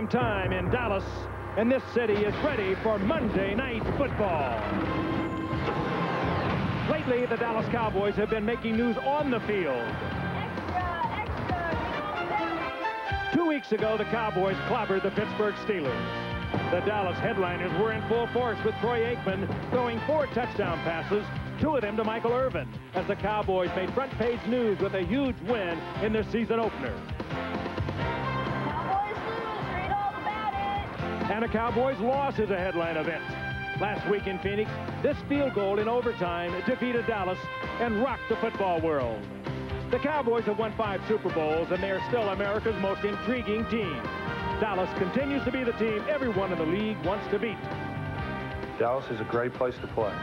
prime time in Dallas, and this city is ready for Monday Night Football. Lately, the Dallas Cowboys have been making news on the field. Extra. 2 weeks ago, the Cowboys clobbered the Pittsburgh Steelers. The Dallas headliners were in full force with Troy Aikman throwing 4 touchdown passes, 2 of them to Michael Irvin, as the Cowboys made front-page news with a huge win in their season opener. Cowboys lose, read all about it. And a Cowboys loss is a headline event. Last week in Phoenix, this field goal in overtime defeated Dallas and rocked the football world. The Cowboys have won 5 Super Bowls, and they are still America's most intriguing team. Dallas continues to be the team everyone in the league wants to beat. Dallas is a great place to play,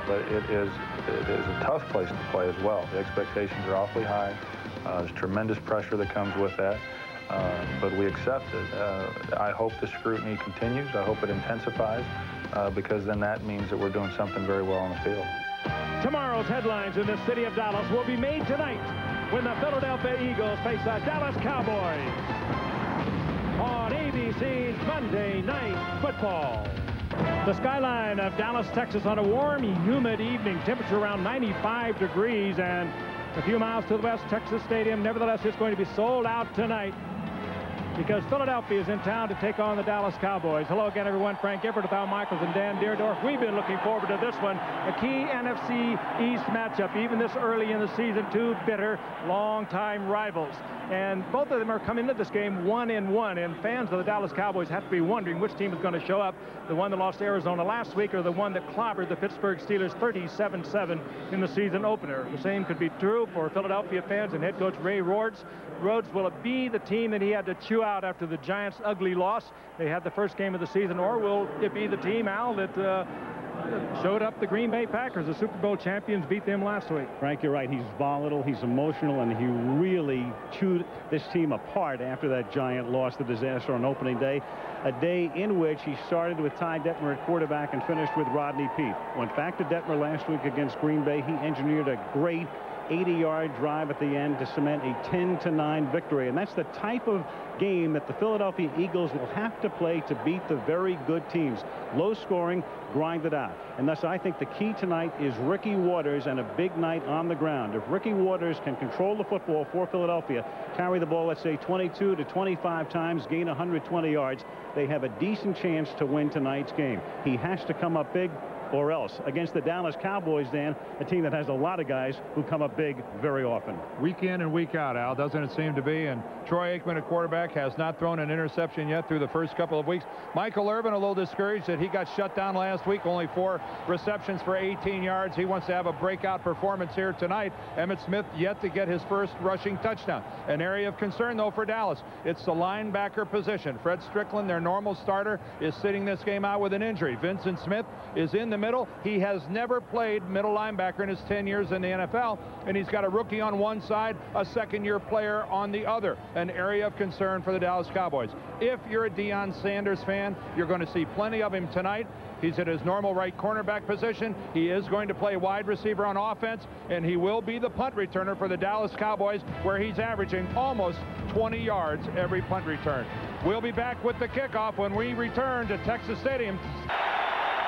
but it is a tough place to play as well. The expectations are awfully high. There's tremendous pressure that comes with that, but we accept it. I hope the scrutiny continues. I hope it intensifies, because then that means that we're doing something very well on the field. Tomorrow's headlines in the city of Dallas will be made tonight when the Philadelphia Eagles face the Dallas Cowboys on ABC's Monday Night Football. The skyline of Dallas, Texas on a warm, humid evening. Temperature around 95 degrees, and a few miles to the west, Texas Stadium. Nevertheless, it's going to be sold out tonight because Philadelphia is in town to take on the Dallas Cowboys. Hello again, everyone. Frank Gifford, Al Michaels, and Dan Deerdorf. We've been looking forward to this one, a key NFC East matchup, even this early in the season. 2 bitter, long-time rivals. And both of them are coming into this game 1-1, and fans of the Dallas Cowboys have to be wondering which team is going to show up, the one that lost to Arizona last week or the one that clobbered the Pittsburgh Steelers 37-7 in the season opener. The same could be true for Philadelphia fans and head coach Ray Rhodes. Rhodes, will it be the team that he had to chew out after the Giants' ugly loss? They had the first game of the season, or will it be the team, Al, that showed up the Green Bay Packers, the Super Bowl champions, beat them last week? Frank, you're right. He's volatile, he's emotional, and he really chewed this team apart after that Giant loss, the disaster on opening day. A day in which he started with Ty Detmer at quarterback and finished with Rodney Peete. Went back to Detmer last week against Green Bay. He engineered a great 80-yard drive at the end to cement a 10-9 victory. And that's the type of game that the Philadelphia Eagles will have to play to beat the very good teams. Low scoring, grind it out. And thus I think the key tonight is Ricky Waters and a big night on the ground. If Ricky Waters can control the football for Philadelphia, carry the ball, let's say 22 to 25 times, gain 120 yards, they have a decent chance to win tonight's game. He has to come up big, or else. Against the Dallas Cowboys, Dan, a team that has a lot of guys who come up big very often. Week in and week out, Al, doesn't it seem to be? And Troy Aikman at quarterback has not thrown an interception yet through the first couple of weeks. Michael Irvin a little discouraged that he got shut down last week, only 4 receptions for 18 yards. He wants to have a breakout performance here tonight. Emmitt Smith yet to get his first rushing touchdown. An area of concern, though, for Dallas. It's the linebacker position. Fred Strickland, their normal starter, is sitting this game out with an injury. Vincent Smith is in the middle. He has never played middle linebacker in his 10 years in the NFL, and he's got a rookie on one side, a second-year player on the other. An area of concern for the Dallas Cowboys. If you're a Deion Sanders fan, you're going to see plenty of him tonight. He's at his normal right cornerback position. He is going to play wide receiver on offense, and he will be the punt returner for the Dallas Cowboys, where he's averaging almost 20 yards every punt return. We'll be back with the kickoff when we return to Texas Stadium.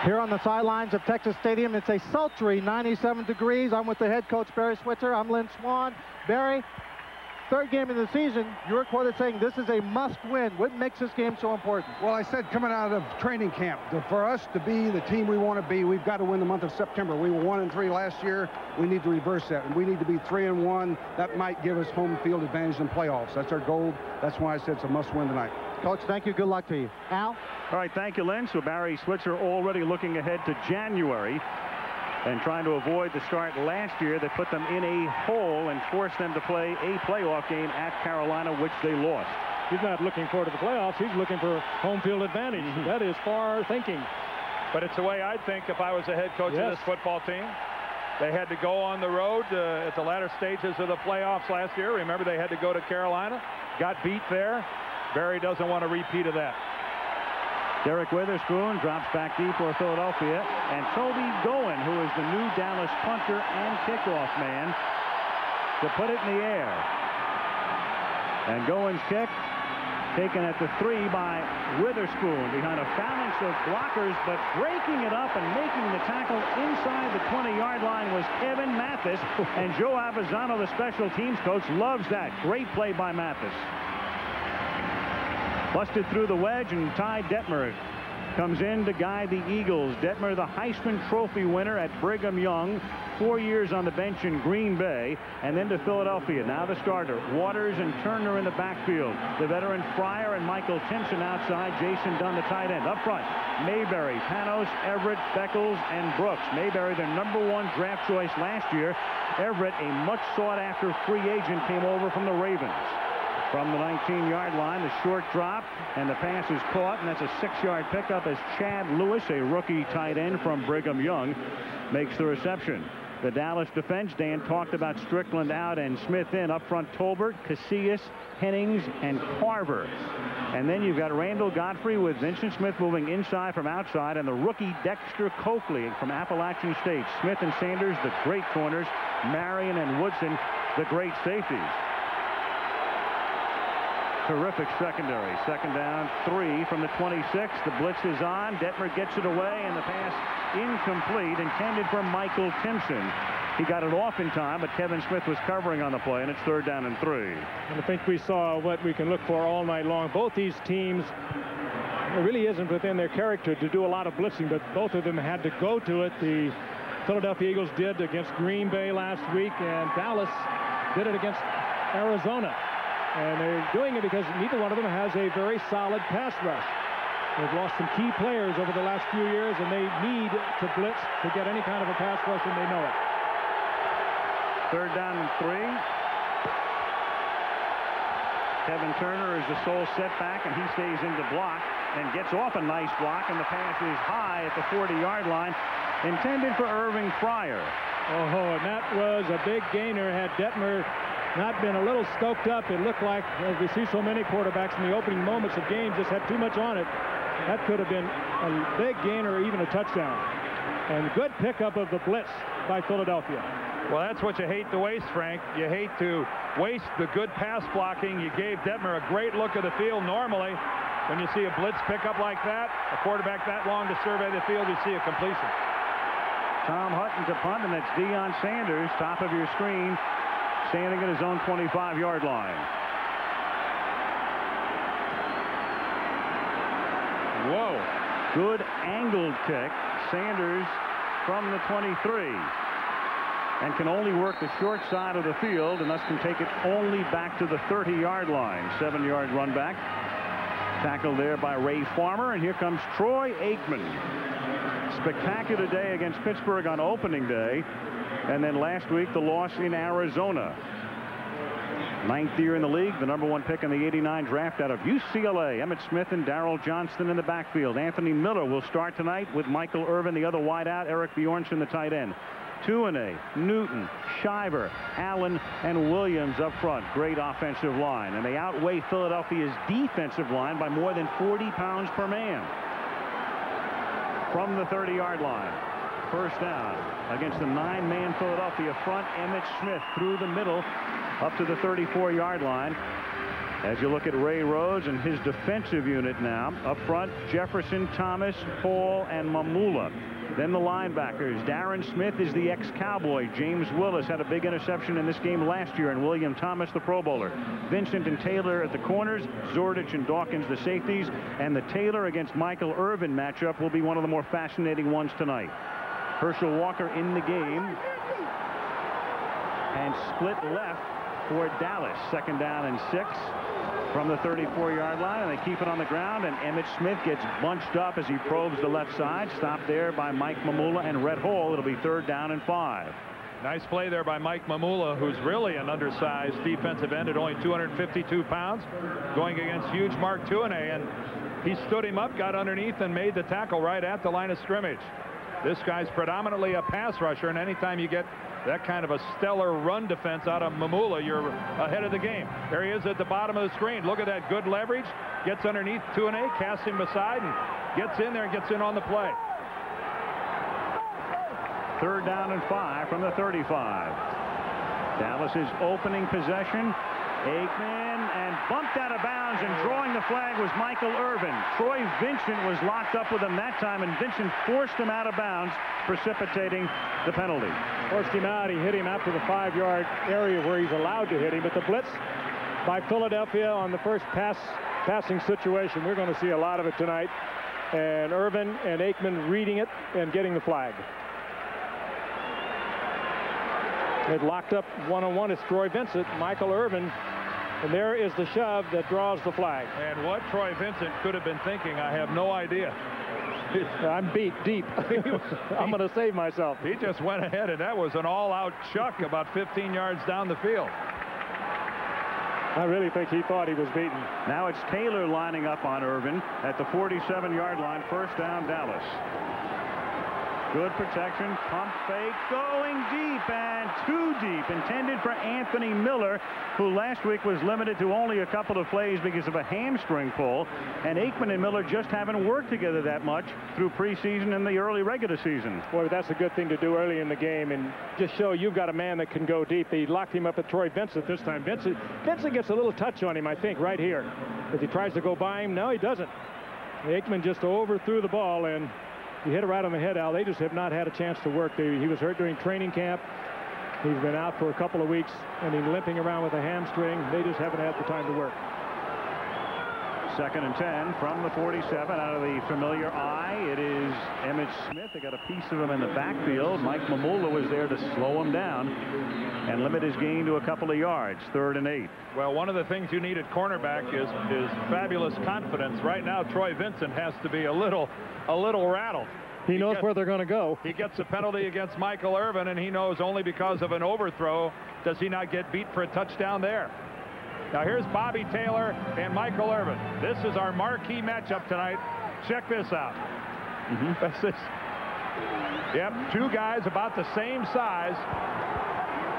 Here on the sidelines of Texas Stadium, it's a sultry 97 degrees. I'm with the head coach, Barry Switzer. I'm Lynn Swan. Barry, 3rd game of the season, you were quoted saying this is a must-win. What makes this game so important? Well, I said coming out of training camp, for us to be the team we want to be, we've got to win the month of September. We were 1-3 last year. We need to reverse that, and we need to be 3-1. That might give us home field advantage in playoffs. That's our goal. That's why I said it's a must-win tonight. Coach, thank you. Good luck to you. Al? All right, thank you, Lynn. So Barry Switzer already looking ahead to January and trying to avoid the start last year that put them in a hole and forced them to play a playoff game at Carolina, which they lost. He's not looking forward to the playoffs. He's looking for home field advantage. That is far thinking. But it's the way I'd think if I was the head coach of this football team. They had to go on the road at the latter stages of the playoffs last year. Remember, they had to go to Carolina, got beat there. Barry doesn't want a repeat of that. Derek Witherspoon drops back deep for Philadelphia, and Toby Goen, who is the new Dallas punter and kickoff man, to put it in the air. And Goen's kick Taken at the 3 by Witherspoon behind a phalanx of blockers, but breaking it up and making the tackle inside the 20-yard line was Kevin Mathis. And Joe Avizano, the special teams coach, loves that. Great play by Mathis. Busted through the wedge, and Ty Detmer comes in to guide the Eagles. Detmer, the Heisman Trophy winner at Brigham Young, 4 years on the bench in Green Bay, and then to Philadelphia. Now the starter. Waters and Turner in the backfield. The veteran Fryer and Michael Timpson outside. Jason Dunn, the tight end. Up front, Mayberry, Panos, Everett, Beckles, and Brooks. Mayberry, their #1 draft choice last year. Everett, a much sought-after free agent, came over from the Ravens. From the 19-yard line, the short drop, and the pass is caught, and that's a 6-yard pickup as Chad Lewis, a rookie tight end from Brigham Young, makes the reception. The Dallas defense, Dan talked about Strickland out and Smith in. Up front, Tolbert, Casillas, Hennings, and Carver. And then you've got Randall Godfrey with Vincent Smith moving inside from outside, and the rookie Dexter Coakley from Appalachian State. Smith and Sanders, the great corners. Marion and Woodson, the great safeties. Terrific secondary. Second down, 3 from the 26. The blitz is on. Detmer gets it away, and the pass incomplete, intended for Michael Timpson. He got it off in time, but Kevin Smith was covering on the play, and it's 3rd down and 3. And I think we saw what we can look for all night long. Both these teams, it really isn't within their character to do a lot of blitzing, but both of them had to go to it. The Philadelphia Eagles did against Green Bay last week, and Dallas did it against Arizona. And they're doing it because neither one of them has a very solid pass rush. They've lost some key players over the last few years, and they need to blitz to get any kind of a pass rush, and they know it. 3rd down and 3. Kevin Turner is the sole setback, and he stays in to block and gets off a nice block, and the pass is high at the 40-yard line, intended for Irving Fryer. Oh, and that was a big gainer. Had Detmer not been a little stoked up, it looked like, as we see so many quarterbacks in the opening moments of games, just had too much on it. That could have been a big gain or even a touchdown. And good pickup of the blitz by Philadelphia. Well, that's what you hate to waste, Frank. You hate to waste the good pass blocking. You gave Detmer a great look at the field. Normally, when you see a blitz pickup like that, a quarterback that long to survey the field, you see a completion. Tom Hutton to punt, and that's Deion Sanders, top of your screen, standing at his own 25-yard line. Whoa. Good angled kick. Sanders from the 23. And can only work the short side of the field, and thus can take it only back to the 30-yard line. 7-yard run back. Tackled there by Ray Farmer, and here comes Troy Aikman. Spectacular day against Pittsburgh on opening day. And then last week, the loss in Arizona. 9th year in the league, the #1 pick in the '89 draft out of UCLA. Emmitt Smith and Darrell Johnston in the backfield. Anthony Miller will start tonight with Michael Irvin, the other wideout. Eric Bjornsson, the tight end. Tuanay, Newton, Shiver, Allen, and Williams up front. Great offensive line. And they outweigh Philadelphia's defensive line by more than 40 pounds per man. From the 30-yard line. First down against the 9-man Philadelphia front. Emmitt Smith through the middle up to the 34-yard line. As you look at Ray Rhodes and his defensive unit now. Up front, Jefferson, Thomas, Hall, and Mamula. Then the linebackers. Darren Smith is the ex-Cowboy. James Willis had a big interception in this game last year, and William Thomas, the Pro Bowler. Vincent and Taylor at the corners. Zordich and Dawkins, the safeties. And the Taylor against Michael Irvin matchup will be one of the more fascinating ones tonight. Herschel Walker in the game. And split left for Dallas. 2nd down and 6 from the 34-yard line, and they keep it on the ground, and Emmitt Smith gets bunched up as he probes the left side. Stopped there by Mike Mamula and Rhett Hall. It'll be 3rd down and 5. Nice play there by Mike Mamula, who's really an undersized defensive end at only 252 pounds, going against huge Mark Tuanay, and he stood him up, got underneath, and made the tackle right at the line of scrimmage. This guy's predominantly a pass rusher, and anytime you get that kind of a stellar run defense out of Mamula, you're ahead of the game. There he is at the bottom of the screen. Look at that good leverage. Gets underneath Tuanay, casts him aside, and gets in there and gets in on the play. 3rd down and 5 from the 35. Dallas's opening possession Aikman, and bumped out of bounds, and drawing the flag was Michael Irvin. Troy Vincent was locked up with him that time, and Vincent forced him out of bounds, precipitating the penalty. Forced him out. He hit him after the 5-yard area where he's allowed to hit him. But the blitz by Philadelphia on the first passing situation, we're going to see a lot of it tonight. And Irvin and Aikman reading it and getting the flag. It locked up one-on-one. It's Troy Vincent, Michael Irvin, and there is the shove that draws the flag. And what Troy Vincent could have been thinking, I have no idea. I'm beat deep. I'm going to save myself. He just went ahead, and that was an all-out chuck about 15 yards down the field. I really think he thought he was beaten. Now it's Taylor lining up on Irvin at the 47-yard line. First down, Dallas. Good protection, pump fake, going deep, and too deep, intended for Anthony Miller, who last week was limited to only a couple of plays because of a hamstring pull. And Aikman and Miller just haven't worked together that much through preseason and the early regular season. Boy, that's a good thing to do early in the game and just show you've got a man that can go deep. He locked him up at Troy Vincent this time. Vincent gets a little touch on him, I think, right here. If he tries to go by him, no, he doesn't. Aikman just overthrew the ball, and he hit it right on the head, Al. They just have not had a chance to work. He was hurt during training camp. He's been out for a couple of weeks, and he's limping around with a hamstring. They just haven't had the time to work. 2nd and 10 from the 47 out of the familiar eye. It is Emmitt Smith. They got a piece of him in the backfield. Mike Mamula was there to slow him down and limit his gain to a couple of yards. 3rd and 8. Well, one of the things you need at cornerback is fabulous confidence. Right now, Troy Vincent has to be a little rattled. He knows where they're going to go. He gets a penalty against Michael Irvin, and he knows only because of an overthrow does he not get beat for a touchdown there. Now here's Bobby Taylor and Michael Irvin. This is our marquee matchup tonight. Check this out. Yep, two guys about the same size.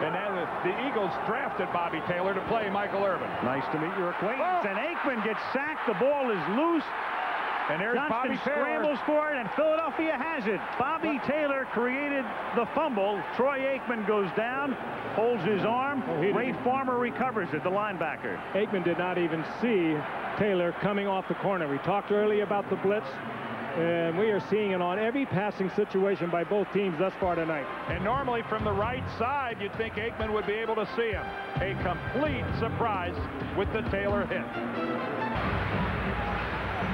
And then the Eagles drafted Bobby Taylor to play Michael Irvin. Nice to meet your acquaintance. And Aikman gets sacked. The ball is loose. And there's Bobby Taylor. Scrambles for it, and Philadelphia has it. Bobby Taylor created the fumble. Troy Aikman goes down, holds his arm. Ray Farmer recovers it, the linebacker. Aikman did not even see Taylor coming off the corner. We talked earlier about the blitz, and we are seeing it on every passing situation by both teams thus far tonight. And normally from the right side, you'd think Aikman would be able to see him. A complete surprise with the Taylor hit.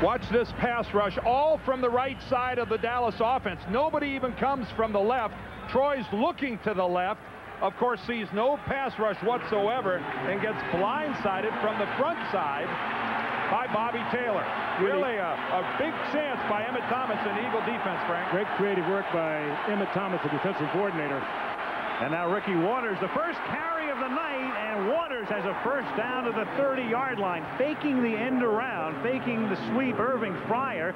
Watch this pass rush, all from the right side of the Dallas offense. Nobody even comes from the left. Troy's looking to the left. Of course, sees no pass rush whatsoever and gets blindsided from the front side by Bobby Taylor. Really a big chance by Emmitt Thomas and Eagle defense, Frank. Great creative work by Emmitt Thomas, the defensive coordinator. And now Ricky Waters, the first carry of the night, and Waters has a first down to the 30-yard line, faking the end around, faking the sweep. Irving Fryer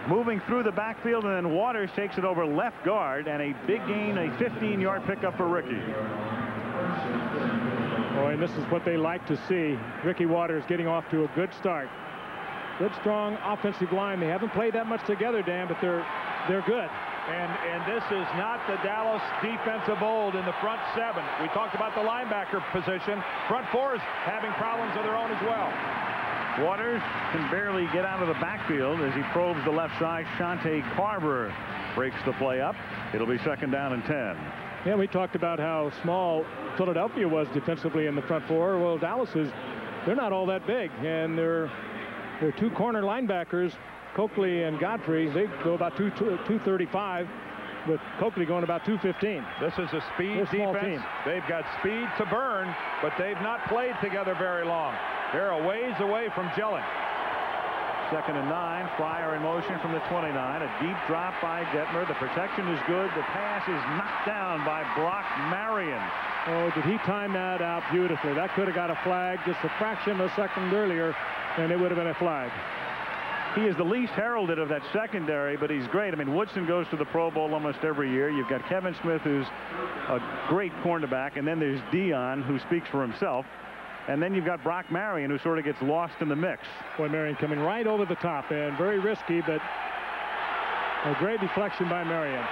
moving through the backfield, and then Waters takes it over left guard, and a big gain, a 15-yard pickup for Ricky. Boy, and this is what they like to see. Ricky Waters getting off to a good start. Good, strong offensive line. They haven't played that much together, Dan, but they're good. And this is not the Dallas defense of old in the front 7. We talked about the linebacker position. Front 4's having problems of their own as well. Waters can barely get out of the backfield as he probes the left side. Shante Carver breaks the play up. It'll be 2nd down and 10. Yeah, we talked about how small Philadelphia was defensively in the front 4. Well, Dallas they're not all that big, and they're 2 corner linebackers. Coakley and Godfrey, they go about 235, with Coakley going about 215. This is a speed defense. They've got speed to burn, but they've not played together very long. They're a ways away from gelling. 2nd and 9. Fryer in motion from the 29. A deep drop by Detmer. The protection is good. The pass is knocked down by Brock Marion. Oh, did he time that out beautifully? That could have got a flag just a fraction of a second earlier, and it would have been a flag. He is the least heralded of that secondary, but he's great. I mean, Woodson goes to the Pro Bowl almost every year. You've got Kevin Smith, who's a great cornerback, and then there's Dion, who speaks for himself. And then you've got Brock Marion, who sort of gets lost in the mix. Boy, Marion coming right over the top, and very risky, but a great deflection by Marion.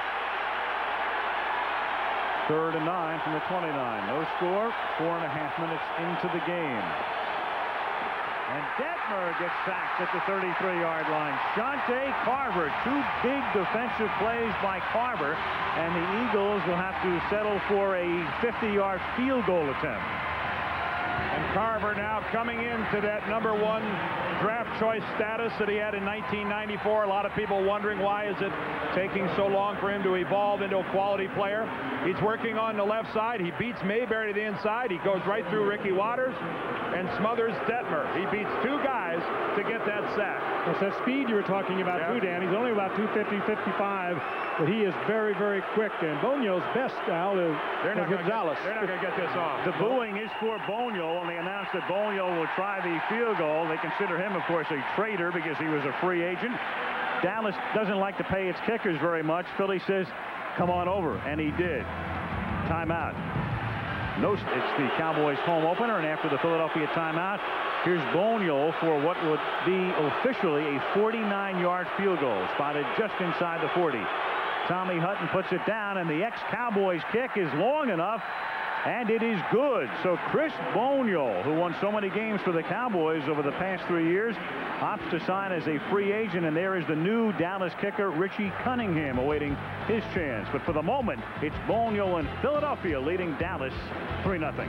3rd and 9 from the 29. No score. 4.5 minutes into the game. And Detmer gets sacked at the 33-yard line. Shante Carver, 2 big defensive plays by Carver, and the Eagles will have to settle for a 50-yard field goal attempt. And Carver now coming into that #1 draft choice status that he had in 1994. A lot of people wondering why is it taking so long for him to evolve into a quality player. He's working on the left side. He beats Mayberry to the inside. He goes right through Ricky Waters and smothers Detmer. He beats 2 guys to get that sack. It's that speed you were talking about, too, Dan. He's only about 250, 55, but he is very, very quick. And Bonio's best, Al, is Gonzalez. They're not going to get this off. The booing is for Bonio, and they announced that Bonio will try the field goal. They consider him, of course, a traitor because he was a free agent. Dallas doesn't like to pay its kickers very much. Philly says, come on over, and he did. Timeout. It's the Cowboys' home opener, and after the Philadelphia timeout, here's Bonio for what would be officially a 49-yard field goal, spotted just inside the 40. Tommy Hutton puts it down, and the ex-Cowboys kick is long enough, and it is good. So Chris Bonio, who won so many games for the Cowboys over the past 3 years, opts to sign as a free agent, and there is the new Dallas kicker, Richie Cunningham, awaiting his chance. But for the moment, it's Bonio and Philadelphia leading Dallas 3-0.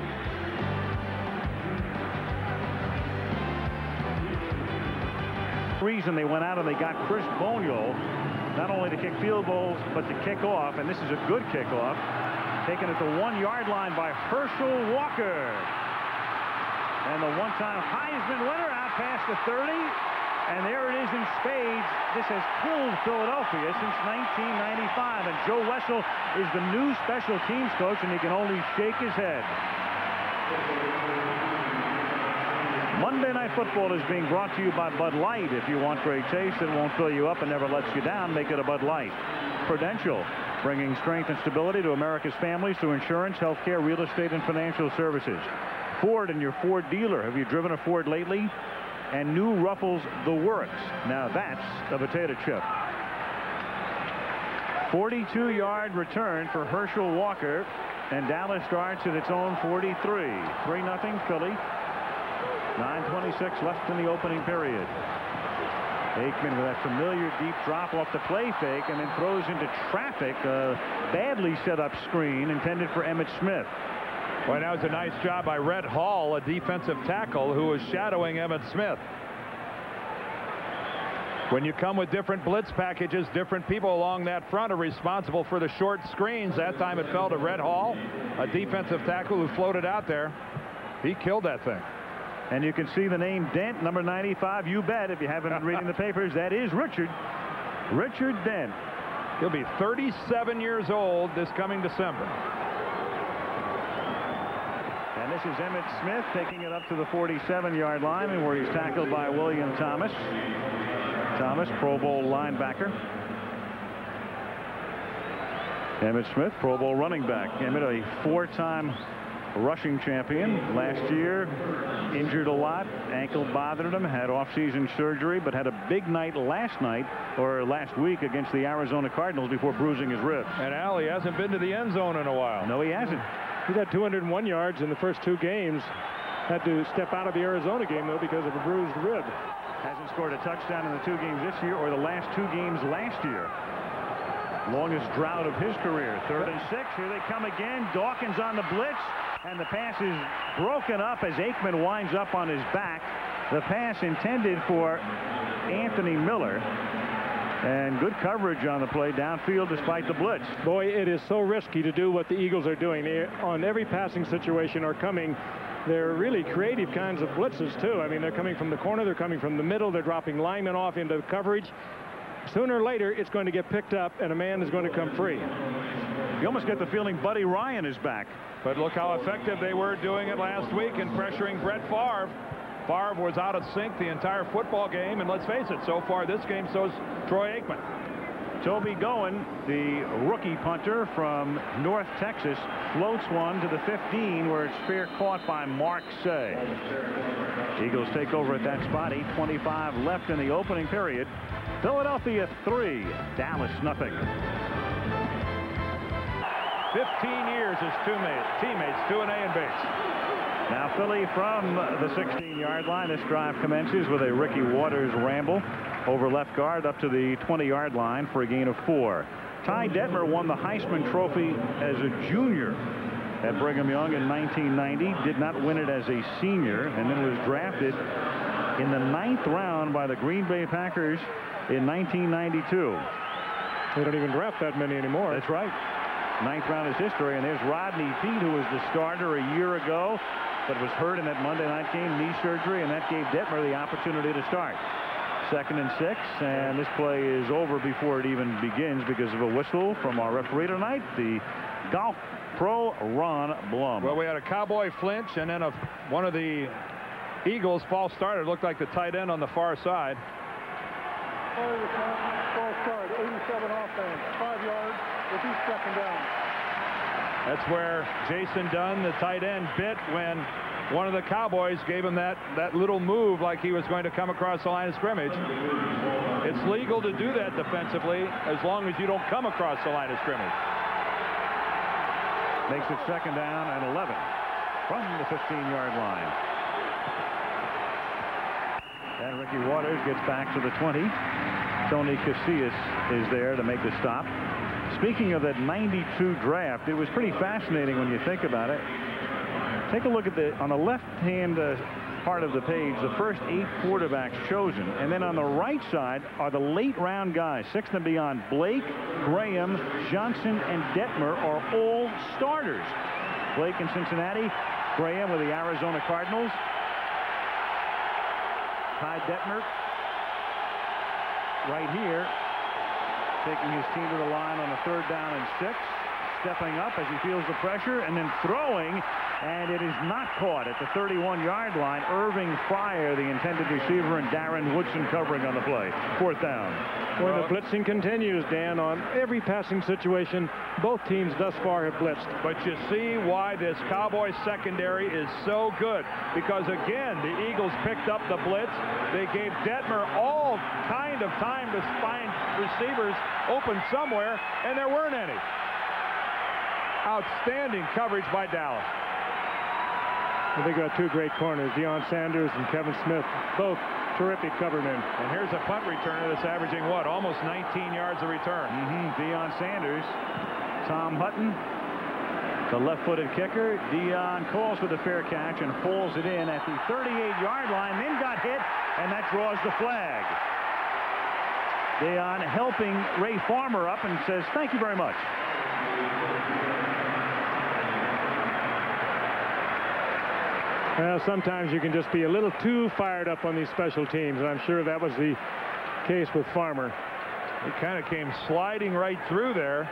Reason they went out and they got Chris Bonio not only to kick field goals but to kick off, and this is a good kickoff, taken at the 1-yard line by Herschel Walker, and the one-time Heisman winner out past the 30, and there it is in spades. This has killed Philadelphia since 1995, and Joe Wessel is the new special teams coach, and he can only shake his head. Monday Night Football is being brought to you by Bud Light. If you want great taste that won't fill you up and never lets you down, make it a Bud Light. Prudential, bringing strength and stability to America's families through insurance, healthcare, real estate, and financial services. Ford and your Ford dealer. Have you driven a Ford lately? And new Ruffles the Works. Now that's a potato chip. 42-yard return for Herschel Walker, and Dallas starts at its own 43. 3-0 Philly. 9:26 left in the opening period. Aikman with that familiar deep drop off the play fake and then throws into traffic. A badly set up screen intended for Emmitt Smith. Boy, that was a nice job by Rhett Hall, a defensive tackle who was shadowing Emmitt Smith. When you come with different blitz packages, different people along that front are responsible for the short screens. That time it fell to Rhett Hall, a defensive tackle who floated out there. He killed that thing. And you can see the name Dent, number 95. You bet, if you haven't been reading the papers, that is Richard Dent. He'll be 37 years old this coming December. And this is Emmitt Smith taking it up to the 47-yard line, and where he's tackled by William Thomas. Thomas, Pro Bowl linebacker. Emmitt Smith, Pro Bowl running back. Emmitt, a 4-time rushing champion. Last year, injured a lot. Ankle bothered him, had off-season surgery, but had a big night last week against the Arizona Cardinals before bruising his ribs. And Al, he hasn't been to the end zone in a while. No, he hasn't. He had 201 yards in the first 2 games. Had to step out of the Arizona game, though, because of a bruised rib. Hasn't scored a touchdown in the 2 games this year or the last 2 games last year. Longest drought of his career. 3rd and 6. Here they come again. Dawkins on the blitz. And the pass is broken up as Aikman winds up on his back. The pass intended for Anthony Miller. And good coverage on the play downfield despite the blitz. Boy, it is so risky to do what the Eagles are doing. They, on every passing situation, are coming. They're really creative kinds of blitzes, too. I mean, they're coming from the corner. They're coming from the middle. They're dropping linemen off into coverage. Sooner or later, it's going to get picked up, and a man is going to come free. You almost get the feeling Buddy Ryan is back. But look how effective they were doing it last week in pressuring Brett Favre. Favre was out of sync the entire football game, and let's face it, so far this game, so's Troy Aikman. Toby Goen, the rookie punter from North Texas, floats one to the 15 where it's fair caught by Mark Say. Eagles take over at that spot. 8:25 left in the opening period. Philadelphia 3, Dallas 0. 15 years as teammates, 2 and A and base. Now Philly from the 16-yard line. This drive commences with a Ricky Waters ramble over left guard up to the 20-yard line for a gain of 4. Ty Detmer won the Heisman Trophy as a junior at Brigham Young in 1990. Did not win it as a senior, and then was drafted in the 9th round by the Green Bay Packers in 1992. They don't even draft that many anymore. That's right. 9th round is history, and there's Rodney Peete, who was the starter a year ago, but was hurt in that Monday night game, knee surgery, and that gave Detmer the opportunity to start. 2nd and 6, and this play is over before it even begins because of a whistle from our referee tonight, the golf pro Ron Blum. Well, we had a Cowboy flinch, and then one of the Eagles false started. Looked like the tight end on the far side. False start, 87 offense, 5 yards with each 2nd down. That's where Jason Dunn, the tight end, bit when one of the Cowboys gave him that little move like he was going to come across the line of scrimmage. It's legal to do that defensively as long as you don't come across the line of scrimmage. Makes it 2nd down and 11 from the 15-yard line. And Ricky Waters gets back to the 20. Tony Casillas is there to make the stop. Speaking of that 92 draft, it was pretty fascinating when you think about it. Take a look at on the left-hand part of the page, the first 8 quarterbacks chosen. And then on the right side are the late-round guys, 6th and beyond. Blake, Graham, Johnson, and Detmer are all starters. Blake in Cincinnati, Graham with the Arizona Cardinals. Ty Detmer right here, taking his team to the line on the 3rd down and 6, stepping up as he feels the pressure, and then throwing, and it is not caught at the 31-yard line. Irving Fryer, the intended receiver, and Darren Woodson covering on the play. 4th down. Boy, the blitzing continues, Dan, on every passing situation. Both teams thus far have blitzed. But you see why this Cowboys secondary is so good, because again, the Eagles picked up the blitz. They gave Detmer all kind of time to find receivers open somewhere, and there weren't any. Outstanding coverage by Dallas. They got 2 great corners, Deion Sanders and Kevin Smith, both terrific cover men. And here's a punt returner that's averaging what, almost 19 yards a return. Deion Sanders. Tom Hutton, the left-footed kicker. Deion calls for the fair catch and pulls it in at the 38-yard line, then got hit, and that draws the flag. Deion helping Ray Farmer up and says, "Thank you very much." Well, sometimes you can just be a little too fired up on these special teams, and I'm sure that was the case with Farmer. He kind of came sliding right through there.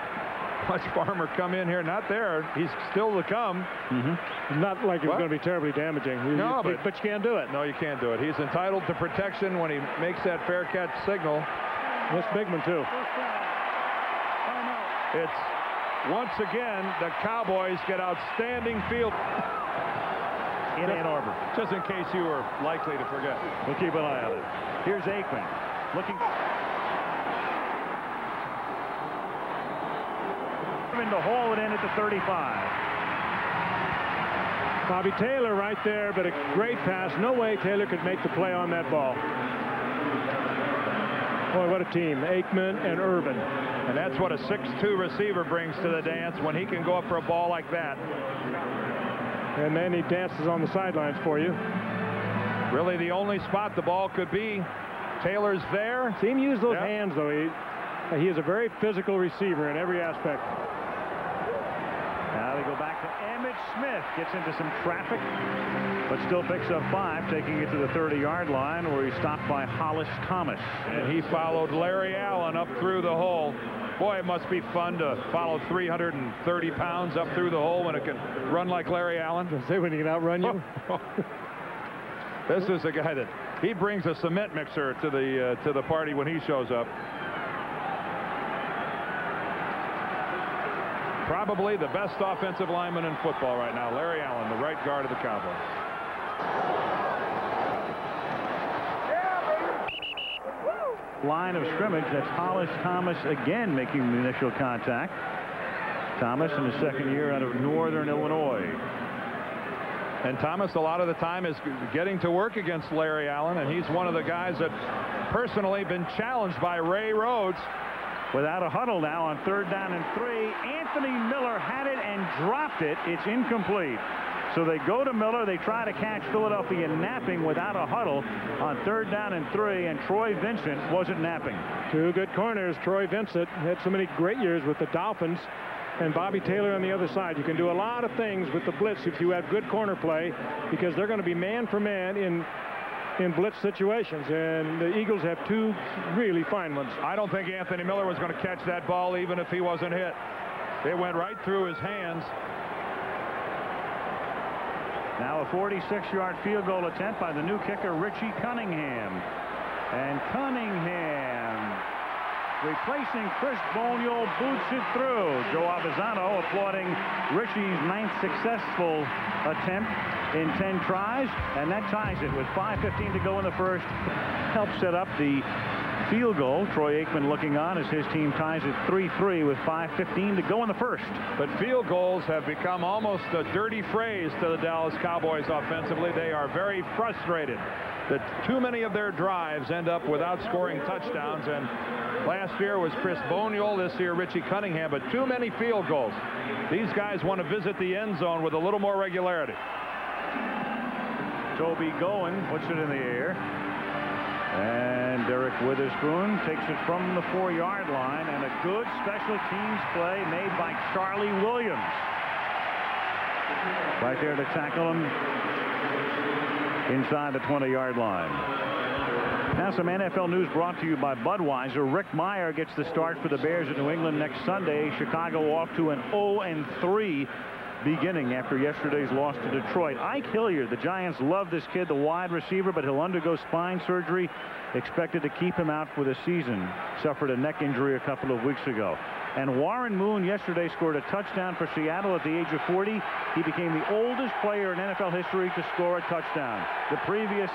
Watch Farmer come in here. Not there. He's still to come. Not like it was going to be terribly damaging. No, but you can't do it. No, you can't do it. He's entitled to protection when he makes that fair catch signal. This Bigman, too. It's, once again, the Cowboys get outstanding field. In Ann Arbor. Just in case you were likely to forget. We'll keep an eye on it. Here's Aikman looking to haul it in at the 35. Bobby Taylor right there, but a great pass. No way Taylor could make the play on that ball. Boy, what a team. Aikman and Irvin. And that's what a 6'2 receiver brings to the dance when he can go up for a ball like that. And then he dances on the sidelines for you. Really the only spot the ball could be. Taylor's there. See him use those hands, though. He is a very physical receiver in every aspect. Now they go back to Emmitt Smith. Gets into some traffic, but still picks up 5, taking it to the 30-yard line, where he's stopped by Hollis Thomas. And he followed Larry Allen up through the hole. Boy, it must be fun to follow 330 pounds up through the hole when it can run like Larry Allen. Say when he can outrun you. This is a guy that he brings a cement mixer to the party when he shows up. Probably the best offensive lineman in football right now, Larry Allen, the right guard of the Cowboys. Line of scrimmage. That's Hollis Thomas again making the initial contact. Thomas in his second year out of Northern Illinois. And Thomas, a lot of the time, is getting to work against Larry Allen, and he's one of the guys that personally been challenged by Ray Rhodes. Without a huddle now on 3rd down and 3. Anthony Miller had it and dropped it. It's incomplete. So they go to Miller. They try to catch Philadelphia napping without a huddle on 3rd down and 3, and Troy Vincent wasn't napping. Two good corners. Troy Vincent had so many great years with the Dolphins, and Bobby Taylor on the other side. You can do a lot of things with the blitz if you have good corner play, because they're going to be man for man in blitz situations, and the Eagles have two really fine ones. I don't think Anthony Miller was going to catch that ball even if he wasn't hit. It went right through his hands. Now a 46-yard field goal attempt by the new kicker, Richie Cunningham. And Cunningham, replacing Chris Boniol, boots it through. Joe Avisano applauding Richie's 9th successful attempt in 10 tries, and that ties it with 5:15 to go in the first. Helps set up the field goal. Troy Aikman looking on as his team ties it 3-3 with 5:15 to go in the first. But field goals have become almost a dirty phrase to the Dallas Cowboys offensively. They are very frustrated that too many of their drives end up without scoring touchdowns, and last year was Chris Boniol, this year Richie Cunningham, but too many field goals. These guys want to visit the end zone with a little more regularity. Toby Goen puts it in the air, and Derek Witherspoon takes it from the 4-yard line, and a good special teams play made by Charlie Williams. Right there to tackle him inside the 20-yard line. Now some NFL news brought to you by Budweiser. Rick Meyer gets the start for the Bears in New England next Sunday. Chicago off to an 0-3 beginning after yesterday's loss to Detroit. Ike Hilliard, the Giants love this kid, the wide receiver, but he'll undergo spine surgery. Expected to keep him out for the season. Suffered a neck injury a couple of weeks ago. And Warren Moon yesterday scored a touchdown for Seattle at the age of 40. He became the oldest player in NFL history to score a touchdown. The previous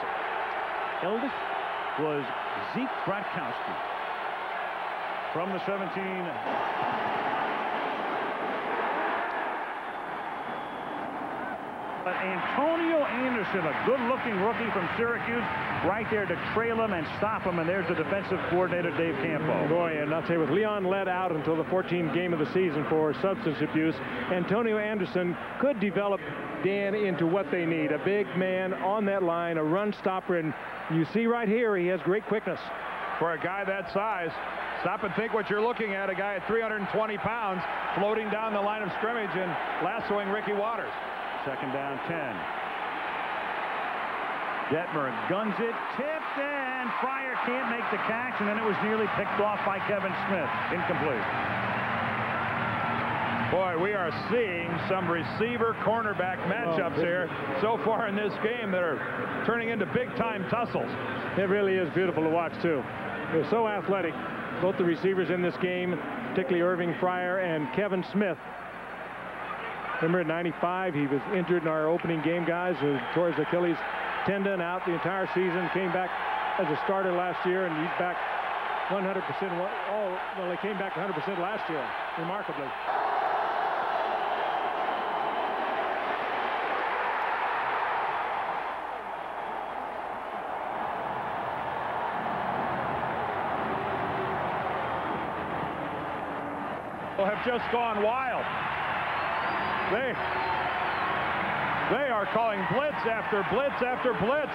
eldest was Zeke Bratkowski from the 17. But Antonio Anderson, a good-looking rookie from Syracuse, right there to trail him and stop him, and there's the defensive coordinator, Dave Campo. Boy, and I'll tell you, with Leon led out until the 14th game of the season for substance abuse, Antonio Anderson could develop, Dan, into what they need. A big man on that line, a run stopper, and you see right here, he has great quickness. For a guy that size, stop and think what you're looking at, a guy at 320 pounds floating down the line of scrimmage and lassoing Ricky Waters. 2nd down, 10. Detmer guns it, tipped, and Fryer can't make the catch, and then it was nearly picked off by Kevin Smith. Incomplete. Boy, we are seeing some receiver-cornerback matchups here so far in this game that are turning into big-time tussles. It really is beautiful to watch, too. They're so athletic, both the receivers in this game, particularly Irving Fryer and Kevin Smith. Remember, in '95, he was injured in our opening game, guys, who tore his Achilles tendon out the entire season, came back as a starter last year, and he's back 100%. Well, he came back 100% last year, remarkably. Have just gone wild. They are calling blitz after blitz after blitz.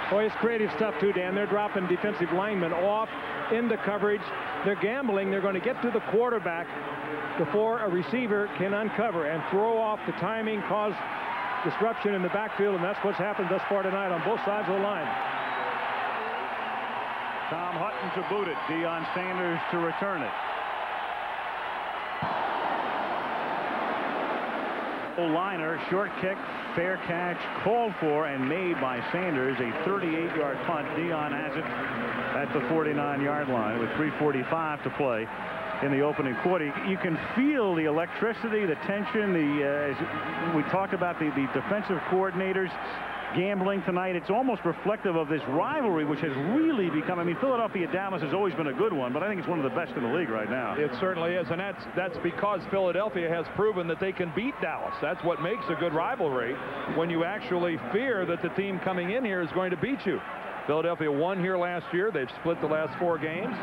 Boy, it's creative stuff too, Dan. They're dropping defensive linemen off into coverage. They're gambling. They're going to get to the quarterback before a receiver can uncover and throw off the timing, cause disruption in the backfield, and that's what's happened thus far tonight on both sides of the line. Tom Hutton to boot it. Deion Sanders to return it. Liner, short kick, fair catch, called for and made by Sanders. A 38-yard punt. Deion has it at the 49-yard line with 3:45 to play in the opening quarter. You can feel the electricity, the tension. As we talked about the defensive coordinators gambling tonight. It's almost reflective of this rivalry, which has really become, I mean, Philadelphia-Dallas has always been a good one, but I think it's one of the best in the league right now. It certainly is, and that's because Philadelphia has proven that they can beat Dallas. That's what makes a good rivalry, when you actually fear that the team coming in here is going to beat you. Philadelphia won here last year. They've split the last 4 games.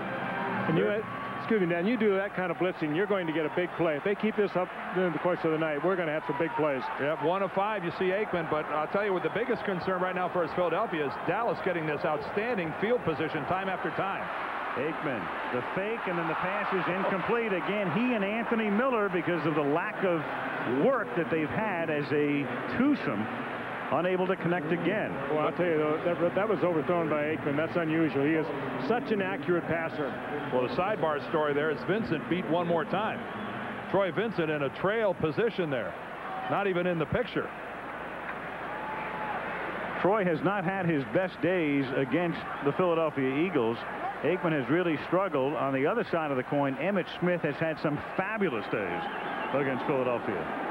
And you, excuse me, Dan, you do that kind of blitzing, you're going to get a big play. If they keep this up during the course of the night, we're going to have some big plays. Yep, 1 of 5, you see Aikman, but I'll tell you what the biggest concern right now for us Philadelphia is Dallas getting this outstanding field position time after time. Aikman, the fake, and then the pass is incomplete. Again, he and Anthony Miller, because of the lack of work that they've had as a twosome, unable to connect again. Well, I'll tell you, though, that was overthrown by Aikman. That's unusual. He is such an accurate passer. Well, the sidebar story there is Vincent beat one more time. Troy Vincent in a trail position there. Not even in the picture. Troy has not had his best days against the Philadelphia Eagles. Aikman has really struggled. On the other side of the coin, Emmitt Smith has had some fabulous days against Philadelphia.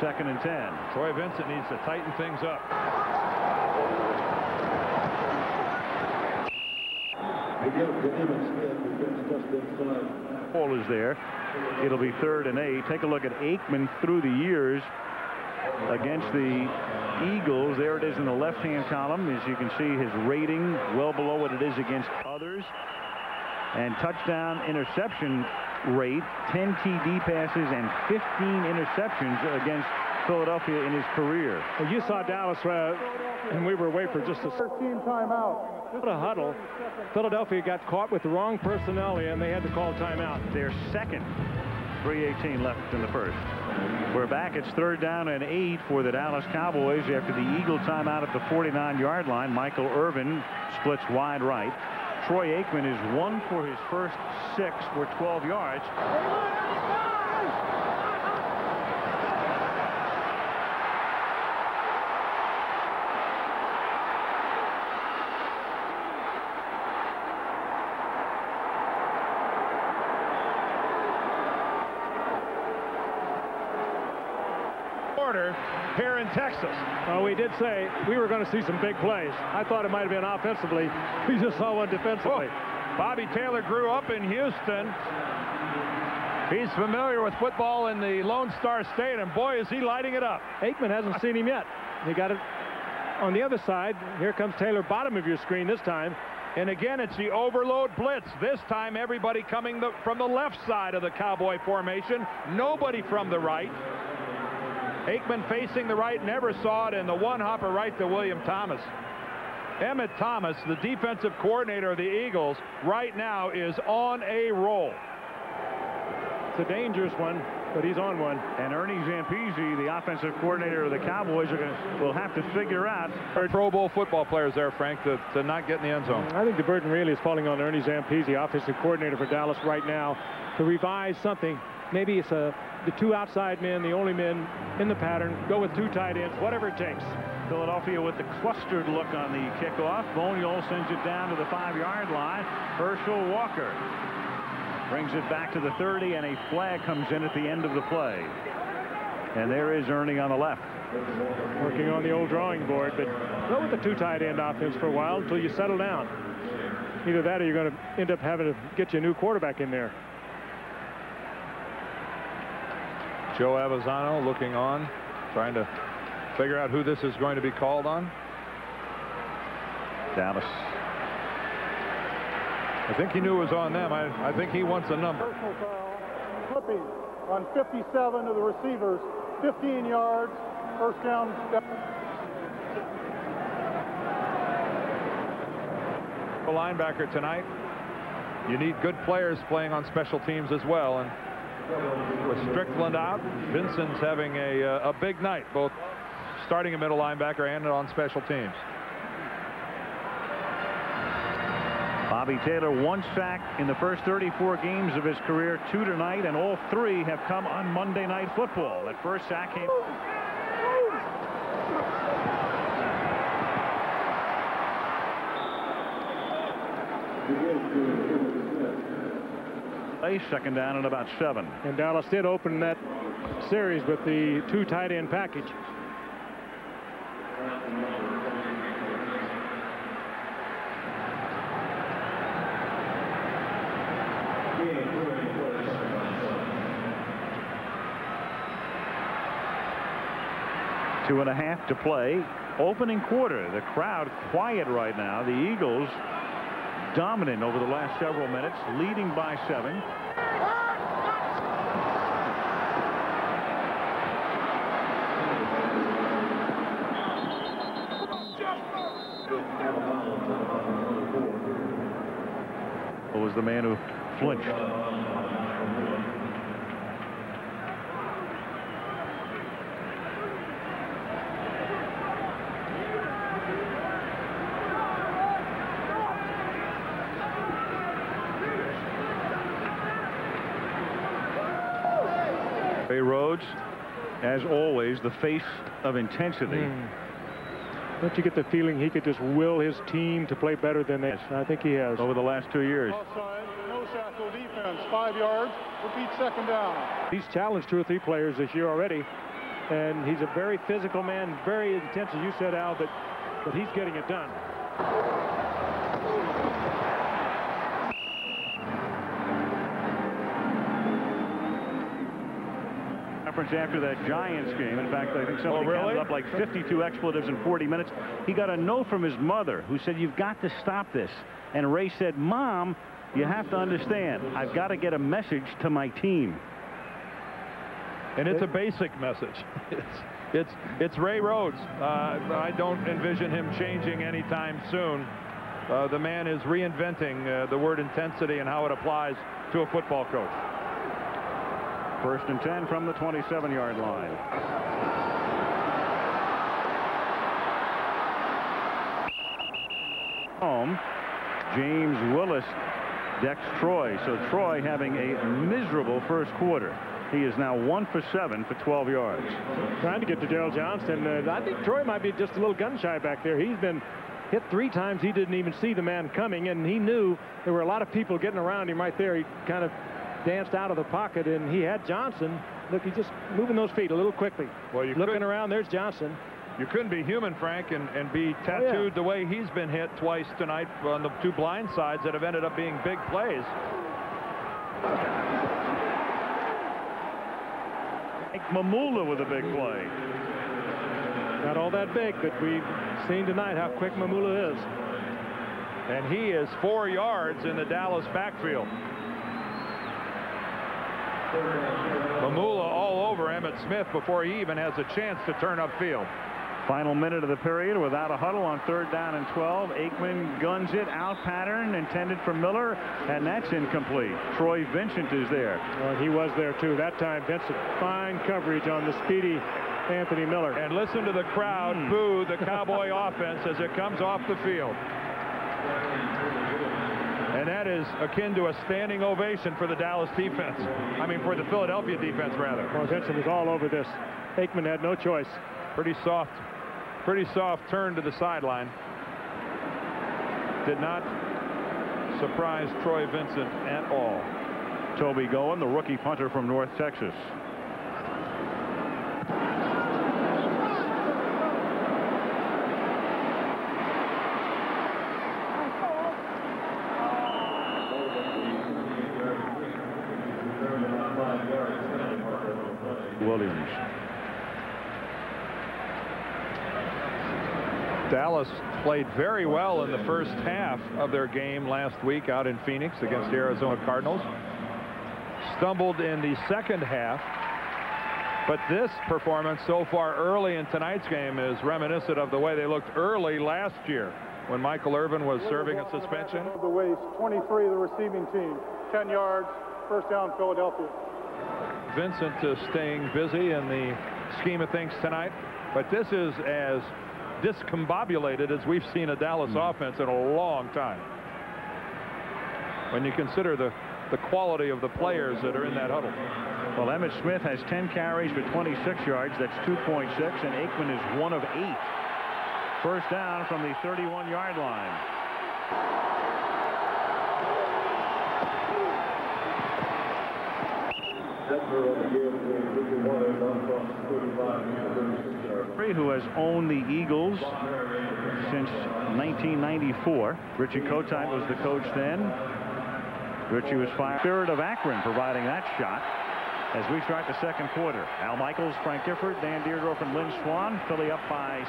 2nd and 10. Troy Vincent needs to tighten things up. Ball is there. It'll be 3rd and 8. Take a look at Aikman through the years against the Eagles. There it is in the left-hand column. As you can see, his rating well below what it is against others. And touchdown interception rate, 10 TD passes and 15 interceptions against Philadelphia in his career. Well, you saw Dallas, and we were away for just a 13 timeout. What a huddle. Philadelphia got caught with the wrong personnel, and they had to call timeout. Their second. 3:18 left in the first. We're back. It's 3rd down and 8 for the Dallas Cowboys after the Eagle timeout at the 49-yard line. Michael Irvin splits wide right. Troy Aikman is 1 for his first 6 for 12 yards. Here in Texas. Well, we did say we were going to see some big plays. I thought it might have been offensively. We just saw one defensively. Oh, Bobby Taylor grew up in Houston. He's familiar with football in the Lone Star State, and boy, is he lighting it up. Aikman hasn't seen him yet. He got it on the other side. Here comes Taylor, bottom of your screen this time. And again, it's the overload blitz. This time, everybody coming from the left side of the Cowboy formation. Nobody from the right. Aikman facing the right, never saw it, and the one-hopper right to William Thomas. Emmitt Thomas, the defensive coordinator of the Eagles, right now is on a roll. It's a dangerous one, but he's on one. And Ernie Zampese, the offensive coordinator of the Cowboys, will have to figure out. Pro Bowl football players there, Frank, to not get in the end zone. I think the burden really is falling on Ernie Zampese, offensive coordinator for Dallas right now, to revise something. Maybe it's the 2 outside men, the only men in the pattern. Go with 2 tight ends, whatever it takes. Philadelphia with the clustered look on the kickoff. Boniol sends it down to the 5-yard line. Herschel Walker brings it back to the 30, and a flag comes in at the end of the play. And there is Ernie on the left. Working on the old drawing board, but go with the 2 tight end offense for a while until you settle down. Either that or you're going to end up having to get you a new quarterback in there. Joe Avezzano looking on, trying to figure out who this is going to be called on. Dallas. I think he knew it was on them. I think he wants a number. Clipping on 57 of the receivers, 15 yards, first down. A linebacker tonight. You need good players playing on special teams as well, and with Strickland out, Vincent's having a big night, both starting a middle linebacker and on special teams. Bobby Taylor, 1 sack in the first 34 games of his career, 2 tonight, and all 3 have come on Monday Night Football. That first sack came. A 2nd down and about 7. And Dallas did open that series with the 2 tight end package. 2.5 to play. Opening quarter. The crowd quiet right now. The Eagles dominant over the last several minutes, leading by 7. Was the man who flinched. Ray Rhodes, as always, the face of intensity. Don't you get the feeling he could just will his team to play better than this? I think he has. Over the last 2 years. Offside, no shackle defense, 5 yards, repeat second down. He's challenged 2 or 3 players this year already, and he's a very physical man, very intense, as you said, Al, but he's getting it done. After that Giants game. In fact, I think somebody counted up like 52 expletives in 40 minutes. He got a note from his mother who said, "You've got to stop this." And Ray said, "Mom, you have to understand, I've got to get a message to my team." And it's a basic message. It's Ray Rhodes. I don't envision him changing anytime soon. The man is reinventing the word intensity and how it applies to a football coach. 1st and 10 from the 27-yard line. Home. James Willis decks Troy. So Troy having a miserable first quarter. He is now 1 for 7 for 12 yards. Trying to get to Daryl Johnston. I think Troy might be just a little gun shy back there. He's been hit 3 times. He didn't even see the man coming, and he knew there were a lot of people getting around him right there. He kind of danced out of the pocket, and he had Johnson. Look, he's just moving those feet a little quickly. Well, looking around, there's Johnson. You couldn't be human, Frank, and be tattooed the way he's been hit twice tonight on the 2 blind sides that have ended up being big plays. Mamula with a big play. Not all that big, but we've seen tonight how quick Mamula is. And he is 4 yards in the Dallas backfield. Mamula all over Emmitt Smith before he even has a chance to turn upfield. Final minute of the period without a huddle on 3rd down and 12. Aikman guns it out pattern intended for Miller, and that's incomplete. Troy Vincent is there. Well, he was there too that time. Vincent, fine coverage on the speedy Anthony Miller. And listen to the crowd boo the Cowboy offense as it comes off the field. And that is akin to a standing ovation for the Dallas defense. I mean, for the Philadelphia defense, rather. Well, Vincent was all over this. Aikman had no choice. Pretty soft turn to the sideline. Did not surprise Troy Vincent at all. Toby Goen, the rookie punter from North Texas. Williams. Dallas played very well in the first half of their game last week out in Phoenix against the Arizona Cardinals. Stumbled in the second half, but this performance so far early in tonight's game is reminiscent of the way they looked early last year when Michael Irvin was serving a suspension. The waist, 23 of the receiving team, 10 yards, 1st down Philadelphia. Vincent staying busy in the scheme of things tonight, but this is as discombobulated as we've seen a Dallas offense in a long time. When you consider the quality of the players that are in that huddle. Well, Emmitt Smith has 10 carries for 26 yards. That's 2.6, and Aikman is 1 of 8. 1st down from the 31-yard line. Who has owned the Eagles since 1994. Richie Kotite was the coach then. Richie was fired. Spirit of Akron providing that shot. As we start the second quarter, Al Michaels, Frank Gifford, Dan Deerdorf, and Lynn Swan. Philly up by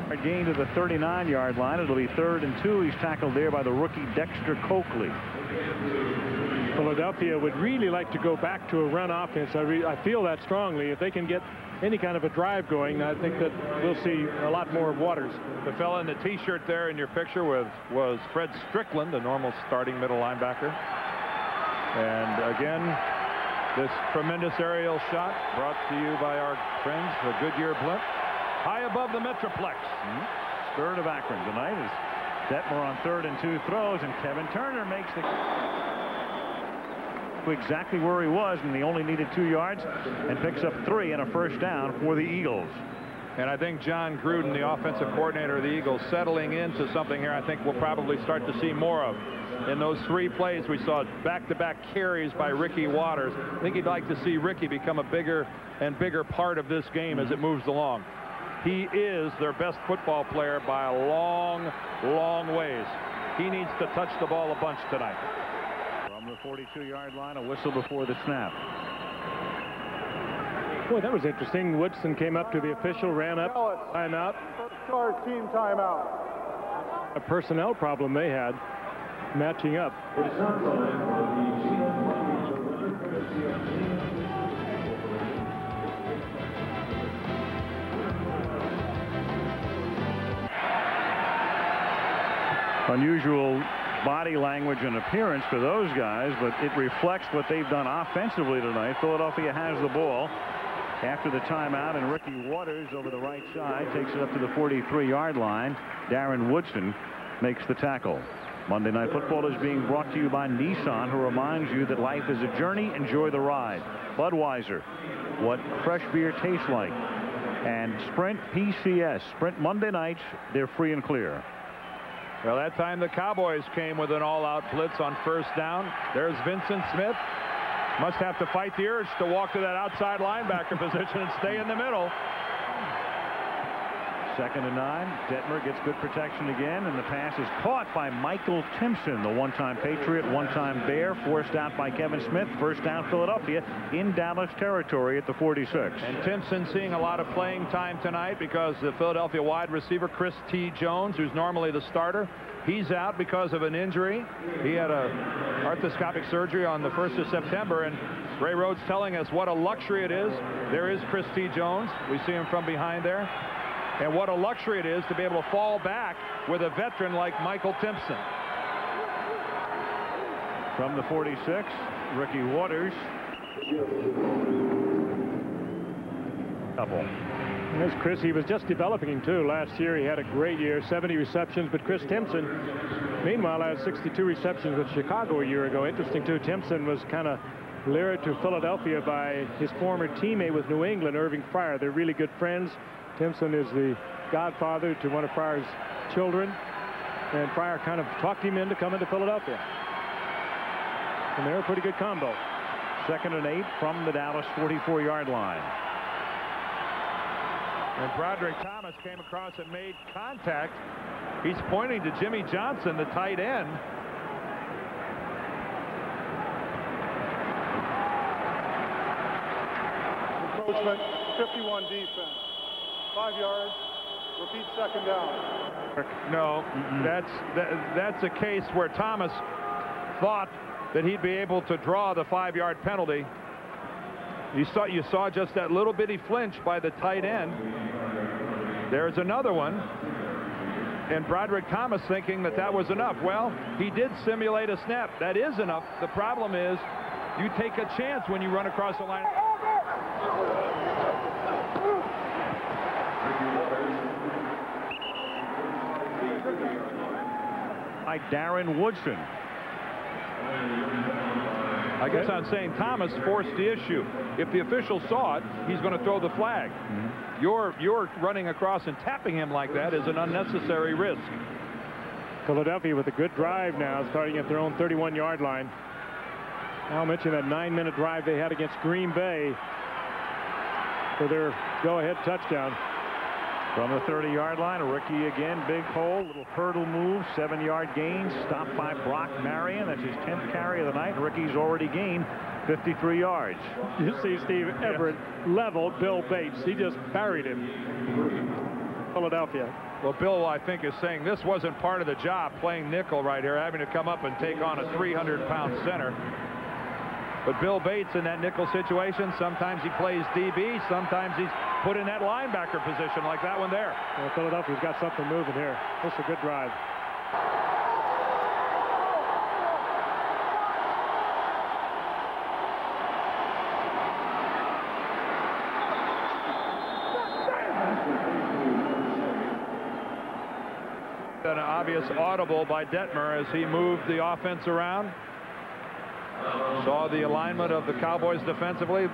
a gain to the 39-yard line. It'll be 3rd and 2. He's tackled there by the rookie Dexter Coakley. Philadelphia would really like to go back to a run offense. I feel that strongly. If they can get any kind of a drive going, I think that we'll see a lot more of Waters. The fella in the T-shirt there in your picture was Fred Strickland, a normal starting middle linebacker. And again, this tremendous aerial shot brought to you by our friends, the Goodyear blimp, high above the Metroplex. Spirit of Akron tonight is Detmer on 3rd and 2 throws, and Kevin Turner makes the exactly where he was, and he only needed 2 yards and picks up 3 and a first down for the Eagles. And I think John Gruden, the offensive coordinator of the Eagles, settling into something here I think we'll probably start to see more of. In those 3 plays, we saw back-to-back carries by Ricky Waters. I think he'd like to see Ricky become a bigger and bigger part of this game as it moves along. He is their best football player by a long, long ways. He needs to touch the ball a bunch tonight. From the 42-yard line, a whistle before the snap. Boy, that was interesting. Woodson came up to the official, ran up, timeout. First charge, team timeout. A personnel problem they had, matching up. Unusual body language and appearance for those guys, but it reflects what they've done offensively tonight. Philadelphia has the ball after the timeout, and Ricky Waters over the right side takes it up to the 43-yard line. Darren Woodson makes the tackle. Monday Night Football is being brought to you by Nissan, who reminds you that life is a journey. Enjoy the ride. Budweiser, what fresh beer tastes like. And Sprint PCS. Sprint Monday nights, they're free and clear. Well, that time the Cowboys came with an all-out blitz on first down. There's Vincent Smith. Must have to fight the urge to walk to that outside linebacker position and stay in the middle. 2nd and 9. Detmer gets good protection again, and the pass is caught by Michael Timpson, the one-time Patriot, one-time Bear, forced out by Kevin Smith. First down Philadelphia in Dallas territory at the 46. And Timpson seeing a lot of playing time tonight because the Philadelphia wide receiver Chris T. Jones, who's normally the starter, he's out because of an injury. He had a arthroscopic surgery on the 1st of September, and Ray Rhodes telling us what a luxury it is. There is Chris T. Jones. We see him from behind there. And what a luxury it is to be able to fall back with a veteran like Michael Timpson. From the 46, Ricky Waters. Couple. There's Chris. He was just developing him, too. Last year, he had a great year, 70 receptions. But Chris Timpson, meanwhile, had 62 receptions with Chicago a year ago. Interesting, too. Timpson was kind of lured to Philadelphia by his former teammate with New England, Irving Fryer. They're really good friends. Timpson is the godfather to one of Fryer's children, and Fryer kind of talked him into coming to Philadelphia. And they're a pretty good combo. 2nd and 8 from the Dallas 44-yard line. And Broderick Thomas came across and made contact. He's pointing to Jimmy Johnson, the tight end. Encroachment, 51 defense. 5 yards, repeat 2nd down. No, that's a case where Thomas thought that he'd be able to draw the 5-yard penalty. You saw just that little bitty flinch by the tight end. There's another one. And Broderick Thomas thinking that was enough. Well, he did simulate a snap. That is enough. The problem is you take a chance when you run across the line. By Darren Woodson. I guess I'm saying Thomas forced the issue. If the official saw it, he's going to throw the flag. You're running across and tapping him like that is an unnecessary risk. Philadelphia with a good drive now, starting at their own 31-yard line. I'll mention that 9-minute drive they had against Green Bay for their go-ahead touchdown. From the 30-yard line, a rookie again, big hole, little hurdle move, 7-yard gain, stopped by Brock Marion. That's his 10th carry of the night. Rookie's already gained 53 yards. You see Steve Everett level Bill Bates. He just buried him. Philadelphia. Well, Bill, I think, is saying this wasn't part of the job, playing nickel right here, having to come up and take on a 300-pound center. But Bill Bates in that nickel situation, sometimes he plays DB, sometimes he's put in that linebacker position like that one there. Well, Philadelphia's got something moving here. This is a good drive. An obvious audible by Detmer as he moved the offense around. Saw the alignment of the Cowboys defensively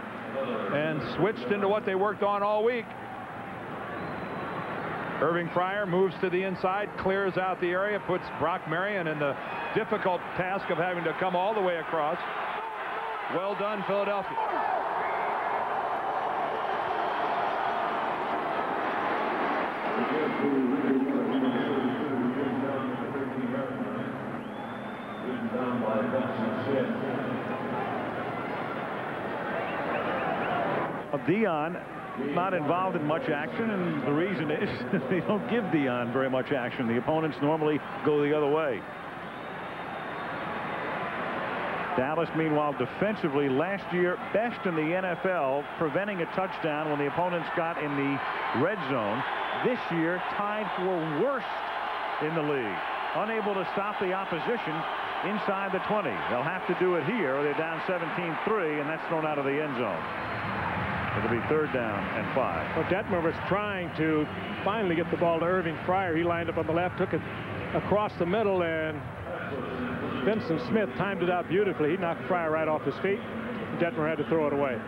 and switched into what they worked on all week. Irving Fryer moves to the inside, clears out the area, puts Brock Marion in the difficult task of having to come all the way across. Well done, Philadelphia. Dion not involved in much action, and the reason is they don't give Dion very much action. The opponents normally go the other way. Dallas, meanwhile, defensively last year best in the NFL, preventing a touchdown when the opponents got in the red zone. This year tied for worst in the league, unable to stop the opposition inside the 20. They'll have to do it here, or they're down 17-3, and that's thrown out of the end zone. It'll be 3rd down and 5. Well, Detmer was trying to finally get the ball to Irving Fryer. He lined up on the left, took it across the middle, and Vincent Smith timed it out beautifully. He knocked Fryer right off his feet. Detmer had to throw it away.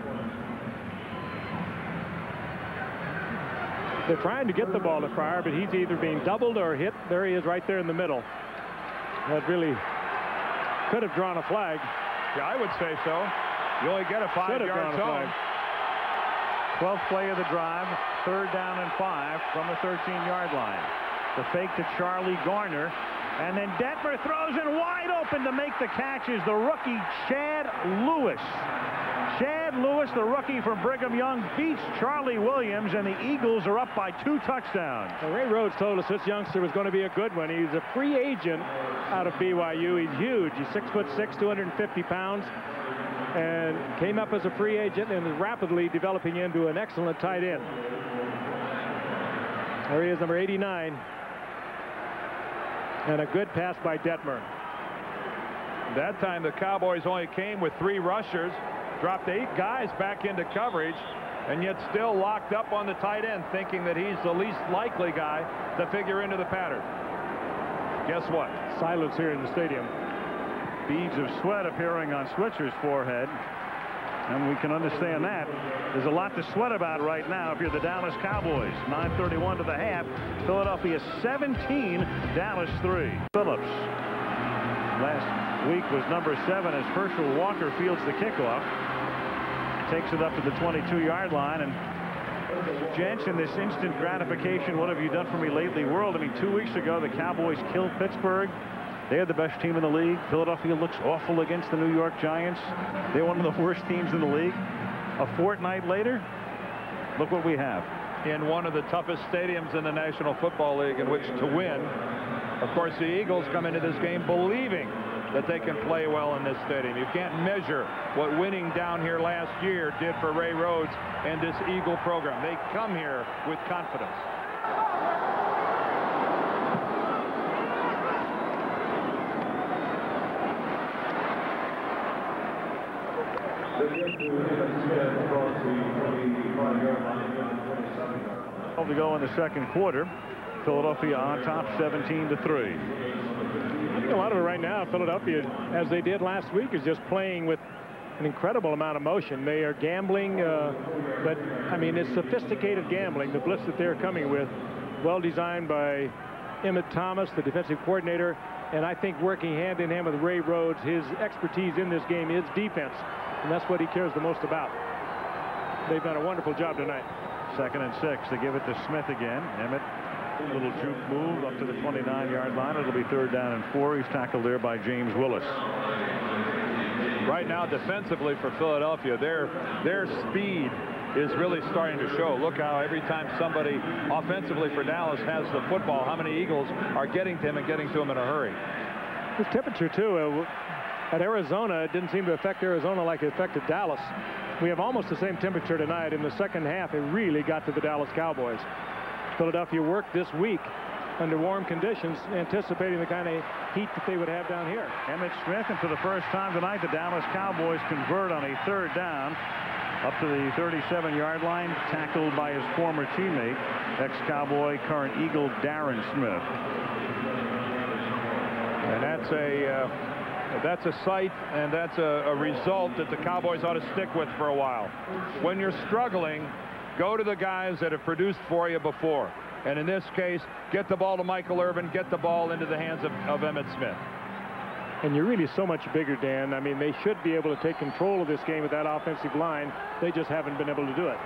They're trying to get the ball to Fryer, but he's either being doubled or hit. There he is right there in the middle. That really could have drawn a flag. Yeah, I would say so. You only get a 5-yard zone. 12th play of the drive, 3rd down and 5 from the 13-yard line. The fake to Charlie Garner, and then Detmer throws it wide open to make the catch is the rookie Chad Lewis. Chad Lewis, the rookie from Brigham Young, beats Charlie Williams, and the Eagles are up by 2 touchdowns. Well, Ray Rhodes told us this youngster was going to be a good one. He's a free agent out of BYU. He's huge. He's 6'6", 250 pounds. And came up as a free agent and is rapidly developing into an excellent tight end. There he is, number 89. And a good pass by Detmer. That time the Cowboys only came with 3 rushers, dropped 8 guys back into coverage, and yet still locked up on the tight end, thinking that he's the least likely guy to figure into the pattern. Guess what? Silence here in the stadium. Beads of sweat appearing on Switzer's forehead, and we can understand that. There's a lot to sweat about right now if you're the Dallas Cowboys. 9:31 to the half. Philadelphia 17, Dallas 3. Phillips last week was number 7 as Herschel Walker fields the kickoff. Takes it up to the 22-yard line, and gents, in this instant gratification, what have you done for me lately world? I mean, 2 weeks ago the Cowboys killed Pittsburgh. They're the best team in the league. Philadelphia looks awful against the New York Giants. They're one of the worst teams in the league. A fortnight later, look what we have. In one of the toughest stadiums in the National Football League in which to win. Of course, the Eagles come into this game believing that they can play well in this stadium. You can't measure what winning down here last year did for Ray Rhodes and this Eagle program. They come here with confidence. To go in the second quarter. Philadelphia on top 17-3. I think a lot of it right now, Philadelphia, as they did last week, is just playing with an incredible amount of motion. They are gambling, but I mean, it's sophisticated gambling. The blitz that they're coming with, well designed by Emmett Thomas, the defensive coordinator, and I think working hand in hand with Ray Rhodes. His expertise in this game is defense, and that's what he cares the most about. They've done a wonderful job tonight. 2nd and 6. They give it to Smith again. Emmett, a little juke move up to the 29-yard line. It'll be 3rd down and 4. He's tackled there by James Willis. Right now, defensively for Philadelphia, their speed is really starting to show. Look how every time somebody offensively for Dallas has the football, how many Eagles are getting to him and getting to him in a hurry. His temperature, too, at Arizona, it didn't seem to affect Arizona like it affected Dallas. We have almost the same temperature tonight. In the second half, it really got to the Dallas Cowboys. Philadelphia worked this week under warm conditions, anticipating the kind of heat that they would have down here. Emmitt Smith, and for the first time tonight, the Dallas Cowboys convert on a 3rd down up to the 37-yard line, tackled by his former teammate, ex-Cowboy, current Eagle Darren Smith. And that's a sight, and that's a result that the Cowboys ought to stick with for a while. When you're struggling, go to the guys that have produced for you before. And in this case, get the ball to Michael Irvin, get the ball into the hands of Emmitt Smith. And you're really so much bigger, Dan. I mean, they should be able to take control of this game with that offensive line. They just haven't been able to do it.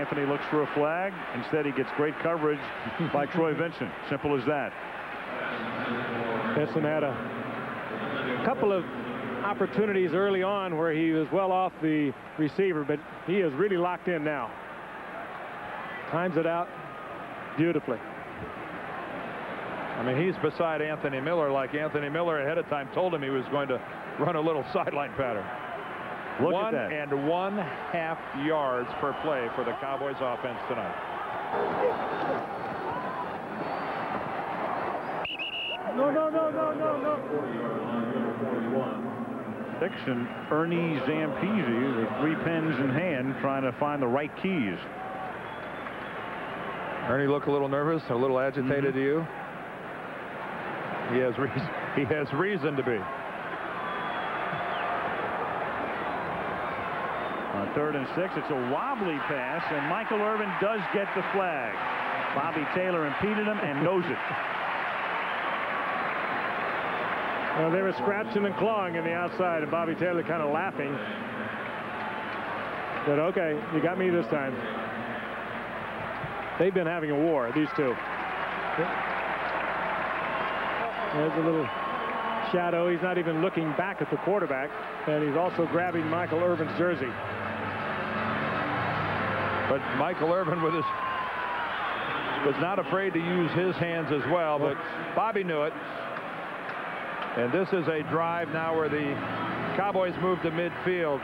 Anthony looks for a flag. Instead, he gets great coverage by Troy Vincent. Simple as that. Vincent had a couple of opportunities early on where he was well off the receiver, but he is really locked in now. Times it out beautifully. I mean, he's beside Anthony Miller, like Anthony Miller ahead of time told him he was going to run a little sideline pattern. Look at that. 1 1/2 yards per play for the Cowboys offense tonight. No. And Ernie Zampese with 3 pens in hand, trying to find the right keys. Ernie look a little nervous, a little agitated to you? He has reason to be. On 3rd and 6, it's a wobbly pass, and Michael Irvin does get the flag. Bobby Taylor impeded him and knows it. Well, they were scratching and clawing in the outside, and Bobby Taylor kind of laughing. But okay, you got me this time. They've been having a war, these two. There's a little shadow. He's not even looking back at the quarterback, and he's also grabbing Michael Irvin's jersey. But Michael Irvin was not afraid to use his hands as well, but Bobby knew it. And this is a drive now where the Cowboys move to midfield.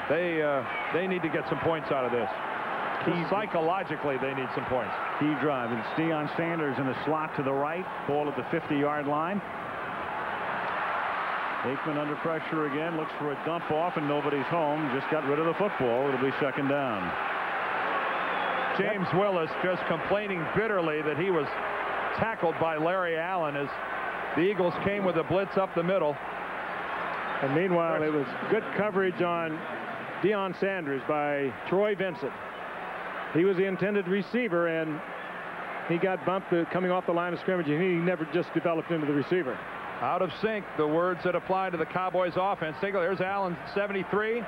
They need to get some points out of this. Psychologically, they need some points. Key drive. It's Deion Sanders in the slot to the right. Ball at the 50-yard line. Aikman under pressure again. Looks for a dump off, and nobody's home. Just got rid of the football. It'll be 2nd down. James Willis just complaining bitterly that he was tackled by Larry Allen as the Eagles came with a blitz up the middle. And meanwhile, it was good coverage on Deion Sanders by Troy Vincent. He was the intended receiver, and he got bumped coming off the line of scrimmage, and he never just developed into the receiver. Out of sync, the words that apply to the Cowboys offense. Take a look. There's Allen, 73.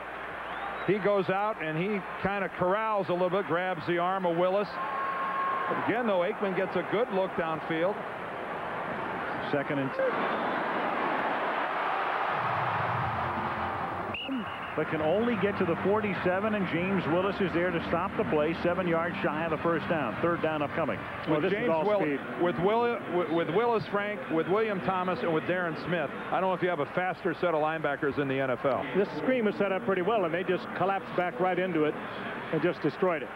He goes out, and he kind of corrals a little bit, grabs the arm of Willis. But again, though, Aikman gets a good look downfield. 2nd and 2. But can only get to the 47, and James Willis is there to stop the play, 7 yards shy of the 1st down. 3rd down upcoming. Well, this is all speed. With Willis, Frank, with William Thomas, and with Darren Smith, I don't know if you have a faster set of linebackers in the NFL. This screen was set up pretty well, and they just collapsed back right into it and just destroyed it.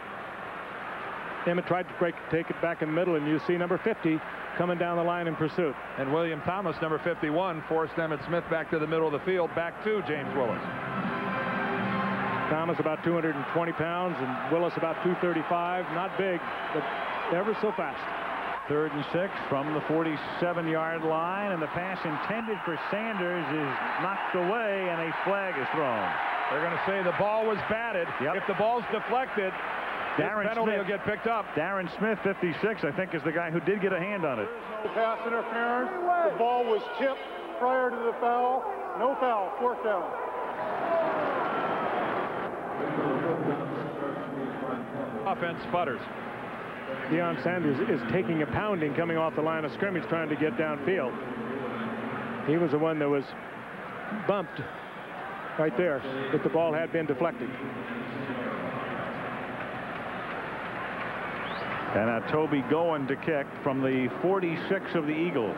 Emmett tried to take it back in the middle, and you see number 50 coming down the line in pursuit. And William Thomas, number 51, forced Emmitt Smith back to the middle of the field, back to James Willis. Thomas about 220 pounds, and Willis about 235. Not big, but ever so fast. 3rd and 6 from the 47-yard line, and the pass intended for Sanders is knocked away, and a flag is thrown. They're going to say the ball was batted. Yep. If the ball's deflected, penalty will get picked up. Darren Smith, 56, I think, is the guy who did get a hand on it. No pass interference. The ball was tipped prior to the foul. No foul. Fourth down. Offense sputters. Deion Sanders is taking a pounding coming off the line of scrimmage trying to get downfield. He was the one that was bumped right there, but the ball had been deflected. And now Toby going to kick from the 46 of the Eagles.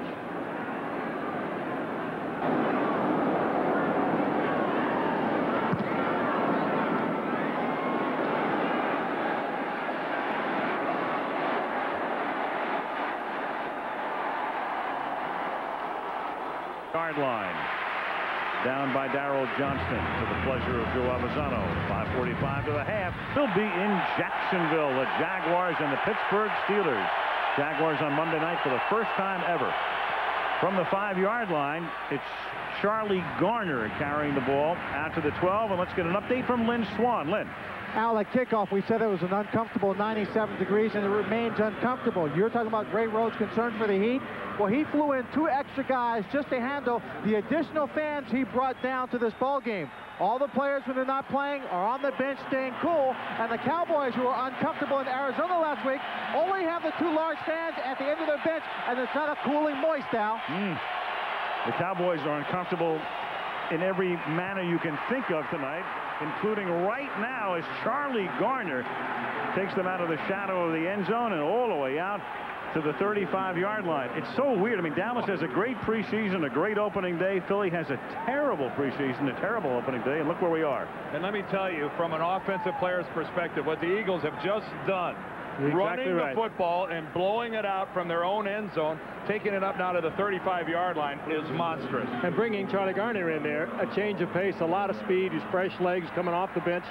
Yard line. Down by Darrell Johnston to the pleasure of Joe Avizano. 5:45 to the half. They'll be in Jacksonville, the Jaguars and the Pittsburgh Steelers. Jaguars on Monday night for the first time ever. From the 5-yard line, it's Charlie Garner carrying the ball out to the 12. And let's get an update from Lynn Swan. Lynn. Al, at kickoff, we said it was an uncomfortable 97 degrees, and it remains uncomfortable. You're talking about Ray Rhodes' concerns for the heat. Well, he flew in 2 extra guys just to handle the additional fans he brought down to this ball game. All the players, when they're not playing, are on the bench staying cool, and the Cowboys, who were uncomfortable in Arizona last week, only have the 2 large fans at the end of their bench, and it's not a cooling moist, Al. The Cowboys are uncomfortable in every manner you can think of tonight, including right now as Charlie Garner takes them out of the shadow of the end zone and all the way out to the 35-yard line. It's so weird. I mean, Dallas has a great preseason, a great opening day. Philly has a terrible preseason, a terrible opening day, and look where we are. And let me tell you, from an offensive player's perspective, what the Eagles have just done, running the football and blowing it out from their own end zone, taking it up now to the 35-yard line, is monstrous. And bringing Charlie Garner in there, a change of pace, a lot of speed, his fresh legs coming off the bench.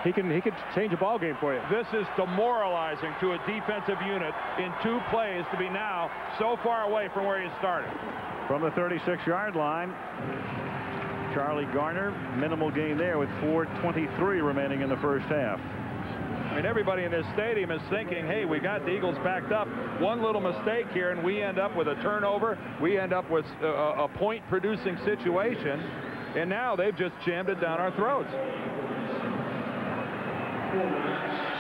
He could change a ball game for you. This is demoralizing to a defensive unit in 2 plays to be now so far away from where he started. From the 36-yard line, Charlie Garner, minimal gain there with 4:23 remaining in the first half. I mean, everybody in this stadium is thinking, hey, we got the Eagles backed up. One little mistake here, and we end up with a turnover. We end up with a point-producing situation. And now they've just jammed it down our throats.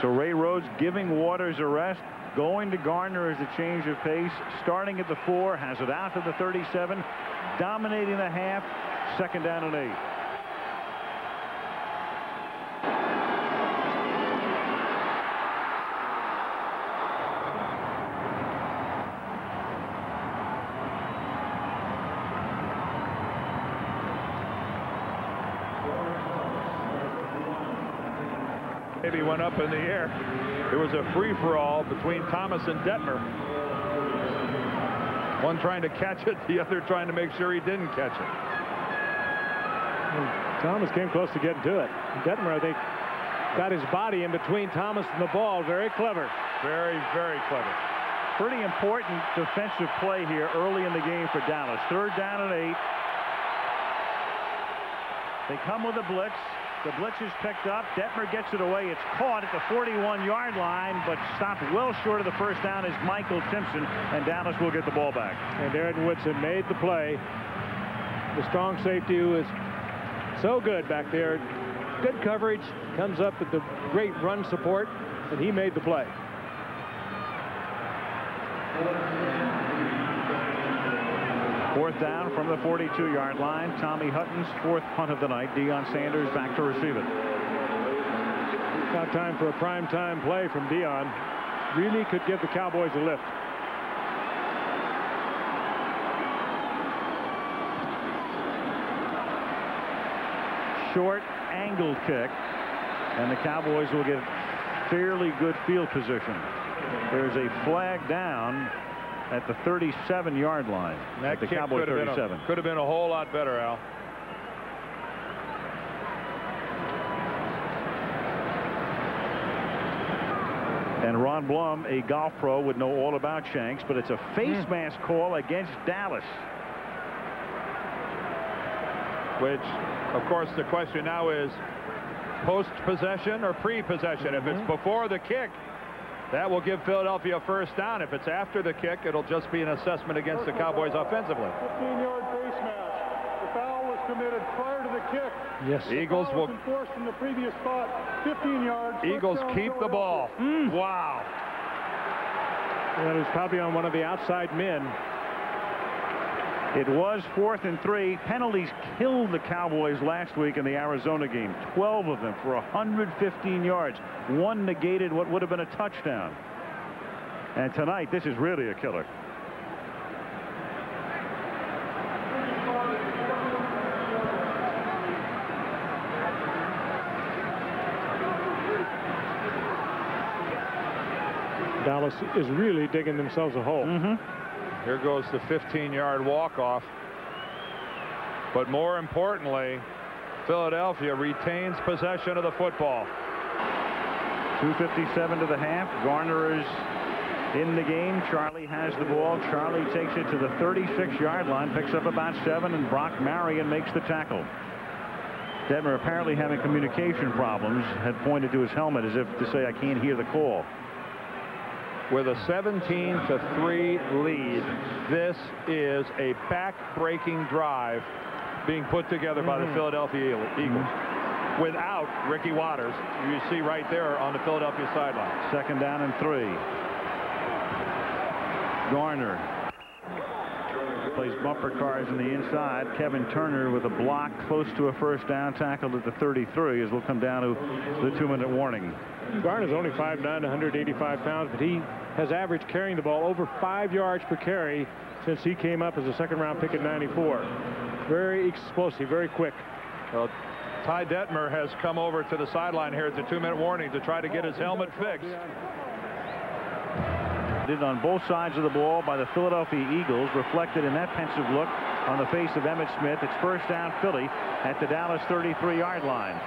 So Ray Rhodes giving Waters a rest, going to Garner as a change of pace, starting at the 4, has it out to the 37, dominating the half, 2nd down and 8. Maybe went up in the air. It was a free-for-all between Thomas and Detmer. One trying to catch it, the other trying to make sure he didn't catch it. Thomas came close to getting to it. Detmer, I think, got his body in between Thomas and the ball. Very clever. Very, very clever. Pretty important defensive play here early in the game for Dallas. 3rd down and 8. They come with a blitz. The blitz is picked up. Detmer gets it away. It's caught at the 41-yard line, but stopped well short of the first down is Michael Timpson, and Dallas will get the ball back. And Aaron Woodson made the play. The strong safety who is so good back there. Good coverage. Comes up with the great run support, and he made the play. Fourth down from the 42-yard line. Tommy Hutton's 4th punt of the night. Deion Sanders back to receive it. Now time for a prime-time play from Deion. Really could give the Cowboys a lift. Short angle kick, and the Cowboys will get fairly good field position. There's a flag down at the 37-yard line. That the Cowboy 37. Could have been a whole lot better, Al. And Ron Blum, a golf pro, would know all about Shanks, but it's a face mask call against Dallas. Which, of course, the question now is, post-possession or pre-possession. If it's before the kick, that will give Philadelphia a first down. If it's after the kick, it'll just be an assessment against the Cowboys offensively. 15-yard face mask. The foul was committed prior to the kick. Yes. Eagles will enforced from the previous spot. 15 yards. Eagles keep the ball. Wow. That was probably on one of the outside men. It was 4th and 3. Penalties killed the Cowboys last week in the Arizona game. 12 of them for 115 yards. One negated what would have been a touchdown. And tonight, this is really a killer. Dallas is really digging themselves a hole. Here goes the 15-yard walk-off. But more importantly, Philadelphia retains possession of the football. 2:57 to the half. Garner is in the game. Charlie has the ball. Charlie takes it to the 36-yard line, picks up about 7, and Brock Marion makes the tackle. Detmer, apparently having communication problems, had pointed to his helmet as if to say, I can't hear the call. With a 17-3 lead, this is a back-breaking drive being put together by the Philadelphia Eagles. Without Ricky Watters, you see right there on the Philadelphia sideline. 2nd down and 3. Garner plays bumper cars in the inside. Kevin Turner with a block close to a first down, tackled at the 33 as we'll come down to the 2-minute warning. Garner's only 5'9", 185 pounds, but he has averaged carrying the ball over 5 yards per carry since he came up as a 2nd-round pick in '94. Very explosive, very quick. Well, Ty Detmer has come over to the sideline here at the 2-minute warning to try to get his helmet fixed. Did on both sides of the ball by the Philadelphia Eagles, reflected in that pensive look on the face of Emmitt Smith. It's first down Philly at the Dallas 33-yard line.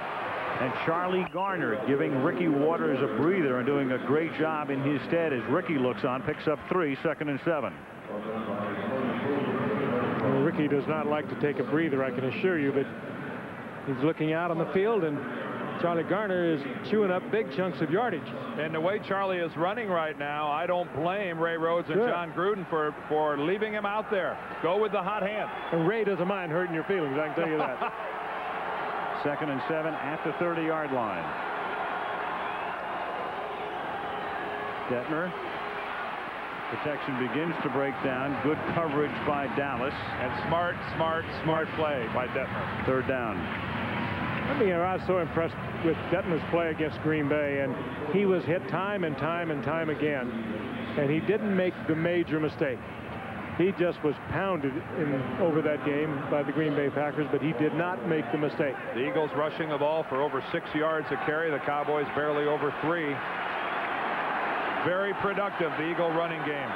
And Charlie Garner giving Ricky Watters a breather and doing a great job in his stead as Ricky looks on, picks up 3, 2nd and 7. Well, Ricky does not like to take a breather, I can assure you, but he's looking out on the field, and Charlie Garner is chewing up big chunks of yardage. And the way Charlie is running right now, I don't blame Ray Rhodes and John Gruden for leaving him out there. Go with the hot hand. And Ray doesn't mind hurting your feelings, I can tell you that. 2nd and 7 at the 30-yard line. Detmer. Protection begins to break down. Good coverage by Dallas. And smart play by Detmer. 3rd down. I mean, I was so impressed with Detmer's play against Green Bay, and he was hit time and time and time again, and he didn't make the major mistake. He just was pounded over that game by the Green Bay Packers, but he did not make the mistake. The Eagles rushing the ball for over 6 yards a carry. The Cowboys barely over 3. Very productive, the Eagle running game.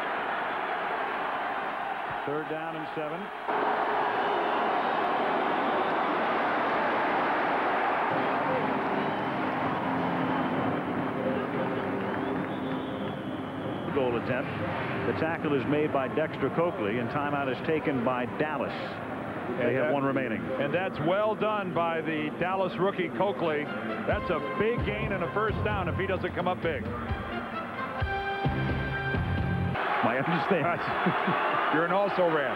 3rd down and 7. Goal attempt. The tackle is made by Dexter Coakley, and timeout is taken by Dallas. They have 1 remaining. And that's well done by the Dallas rookie Coakley. That's a big gain and a first down if he doesn't come up big. I understand. You're an also-ran.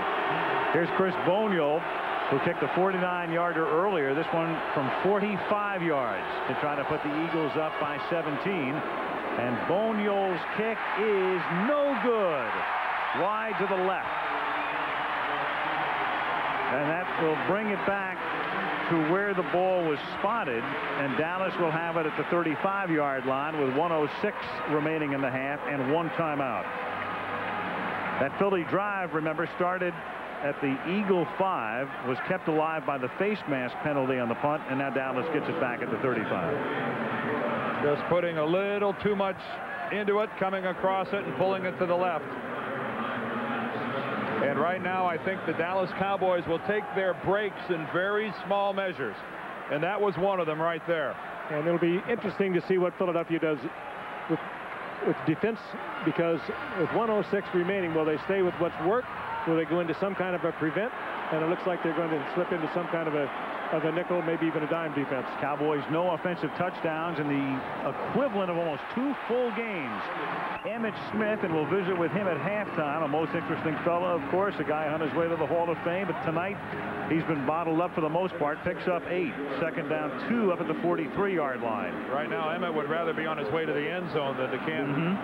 Here's Chris Boniol, who kicked a 49-yarder earlier. This one from 45 yards to try to put the Eagles up by 17. And Boniol's kick is no good. Wide to the left. And that will bring it back to where the ball was spotted. And Dallas will have it at the 35-yard line with 1:06 remaining in the half and 1 timeout. That Philly drive, remember, started at the Eagle 5, was kept alive by the face mask penalty on the punt, and now Dallas gets it back at the 35. Just putting a little too much into it, coming across it and pulling it to the left. And right now, I think the Dallas Cowboys will take their breaks in very small measures. And that was one of them right there. And it'll be interesting to see what Philadelphia does with defense, because with 1:06 remaining, will they stay with what's worked? Will they go into some kind of a prevent? And it looks like they're going to slip into some kind of a of a nickel, maybe even a dime defense. Cowboys no offensive touchdowns in the equivalent of almost 2 full games. Emmitt Smith, and we'll visit with him at halftime. A most interesting fellow, of course, a guy on his way to the Hall of Fame. But tonight, he's been bottled up for the most part. Picks up 8. Second down 2 up at the 43-yard line. Right now, Emmitt would rather be on his way to the end zone than to Canton.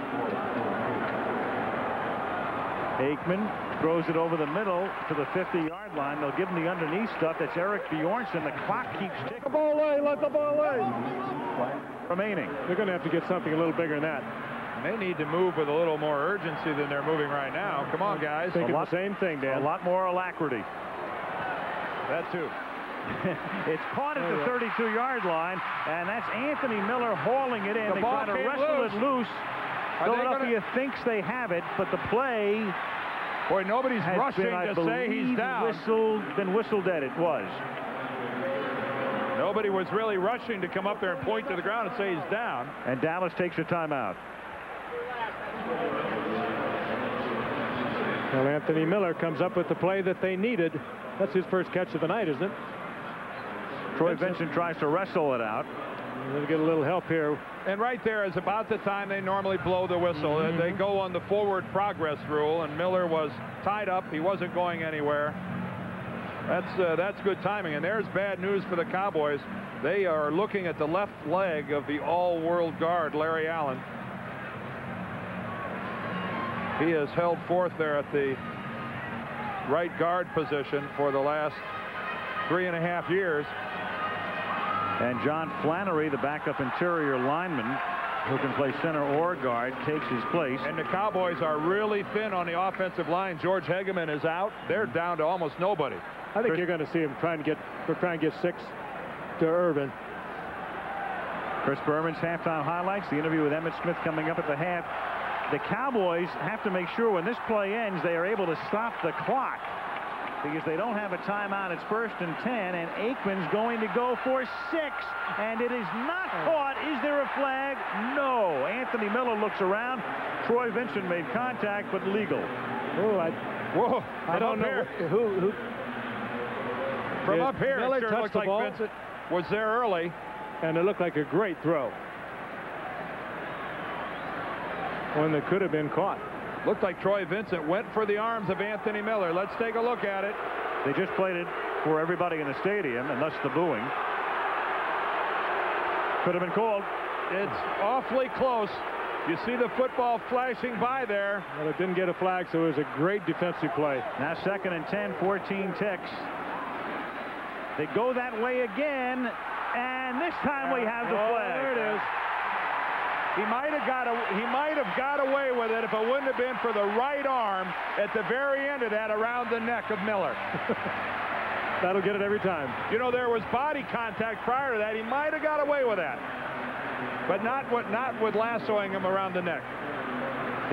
Aikman throws it over the middle to the 50-yard line. They'll give him the underneath stuff. That's Eric Bjornsson. The clock keeps ticking. The ball lay. Let the ball lay. Remaining. They're going to have to get something a little bigger than that. They need to move with a little more urgency than they're moving right now. Come on, guys. Thinking the same thing, Dan. A lot more alacrity. That too. It's caught at the 32-yard line, and that's Anthony Miller hauling it in. They try to wrestle it loose. Philadelphia thinks they have it, but the play. Boy, nobody's rushing to say he's down. Been whistled at. It was. Nobody was really rushing to come up there and point to the ground and say he's down. And Dallas takes a timeout. Well, Anthony Miller comes up with the play that they needed. That's his first catch of the night, isn't it? Troy Vincent tries to wrestle it out. We'll get a little help here. And right there is about the time they normally blow the whistle. They go on the forward progress rule, and Miller was tied up. He wasn't going anywhere. That's good timing. And there's bad news for the Cowboys. They are looking at the left leg of the all-world guard, Larry Allen. He has held forth there at the right guard position for the last 3.5 years. And John Flannery, the backup interior lineman, who can play center or guard, takes his place. And the Cowboys are really thin on the offensive line. George Hegeman is out. They're down to almost nobody. I think you're going to see him trying to get 6 to Irvin. Chris Berman's halftime highlights. The interview with Emmitt Smith coming up at the half. The Cowboys have to make sure when this play ends, they are able to stop the clock, because they don't have a timeout. It's 1st and 10, and Aikman's going to go for 6, and it is not caught. Is there a flag? No. Anthony Miller looks around. Troy Vincent made contact, but legal. Whoa! I don't know who. From up here, Miller it sure looks like ball. Vincent was there early, and it looked like a great throw. One that could have been caught. Looked like Troy Vincent went for the arms of Anthony Miller. Let's take a look at it. They just played it for everybody in the stadium, and thus the booing. Could have been called. It's awfully close. You see the football flashing by there. Well, it didn't get a flag, so it was a great defensive play. Now 2nd and 10, 14 ticks. They go that way again, and this time we have the flag. There it is. He might have got away with it if it wouldn't have been for the right arm at the very end of that around the neck of Miller. That'll get it every time. You know, there was body contact prior to that. He might have got away with that, but not with lassoing him around the neck.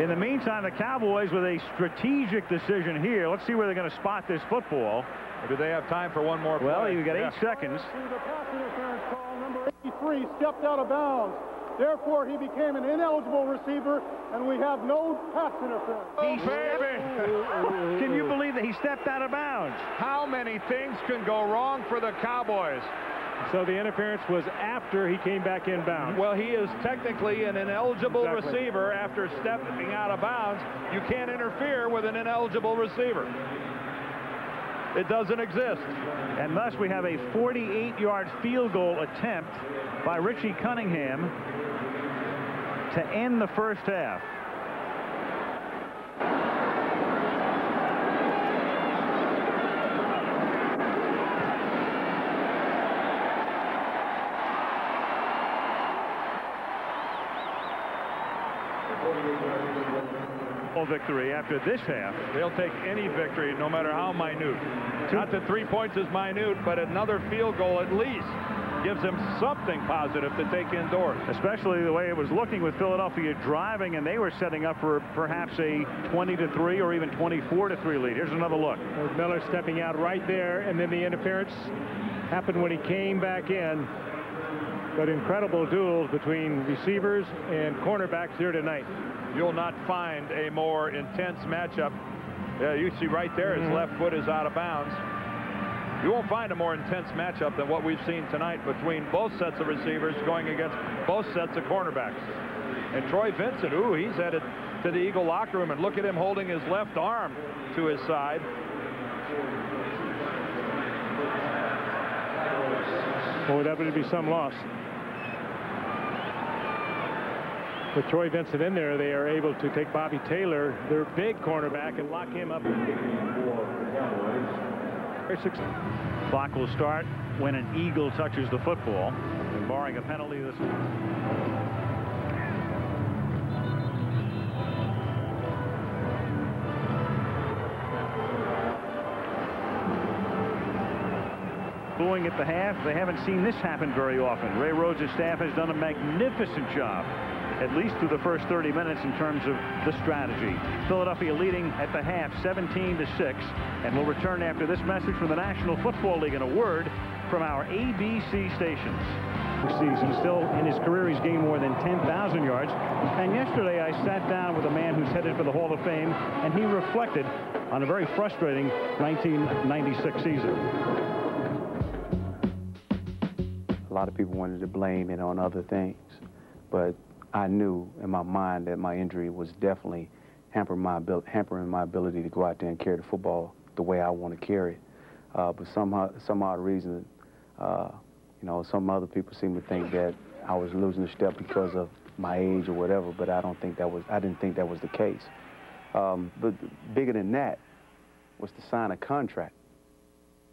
In the meantime, the Cowboys with a strategic decision here. Let's see where they're going to spot this football. Or do they have time for one more play? Well, you've got 8 seconds. The pass interference call, number 83 stepped out of bounds. Therefore, he became an ineligible receiver, and we have no pass interference. Oh, baby! Can you believe that he stepped out of bounds? How many things can go wrong for the Cowboys? So the interference was after he came back in bounds. Well, he is technically an ineligible receiver after stepping out of bounds. You can't interfere with an ineligible receiver. It doesn't exist. And thus we have a 48-yard field goal attempt by Richie Cunningham to end the first half. Victory after this half. They'll take any victory, no matter how minute. Not that 3 points is minute, but another field goal at least gives them something positive to take indoors. Especially the way it was looking with Philadelphia driving, and they were setting up for perhaps a 20-3 or even 24-3 lead. Here's another look. With Miller stepping out right there, and then the interference happened when he came back in. But incredible duels between receivers and cornerbacks here tonight. You'll not find a more intense matchup. You see right there, his left foot is out of bounds. You won't find a more intense matchup than what we've seen tonight between both sets of receivers going against both sets of cornerbacks. And Troy Vincent, ooh, he's headed to the Eagle locker room, and look at him holding his left arm to his side. Boy, that would be some loss. With Troy Vincent in there, they are able to take Bobby Taylor, their big cornerback, and lock him up. Clock will start when an Eagle touches the football, and barring a penalty this booing at the half. They haven't seen this happen very often. Ray Rhodes' staff has done a magnificent job, at least through the first 30 minutes, in terms of the strategy. Philadelphia leading at the half 17-6, and we'll return after this message from the National Football League and a word from our ABC stations. Season still in his career, he's gained more than 10,000 yards. And yesterday I sat down with a man who's headed for the Hall of Fame, and he reflected on a very frustrating 1996 season. A lot of people wanted to blame it on other things, but I knew in my mind that my injury was definitely hampering my ability to go out there and carry the football the way I want to carry it. But some odd reason, you know, some other people seem to think that I was losing a step because of my age or whatever, but I didn't think that was the case. But bigger than that was to sign a contract,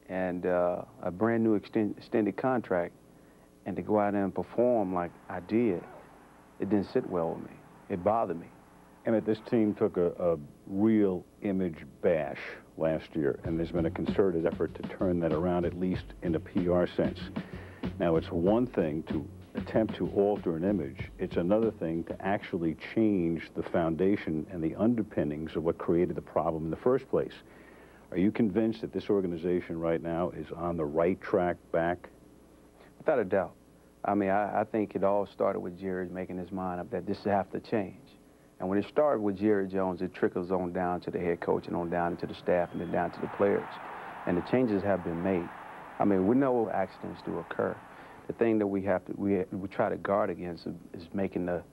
and a brand new extended contract, and to go out there and perform like I did. It didn't sit well with me. It bothered me. Emmett, this team took a real image bash last year, and there's been a concerted effort to turn that around, at least in a PR sense. Now, it's one thing to attempt to alter an image. It's another thing to actually change the foundation and the underpinnings of what created the problem in the first place. Are you convinced that this organization right now is on the right track back? Without a doubt. I mean, I think it all started with Jerry making his mind up that this would have to change. And when it started with Jerry Jones, it trickles on down to the head coach and on down to the staff and then down to the players. And the changes have been made. I mean, we know accidents do occur. The thing that we try to guard against is making the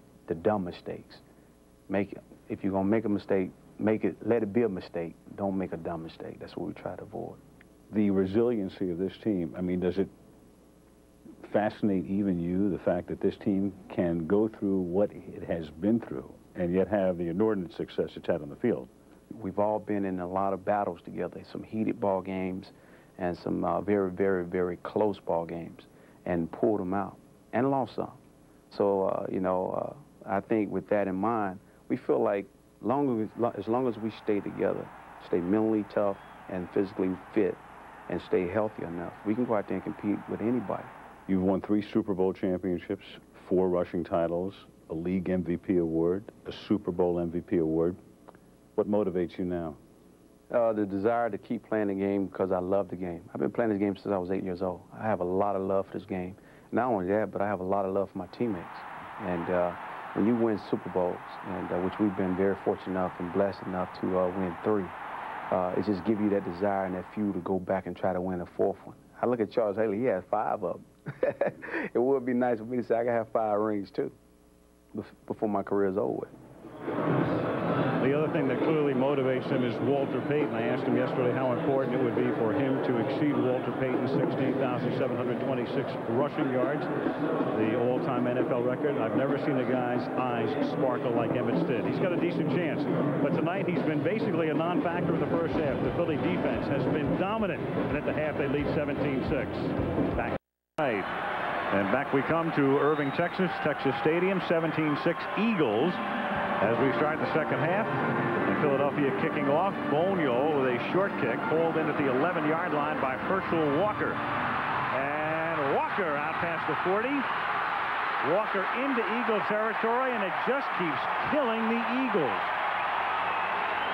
dumb mistakes. If you're gonna make a mistake, let it be a mistake. Don't make a dumb mistake. That's what we try to avoid. The resiliency of this team, I mean, does it fascinate even you, the fact that this team can go through what it has been through and yet have the inordinate success it's had on the field? We've all been in a lot of battles together, some heated ball games and some very, very, very close ball games, and pulled them out and lost some. So, you know, I think with that in mind, we feel like as long as we stay together, stay mentally tough and physically fit, and stay healthy enough, we can go out there and compete with anybody. You've won 3 Super Bowl championships, 4 rushing titles, a league MVP award, a Super Bowl MVP award. What motivates you now? The desire to keep playing the game because I love the game. I've been playing this game since I was 8 years old. I have a lot of love for this game. Not only that, but I have a lot of love for my teammates. And when you win Super Bowls, and which we've been very fortunate enough and blessed enough to win 3, it just gives you that desire and that fuel to go back and try to win a 4th one. I look at Charles Haley, he has 5 of them. It would be nice for me to say I can have 5 rings too before my career is over with. The other thing that clearly motivates him is Walter Payton. I asked him yesterday how important it would be for him to exceed Walter Payton's 16,726 rushing yards, the all-time NFL record. I've never seen a guy's eyes sparkle like Emmett's did. He's got a decent chance, but tonight he's been basically a non-factor in the first half. The Philly defense has been dominant, and at the half they lead 17-6. Back. And back we come to Irving, Texas Stadium, 17-6 Eagles as we start the second half. And Philadelphia kicking off. Bonio with a short kick, hauled in at the 11-yard line by Herschel Walker. And Walker out past the 40. Walker into Eagle territory, and it just keeps killing the Eagles.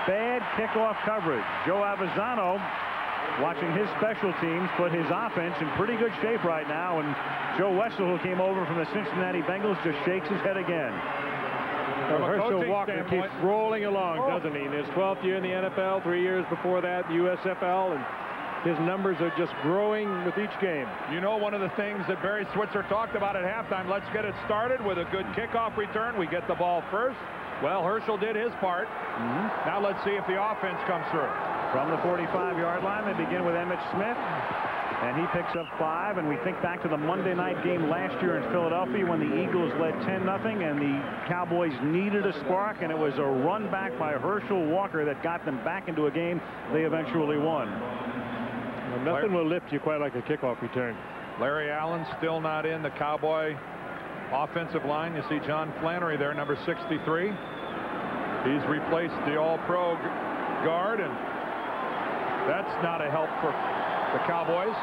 Bad kickoff coverage. Joe Avezzano, watching his special teams, put his offense in pretty good shape right now, and Joe Wessel, who came over from the Cincinnati Bengals, just shakes his head again. Well, Herschel Walker keeps rolling along, doesn't he? In his 12th year in the NFL, 3 years before that, USFL, and his numbers are just growing with each game. You know, one of the things that Barry Switzer talked about at halftime, let's get it started with a good kickoff return. We get the ball first. Well, Herschel did his part. Now let's see if the offense comes through. From the 45-yard line, they begin with Emmitt Smith, and he picks up 5. And we think back to the Monday night game last year in Philadelphia when the Eagles led 10-0, and the Cowboys needed a spark, and it was a run back by Herschel Walker that got them back into a game they eventually won. Well, nothing will lift you quite like a kickoff return. Larry Allen still not in the Cowboy offensive line. You see John Flannery there, number 63. He's replaced the all-pro guard, and that's not a help for the Cowboys.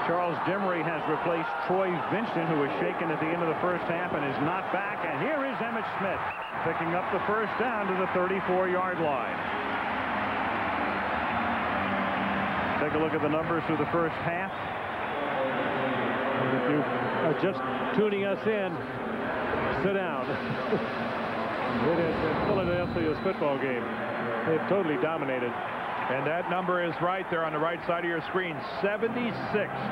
Charles Dimry has replaced Troy Vincent, who was shaken at the end of the first half and is not back. And here is Emmitt Smith picking up the first down to the 34-yard line. Take a look at the numbers for the first half. If you are just tuning us in, sit down. It is Philadelphia's football game. They've totally dominated. And that number is right there on the right side of your screen. 76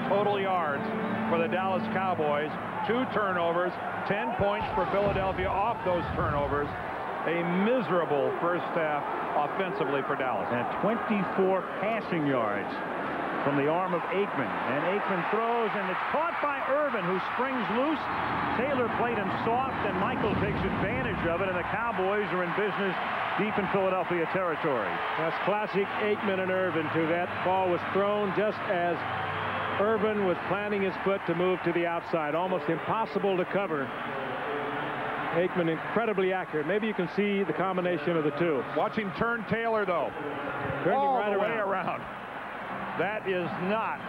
total yards for the Dallas Cowboys. 2 turnovers, 10 points for Philadelphia off those turnovers. A miserable first half offensively for Dallas. And 24 passing yards from the arm of Aikman. And Aikman throws, and it's caught by Irvin, who springs loose. Taylor played him soft, and Michael takes advantage of it, and the Cowboys are in business deep in Philadelphia territory. That's classic Aikman and Irvin, too. That ball was thrown just as Irvin was planting his foot to move to the outside. Almost impossible to cover. Aikman incredibly accurate. Maybe you can see the combination of the two. Watch him turn Taylor, though. Turned him right the way around. That is not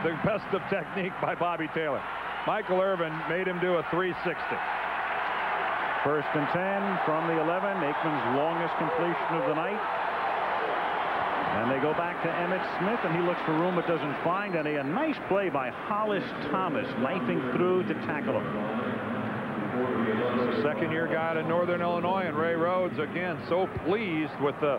the best of technique by Bobby Taylor. Michael Irvin made him do a 360. First and 10 from the 11. Aikman's longest completion of the night. And they go back to Emmitt Smith, and he looks for room but doesn't find any. A nice play by Hollis Thomas, knifing through to tackle him. Second-year guy to Northern Illinois, and Ray Rhodes, again, so pleased with the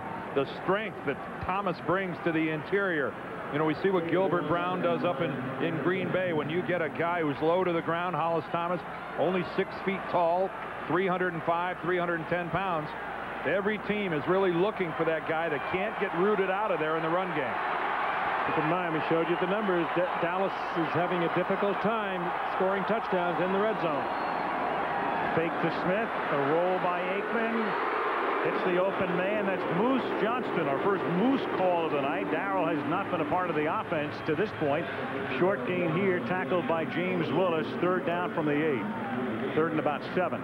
strength that Thomas brings to the interior. You know, we see what Gilbert Brown does up in Green Bay. When you get a guy who's low to the ground, Hollis Thomas, only 6 feet tall, 305, 310 pounds. Every team is really looking for that guy that can't get rooted out of there in the run game. Keep in mind, we showed you the numbers. Dallas is having a difficult time scoring touchdowns in the red zone. Fake to Smith, a roll by Aikman. Hits the open man. That's Moose Johnston, our first Moose call of the night. Darrell has not been a part of the offense to this point. Short gain here, tackled by James Willis. 3rd down from the 8. 3rd and about 7.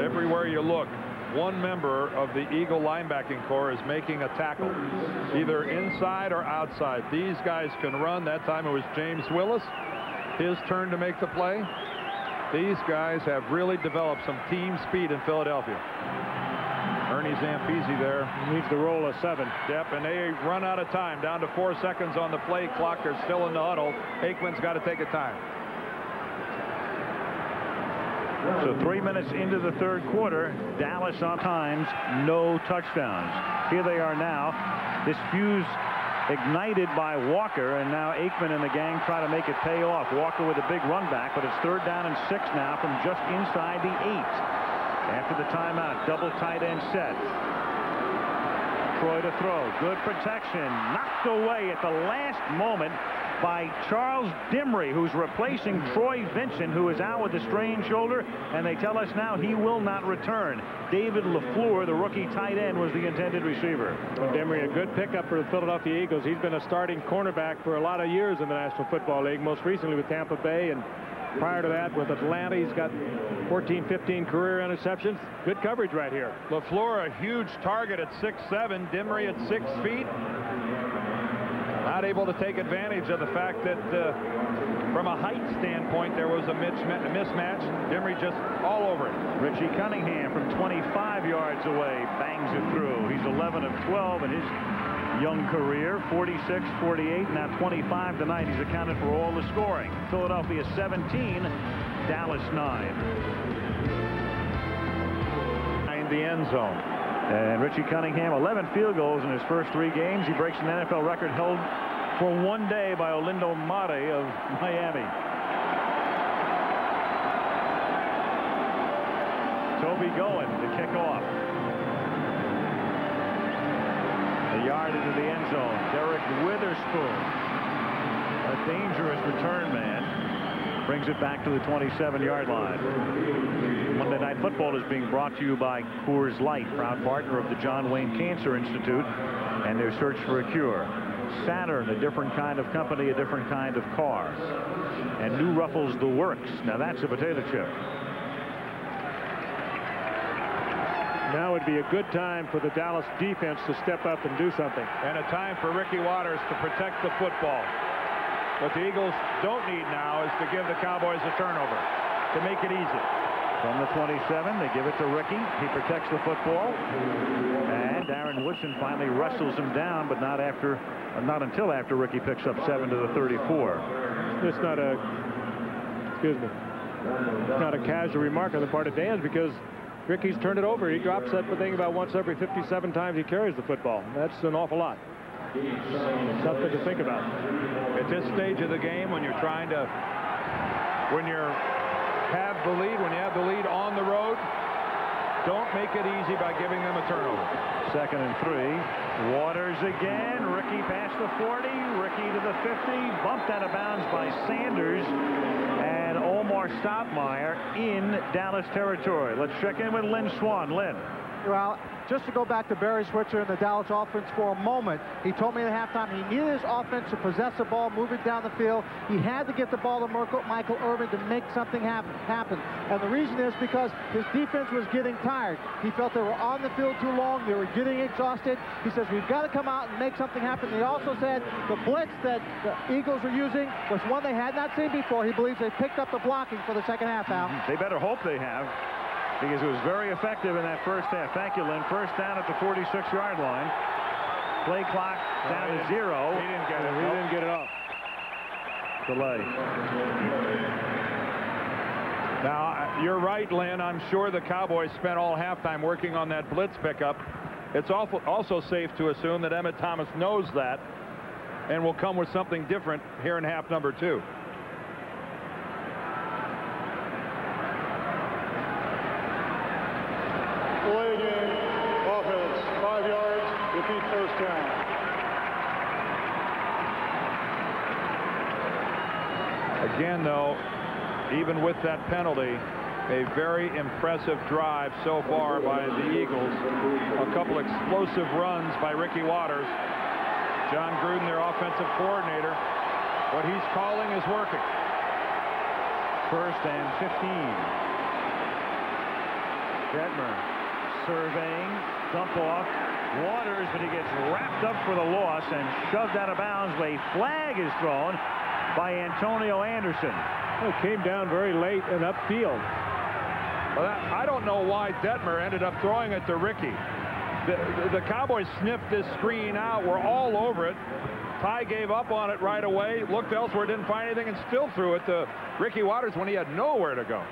Everywhere you look, one member of the Eagle linebacking corps is making a tackle, either inside or outside. These guys can run. That time it was James Willis. His turn to make the play. These guys have really developed some team speed in Philadelphia. Ernie Zampese there. Needs to roll a 7. Yep, and they run out of time. Down to 4 seconds on the play clock. They're still in the huddle. Aikman's got to take a time. So 3 minutes into the 3rd quarter, Dallas on times, no touchdowns. Here they are now. This fuse ignited by Walker, and now Aikman and the gang try to make it pay off. Walker with a big run back, but it's 3rd down and 6 now from just inside the 8. After the timeout, double tight end set. Troy to throw. Good protection. Knocked away at the last moment by Charles Dimry, who's replacing Troy Vincent, who is out with a strained shoulder, and they tell us now he will not return. David LaFleur, the rookie tight end, was the intended receiver. Well, Dimry, a good pickup for the Philadelphia Eagles. He's been a starting cornerback for a lot of years in the National Football League, most recently with Tampa Bay, and prior to that with Atlanta. He's got 14, 15 career interceptions. Good coverage right here. LaFleur, a huge target at 6'7", Dimry at 6 feet. Not able to take advantage of the fact that from a height standpoint there was a mismatch. Dimry just all over it. Richie Cunningham from 25 yards away bangs it through. He's 11 of 12 in his young career. 46, 48, now 25 tonight. He's accounted for all the scoring. Philadelphia 17, Dallas 9. In the end zone. And Richie Cunningham, 11 field goals in his first 3 games. He breaks an NFL record held for one day by Olindo Mare of Miami. Toby going to kick off. A yard into the end zone. Derek Witherspoon, a dangerous return man, brings it back to the 27-yard line. Monday Night Football is being brought to you by Coors Light, proud partner of the John Wayne Cancer Institute and their search for a cure. Saturn, a different kind of company, a different kind of car. And New Ruffles the Works. Now that's a potato chip. Now would be a good time for the Dallas defense to step up and do something. And a time for Ricky Watters to protect the football. What the Eagles don't need now is to give the Cowboys a turnover to make it easy. From the 27, they give it to Ricky. He protects the football. And Darren Woodson finally wrestles him down, but not until after Ricky picks up 7 to the 34. It's not a, not a casual remark on the part of Dan's, because Ricky's turned it over. He drops that thing about once every 57 times he carries the football. That's an awful lot. Something to think about. At this stage of the game, when you're trying to, when you have the lead on the road, don't make it easy by giving them a turnover. 2nd and 3. Waters again. Ricky past the 40. Ricky to the 50. Bumped out of bounds by Sanders. And Omar Stoudemire in Dallas territory. Let's check in with Lynn Swann. Lynn. Well, just to go back to Barry Switzer and the Dallas offense for a moment, he told me at halftime he needed his offense to possess the ball, move it down the field. He had to get the ball to Michael Irvin to make something happen. And the reason is because his defense was getting tired. He felt they were on the field too long. They were getting exhausted. He says, we've got to come out and make something happen. He also said the blitz that the Eagles were using was one they had not seen before. He believes they picked up the blocking for the second half now. They better hope they have, because it was very effective in that first half. Thank you, Lynn. First down at the 46-yard line. Play clock down to 0. He didn't get it. He didn't get it off. Delay. Now, you're right, Lynn. I'm sure the Cowboys spent all halftime working on that blitz pickup. It's also safe to assume that Emmett Thomas knows that and will come with something different here in half number 2. Delay game, offense, 5 yards, repeat first down. Again, though, even with that penalty, a very impressive drive so far by the Eagles. A couple explosive runs by Ricky Watters. John Gruden, their offensive coordinator. What he's calling is working. 1st and 15. Detmer surveying, dump off. Waters, but he gets wrapped up for the loss and shoved out of bounds. A flag is thrown by Antonio Anderson. It came down very late and upfield. Well, I don't know why Detmer ended up throwing it to Ricky. The Cowboys sniffed this screen out. We're all over it. Ty gave up on it right away, looked elsewhere, didn't find anything, and still threw it to Ricky Watters when he had nowhere to go.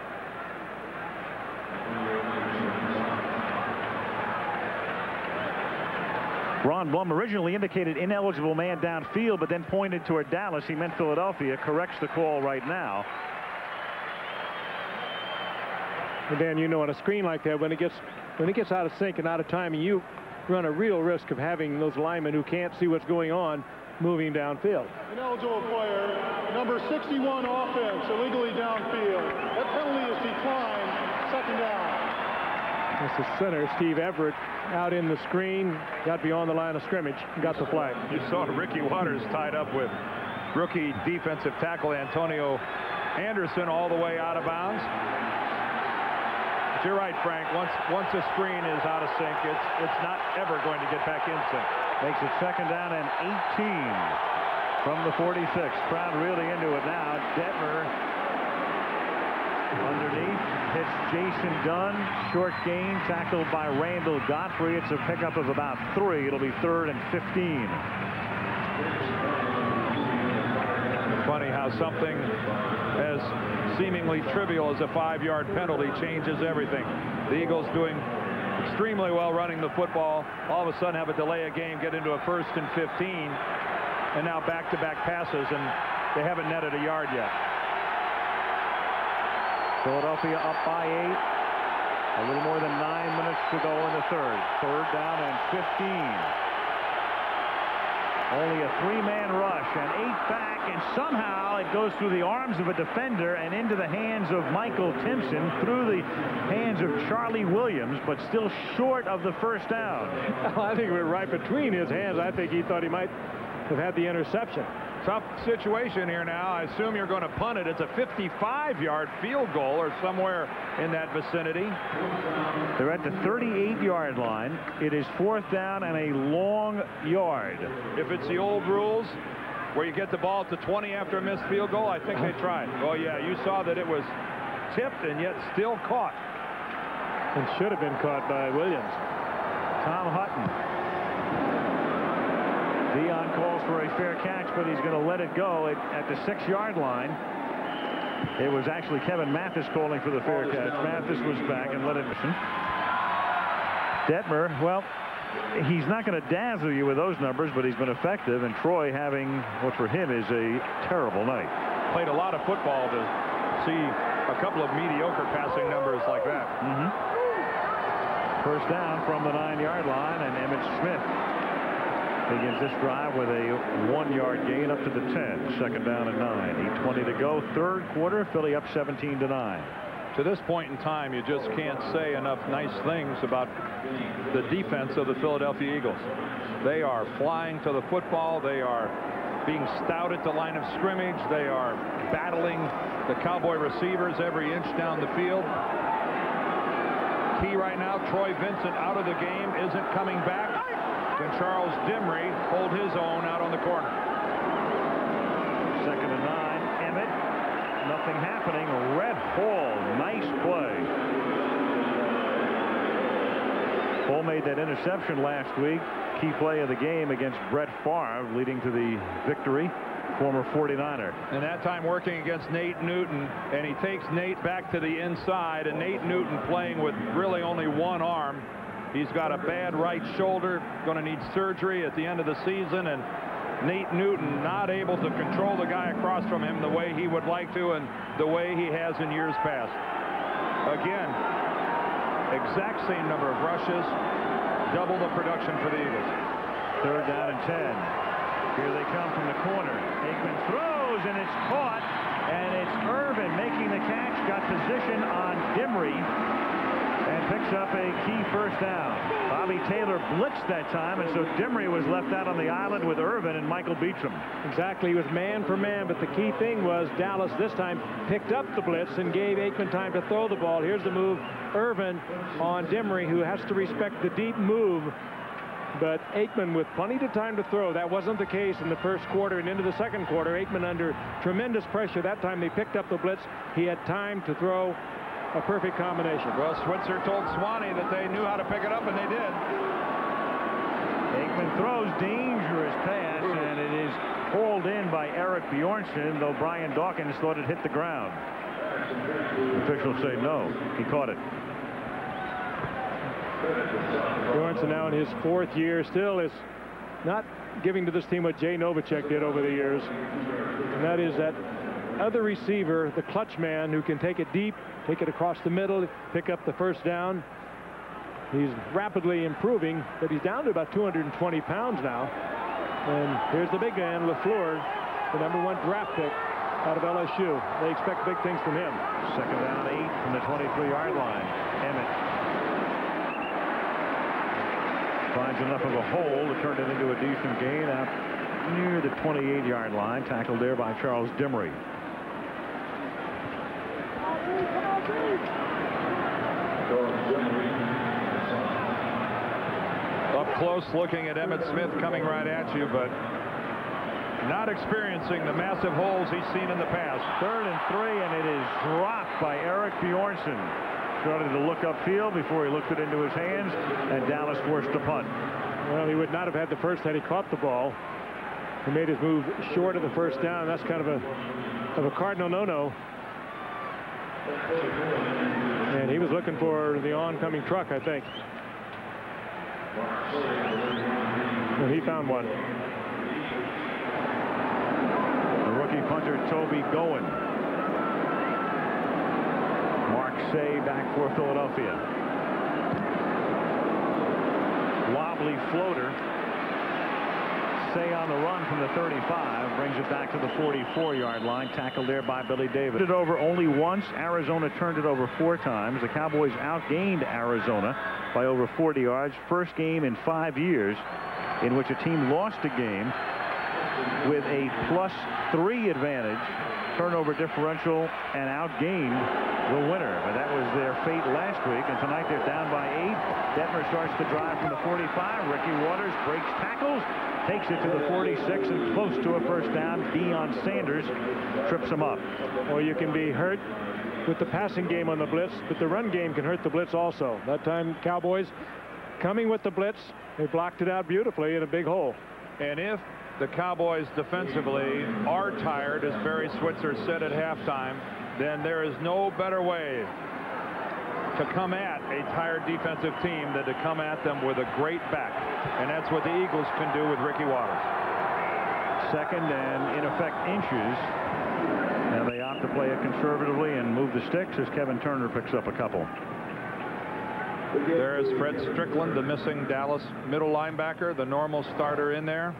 Ron Blum originally indicated ineligible man downfield, but then pointed toward Dallas. He meant Philadelphia. Corrects the call right now. And Dan, you know, on a screen like that, when it gets out of sync and out of timing, you run a real risk of having those linemen who can't see what's going on moving downfield. Ineligible player, number 61 offense, illegally downfield. That penalty is declined, 2nd down. That's the center, Steve Everett, out in the screen, got beyond the line of scrimmage, got the flag. You saw Ricky Watters tied up with rookie defensive tackle Antonio Anderson all the way out of bounds. But you're right, Frank. Once a screen is out of sync, it's not ever going to get back in sync. Makes it 2nd down and 18 from the 46. Crowd really into it now. Detmer underneath, hits Jason Dunn. Short gain, tackled by Randall Godfrey. It's a pickup of about 3. It'll be 3rd and 15. Funny how something as seemingly trivial as a 5-yard penalty changes everything. The Eagles doing extremely well running the football. All of a sudden have a delay of game, get into a 1st and 15, and now back-to-back passes, and they haven't netted a yard yet. Philadelphia up by 8. A little more than 9 minutes to go in the third. 3rd down and 15. Only a 3-man rush and 8 back, and somehow it goes through the arms of a defender and into the hands of Michael Timpson, through the hands of Charlie Williams, but still short of the 1st down. I think it was right between his hands. I think he thought he might have had the interception. Tough situation here now. I assume you're going to punt it. It's a 55-yard field goal or somewhere in that vicinity. They're at the 38-yard line. It is 4th down and a long yard. If it's the old rules where you get the ball to 20 after a missed field goal, I think they tried. Oh, yeah, you saw that it was tipped and yet still caught. And should have been caught by Williams. Tom Hutton. Dion calls for a fair catch, but he's going to let it go at the 6-yard line. It was actually Kevin Mathis calling for the fair catch. Mathis was back and let it. Detmer, well, he's not going to dazzle you with those numbers, but he's been effective, and Troy having what for him is a terrible night. Played a lot of football to see a couple of mediocre passing numbers like that. 1st down from the 9-yard line, and Emmitt Smith begins this drive with a 1-yard gain up to the 10. 2nd down and 9. 8:20 to go. 3rd quarter. Philly up 17-9. To this point in time, you just can't say enough nice things about the defense of the Philadelphia Eagles. They are flying to the football. They are being stout at the line of scrimmage. They are battling the Cowboy receivers every inch down the field. Key right now, Troy Vincent out of the game, isn't coming back. Then Charles Dimry hold his own out on the corner. 2nd and 9. Emmett. Nothing happening. Red Hall. Nice play. Hall made that interception last week. Key play of the game against Brett Favre, leading to the victory. Former 49er. And that time working against Nate Newton, and he takes Nate back to the inside, and Nate Newton playing with really only one arm. He's got a bad right shoulder, going to need surgery at the end of the season, and Nate Newton not able to control the guy across from him the way he would like to and the way he has in years past. Again, exact same number of rushes, double the production for the Eagles. 3rd down and 10. Here they come from the corner. Aikman throws, and it's caught, and it's Irvin making the catch. Got position on Dimry and picks up a key 1st down. Bobby Taylor blitzed that time, and so Dimry was left out on the island with Irvin and Michael Beacham. Exactly. He was man for man, but the key thing was Dallas this time picked up the blitz and gave Aikman time to throw the ball. Here's the move. Irvin on Dimry, who has to respect the deep move, but Aikman with plenty of time to throw. That wasn't the case in the 1st quarter and into the 2nd quarter. Aikman under tremendous pressure. That time they picked up the blitz. He had time to throw. A perfect combination. Well, Switzer told Swanee that they knew how to pick it up, and they did. Aikman throws, dangerous pass, and it is hauled in by Eric Bjornsson, though Brian Dawkins thought it hit the ground. Officials say no. He caught it. Bjornsson now in his 4th year still is not giving to this team what Jay Novacek did over the years, and that is that other receiver, the clutch man who can take it deep, take it across the middle, pick up the 1st down. He's rapidly improving, but he's down to about 220 pounds now. And here's the big man, LaFleur, the #1 draft pick out of LSU. They expect big things from him. 2nd down 8 from the 23-yard line. Emmett finds enough of a hole to turn it into a decent gain out near the 28-yard line. Tackled there by Charles Dimry. Up close looking at Emmitt Smith coming right at you, but not experiencing the massive holes he's seen in the past. 3rd and 3, and it is dropped by Eric Bjornsson. Started to look upfield before he looked it into his hands, and Dallas forced to punt. Well, he would not have had the first had he caught the ball. He made his move short of the 1st down. That's kind of a cardinal no-no. And he was looking for the oncoming truck, I think. And he found one. The rookie punter, Toby Goen. Mark Say back for Philadelphia. Wobbly floater. Say on the run from the 35, brings it back to the 44-yard line. Tackled there by Billy Davis. It over only once. Arizona turned it over 4 times. The Cowboys outgained Arizona by over 40 yards. First game in 5 years in which a team lost a game with a +3 advantage, turnover differential, and outgained the winner. But that was their fate last week, and tonight they're down by 8. Detmer starts the drive from the 45. Ricky Waters breaks tackles, takes it to the 46, and close to a first down. Deion Sanders trips him up. Well, you can be hurt with the passing game on the blitz, but the run game can hurt the blitz also. That time, Cowboys coming with the blitz, they blocked it out beautifully in a big hole. And if the Cowboys defensively are tired, as Barry Switzer said at halftime, then there is no better way to come at a tired defensive team than to come at them with a great back. And that's what the Eagles can do with Ricky Waters. Second and, in effect, inches. And they opt to play it conservatively and move the sticks as Kevin Turner picks up a couple. There's Fred Strickland, the missing Dallas middle linebacker, the normal starter in there.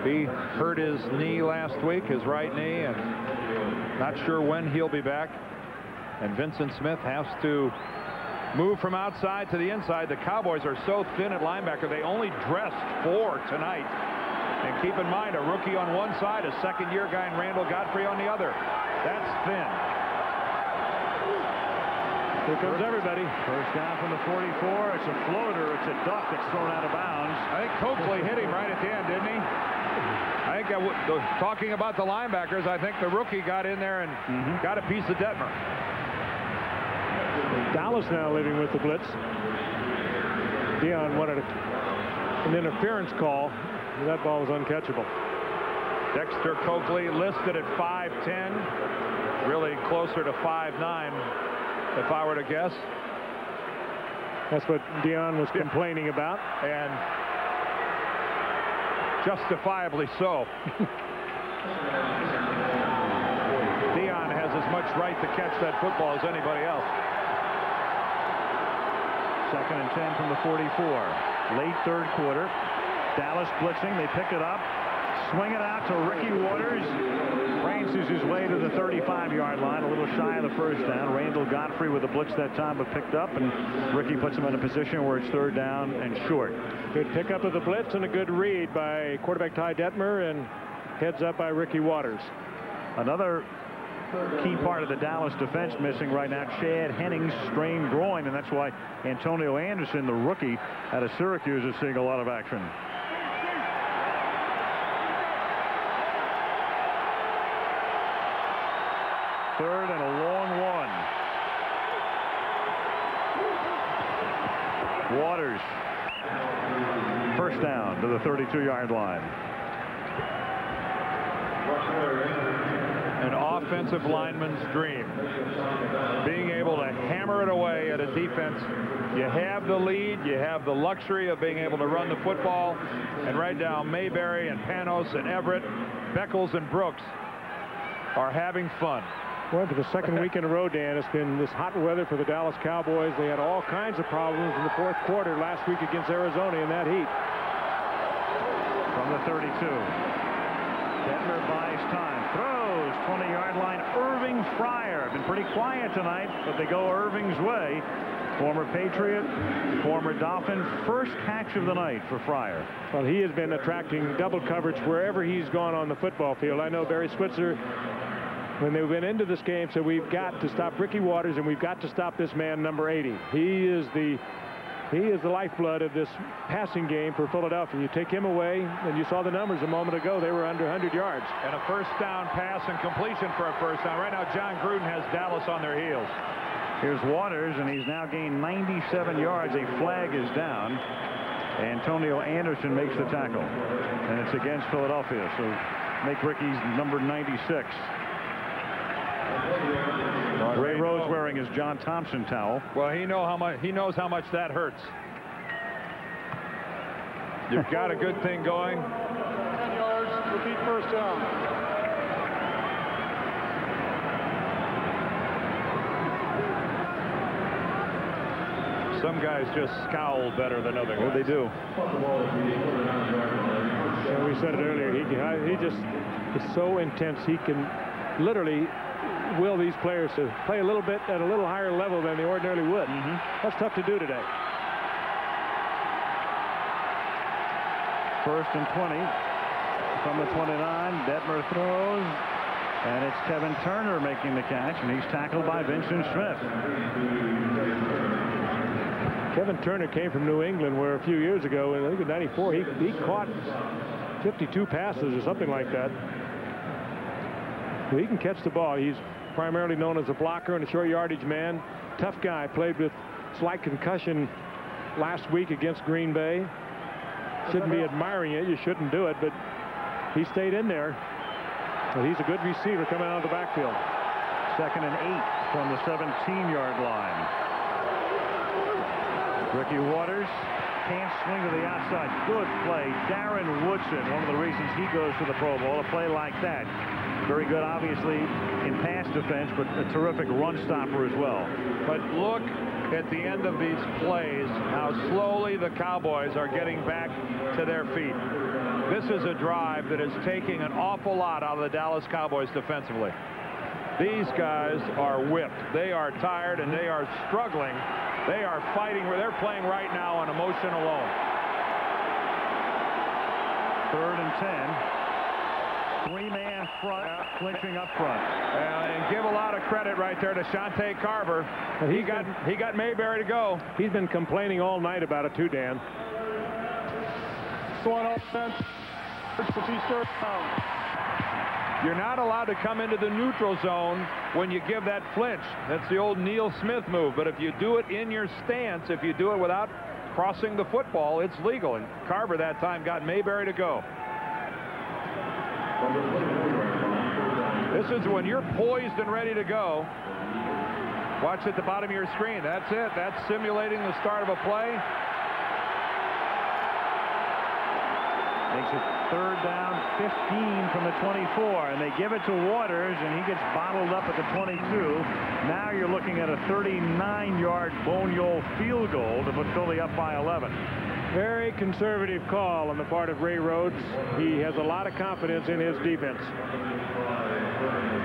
He hurt his knee last week, his right knee, and not sure when he'll be back. And Vincent Smith has to move from outside to the inside. The Cowboys are so thin at linebacker, they only dressed 4 tonight. And keep in mind, a rookie on one side, a second-year guy in Randall Godfrey on the other. That's thin. Here comes everybody. First down from the 44. It's a floater. It's a duck that's thrown out of bounds. I think Coakley hit him right at the end, didn't he? I think talking about the linebackers, I think the rookie got in there and got a piece of Detmer. Dallas now leading with the blitz. Deion wanted an interference call. That ball was uncatchable. Dexter Coakley listed at 5'10", really closer to 5'9", if I were to guess. That's what Deion was complaining about. And justifiably so. Deion has as much right to catch that football as anybody else. Second and 10 from the 44. Late third quarter. Dallas blitzing. They pick it up. Swing it out to Ricky Waters. Rances his way to the 35-yard line, a little shy of the first down. Randall Godfrey with a blitz that time, but picked up, and Ricky puts him in a position where it's third down and short. Good pickup of the blitz and a good read by quarterback Ty Detmer, and heads up by Ricky Waters. Another key part of the Dallas defense missing right now, Chad Henning's strained groin, and that's why Antonio Anderson, the rookie out of Syracuse, is seeing a lot of action. Third and a long one. Waters. First down to the 32-yard line. An offensive lineman's dream. Being able to hammer it away at a defense. You have the lead. You have the luxury of being able to run the football. And right now, Mayberry and Panos and Everett, Beckles and Brooks are having fun. Well, for the second week in a row, Dan, it's been this hot weather for the Dallas Cowboys. They had all kinds of problems in the fourth quarter last week against Arizona in that heat. From the 32. Detmer buys time. Throws 20-yard line. Irving Fryer. Been pretty quiet tonight, but they go Irving's way. Former Patriot, former Dolphin. First catch of the night for Fryer. Well, he has been attracting double coverage wherever he's gone on the football field. I know Barry Switzer, when they went into this game, said we've got to stop Ricky Waters and we've got to stop this man, number 80. He is the lifeblood of this passing game for Philadelphia. You take him away, and you saw the numbers a moment ago. They were under 100 yards. And a first down pass and completion for a first down. Right now, John Gruden has Dallas on their heels. Here's Waters, and he's now gained 97 yards. A flag is down. Antonio Anderson makes the tackle. And it's against Philadelphia, so make Ricky's number 96. Ray Rose wearing his John Thompson towel. Well, he knows how much that hurts. You've got a good thing going. 10 yards, repeat first down. Some guys just scowl better than other guys. Oh, they do. And we said it earlier. He just is so intense. He can literally will these players to play a little bit at a little higher level than they ordinarily would. That's tough to do today. First and 20 from the 29. Detmer throws, and it's Kevin Turner making the catch, and he's tackled by Vincent Smith. Kevin Turner came from New England, where a few years ago, I think in '94, he caught 52 passes or something like that. Well, he can catch the ball. He's primarily known as a blocker and a short yardage man. Tough guy. Played with slight concussion last week against Green Bay. Shouldn't be admiring it. You shouldn't do it, but he stayed in there. But he's a good receiver coming out of the backfield. Second and 8 from the 17-yard line. Ricky Waters can't swing to the outside. Good play. Darren Woodson, one of the reasons he goes to the Pro Bowl, a play like that. Very good, obviously, in pass defense, but a terrific run stopper as well. But look at the end of these plays, how slowly the Cowboys are getting back to their feet. This is a drive that is taking an awful lot out of the Dallas Cowboys defensively. These guys are whipped. They are tired and they are struggling. They are fighting. They're playing right now on emotion alone. Third and 10. Three-man front, clinching up front. And give a lot of credit right there to Shante Carver. He got Mayberry to go. He's been complaining all night about it too, Dan. Going offense. You're not allowed to come into the neutral zone when you give that flinch. That's the old Neil Smith move. But if you do it in your stance, if you do it without crossing the football, it's legal. And Carver that time got Mayberry to go. This is when you're poised and ready to go. Watch at the bottom of your screen. That's it. That's simulating the start of a play. Makes it third down, 15 from the 24, and they give it to Waters, and he gets bottled up at the 22. Now you're looking at a 39-yard Boniol field goal to put Philly up by 11. Very conservative call on the part of Ray Rhodes. He has a lot of confidence in his defense.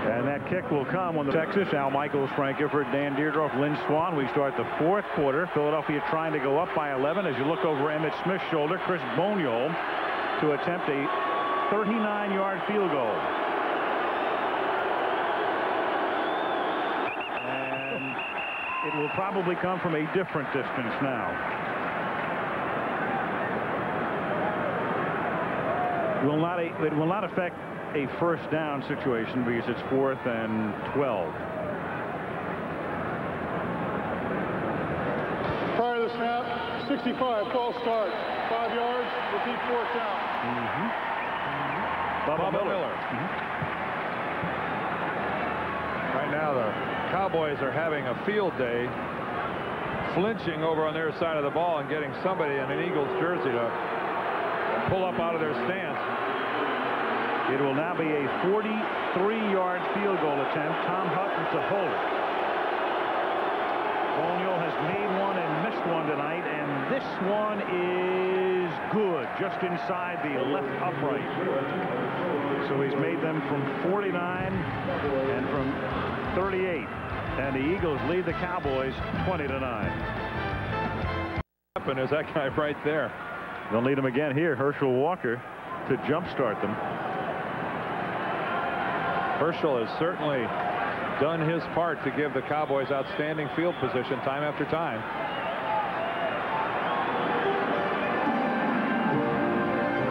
And that kick will come when the Texas, Al Michaels, Frank Gifford, Dan Deerdorf, Lynn Swan. We start the fourth quarter. Philadelphia trying to go up by 11. As you look over Emmett Smith's shoulder, Chris Boniol to attempt a 39-yard field goal. And it will probably come from a different distance now. It will not affect a first down situation because it's 4th and 12. Prior to the snap, 65, false start. 5 yards, repeat fourth down. Bubba Miller. Right now the Cowboys are having a field day, flinching over on their side of the ball and getting somebody in an Eagles jersey to pull up out of their stance. It will now be a 43-yard field goal attempt. Tom Hutton to hold it. Boniol has made one and missed one tonight, and this one is good, just inside the left upright. So he's made them from 49 and from 38, and the Eagles lead the Cowboys 20-9. And there's that guy right there. They'll need him again here, Herschel Walker, to jumpstart them. Herschel has certainly done his part to give the Cowboys outstanding field position time after time.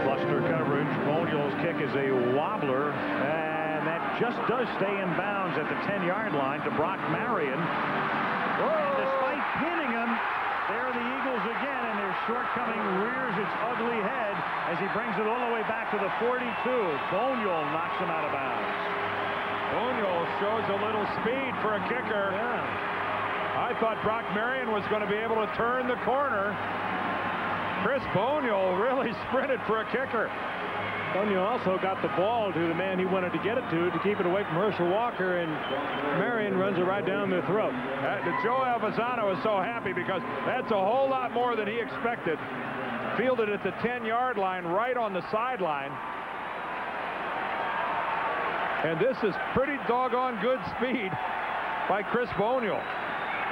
Cluster coverage. Boniol's kick is a wobbler, and that just does stay in bounds at the 10-yard line to Brock Marion. And despite pinning him, there are the Eagles again, and their shortcoming rears its ugly head as he brings it all the way back to the 42. Boniol knocks him out of bounds. Boniol shows a little speed for a kicker. Yeah. I thought Brock Marion was going to be able to turn the corner. Chris Bonial really sprinted for a kicker. Bonial also got the ball to the man he wanted to get it to keep it away from Herschel Walker, and Marion runs it right down their throat. Joe Alvazano is so happy because that's a whole lot more than he expected. Fielded at the 10-yard line, right on the sideline. And this is pretty doggone good speed by Chris Bonial.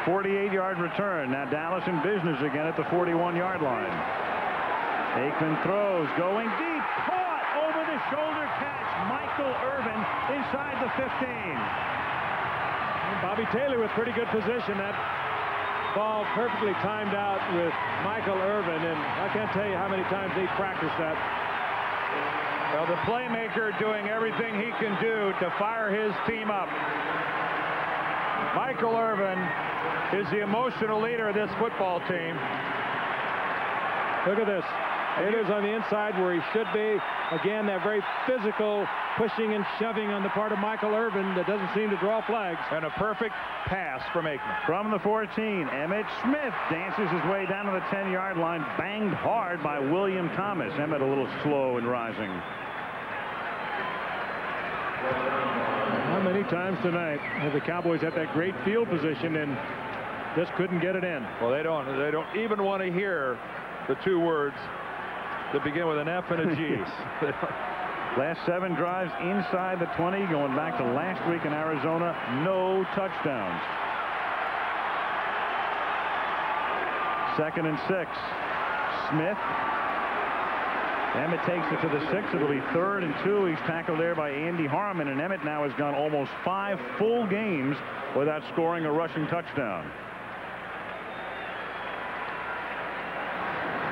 48-yard return. Now Dallas in business again at the 41-yard line. Aikman throws, going deep, caught, over the shoulder catch. Michael Irvin inside the 15. And Bobby Taylor with pretty good position. That ball perfectly timed out with Michael Irvin, and I can't tell you how many times they practiced that. Well, the playmaker doing everything he can do to fire his team up. Michael Irvin is the emotional leader of this football team. Look at this. It is on the inside where he should be. Again, that very physical pushing and shoving on the part of Michael Irvin that doesn't seem to draw flags. And a perfect pass from Aikman. From the 14, Emmett Smith dances his way down to the 10-yard line, banged hard by William Thomas. Emmett a little slow in rising. How many times tonight have the Cowboys had that great field position and just couldn't get it in? Well, they don't even want to hear the two words that begin with an F and a G. Last 7 drives inside the 20, going back to last week in Arizona. No touchdowns. 2nd and 6. Smith. Emmett takes it to the 6. It'll be 3rd and 2. He's tackled there by Andy Harmon, and Emmett now has gone almost 5 full games without scoring a rushing touchdown.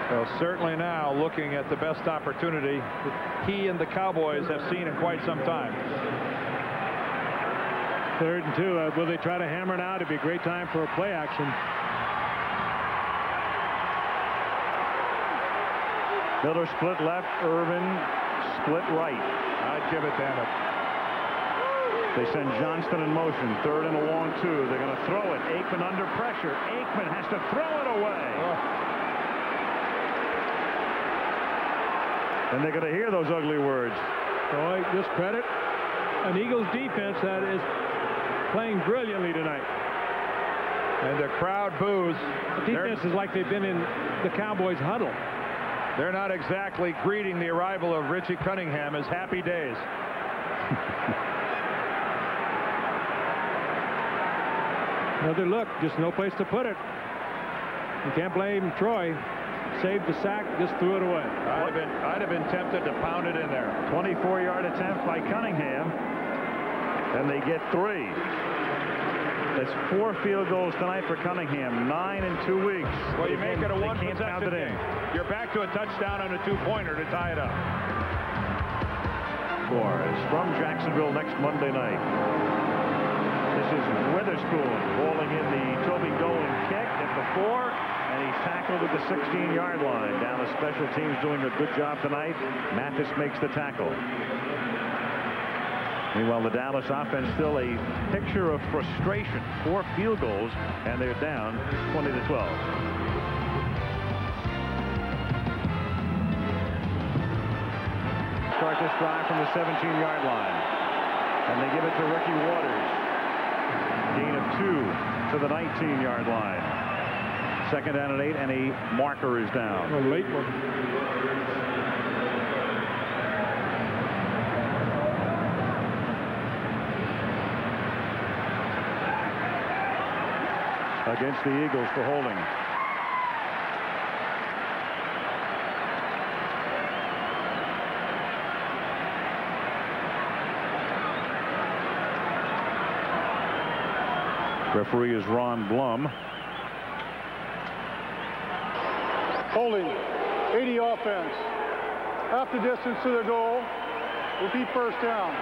Well, certainly now looking at the best opportunity that he and the Cowboys have seen in quite some time. 3rd and 2. Will they try to hammer it out? It'd be a great time for a play action. Miller split left, Irvin split right. I'd give it to Emmett. They send Johnston in motion. 3rd and a long 2. They're going to throw it. Aikman under pressure. Aikman has to throw it away. And they're going to hear those ugly words. Boy, just credit an Eagles defense that is playing brilliantly tonight. And the crowd boos. The defense is like they've been in the Cowboys huddle. They're not exactly greeting the arrival of Richie Cunningham as happy days. Another look, just no place to put it. You can't blame Troy. Saved the sack, just threw it away. I'd have been tempted to pound it in there. 24-yard attempt by Cunningham, and they get 3. That's 4 field goals tonight for Cunningham. 9 in 2 weeks. Well, you make it a one-possession game. You're back to a touchdown and a 2-pointer to tie it up. It's from Jacksonville next Monday night. This is Witherspoon bowling in the Toby Dolan kick at the 4, and he's tackled at the 16-yard line. Dallas special teams doing a good job tonight. Mathis makes the tackle. Meanwhile, the Dallas offense still a picture of frustration. 4 field goals, and they're down 20-12. Start this drive from the 17-yard line. And they give it to Ricky Waters. Gain of 2 to the 19-yard line. 2nd down and 8, and a marker is down. A late one. Against the Eagles for holding. Referee is Ron Blum. Holding, 80 offense. Half the distance to the goal. Repeat 1st down.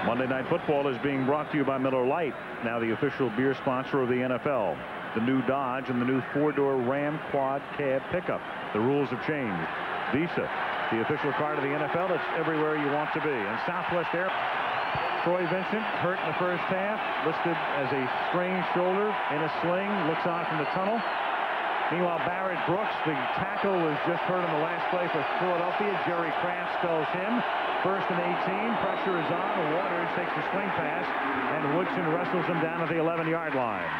Monday Night Football is being brought to you by Miller Lite, now the official beer sponsor of the NFL. The new Dodge and the new 4-door Ram Quad Cab pickup. The rules have changed. Visa, the official card of the NFL. It's everywhere you want to be. And Southwest Air. Troy Vincent hurt in the first half, listed as a sprained shoulder in a sling, looks on from the tunnel. Meanwhile, Barrett Brooks, the tackle, was just hurt on the last play for Philadelphia. Jerry Kraft spells him. 1st and 18. Pressure is on. Waters takes the swing pass, and Woodson wrestles him down at the 11-yard line.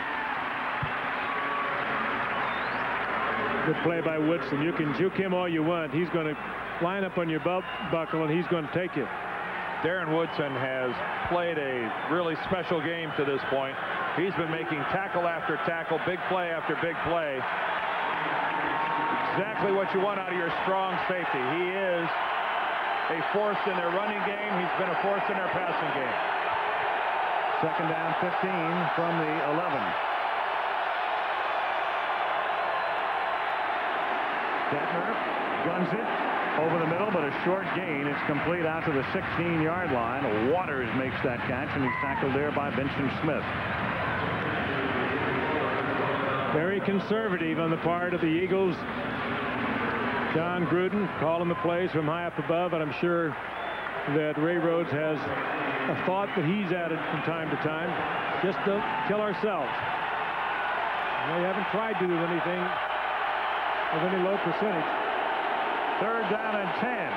Good play by Woodson. You can juke him all you want. He's going to line up on your belt buckle, and he's going to take you. Darren Woodson has played a really special game to this point. He's been making tackle after tackle, big play after big play. Exactly what you want out of your strong safety. He is a force in their running game. He's been a force in their passing game. 2nd down, 15 from the 11. Detmer guns it over the middle, but a short gain. It's complete out to the 16-yard line. Waters makes that catch, and he's tackled there by Vincent Smith. Very conservative on the part of the Eagles. John Gruden calling the plays from high up above, and I'm sure that Ray Rhodes has a thought that he's added from time to time, just to kill ourselves. We haven't tried to do anything of any low percentage. 3rd down and 10.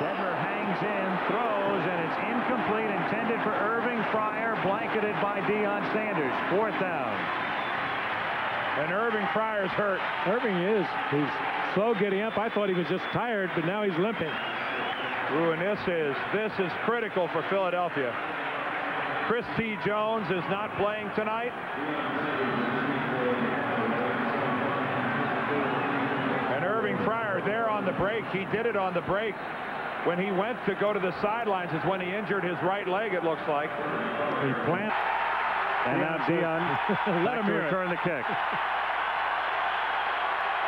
Detmer hangs in, throws, and it's incomplete, intended for Irving Fryer, blanketed by Deion Sanders. 4th down. And Irving Fryer's hurt. Irving is. He's slow getting up. I thought he was just tired, but now he's limping. Ooh, and this is critical for Philadelphia. Chris T. Jones is not playing tonight. And Irving Fryer there on the break. He did it on the break. When he went to go to the sidelines is when he injured his right leg, it looks like. He planted. And now Deion let him return the kick.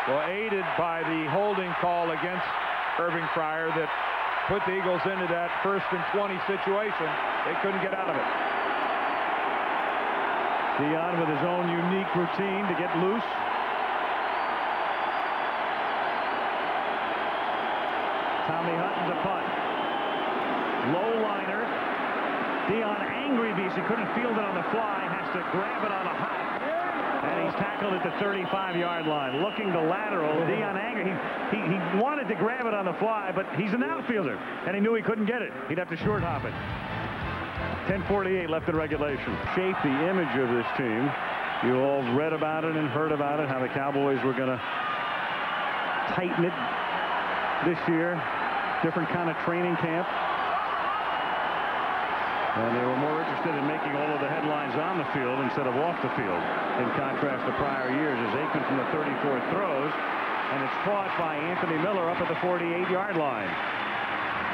Well, aided by the holding call against Irving Fryer that put the Eagles into that 1st and 20 situation. They couldn't get out of it. Deion with his own unique routine to get loose. Tommy Hutton's a punt. Low liner. Deion angry because he couldn't field it on the fly. Has to grab it on a hop. And he's tackled at the 35-yard line. Looking to lateral. Deion angry. He wanted to grab it on the fly, but he's an outfielder. And he knew he couldn't get it. He'd have to short hop it. 10:48 left in regulation. Shape the image of this team. You all read about it and heard about it, how the Cowboys were going to tighten it this year. Different kind of training camp. And they were more interested in making all of the headlines on the field instead of off the field, in contrast to prior years, as Aikman from the 34 throws, and it's caught by Anthony Miller up at the 48-yard line.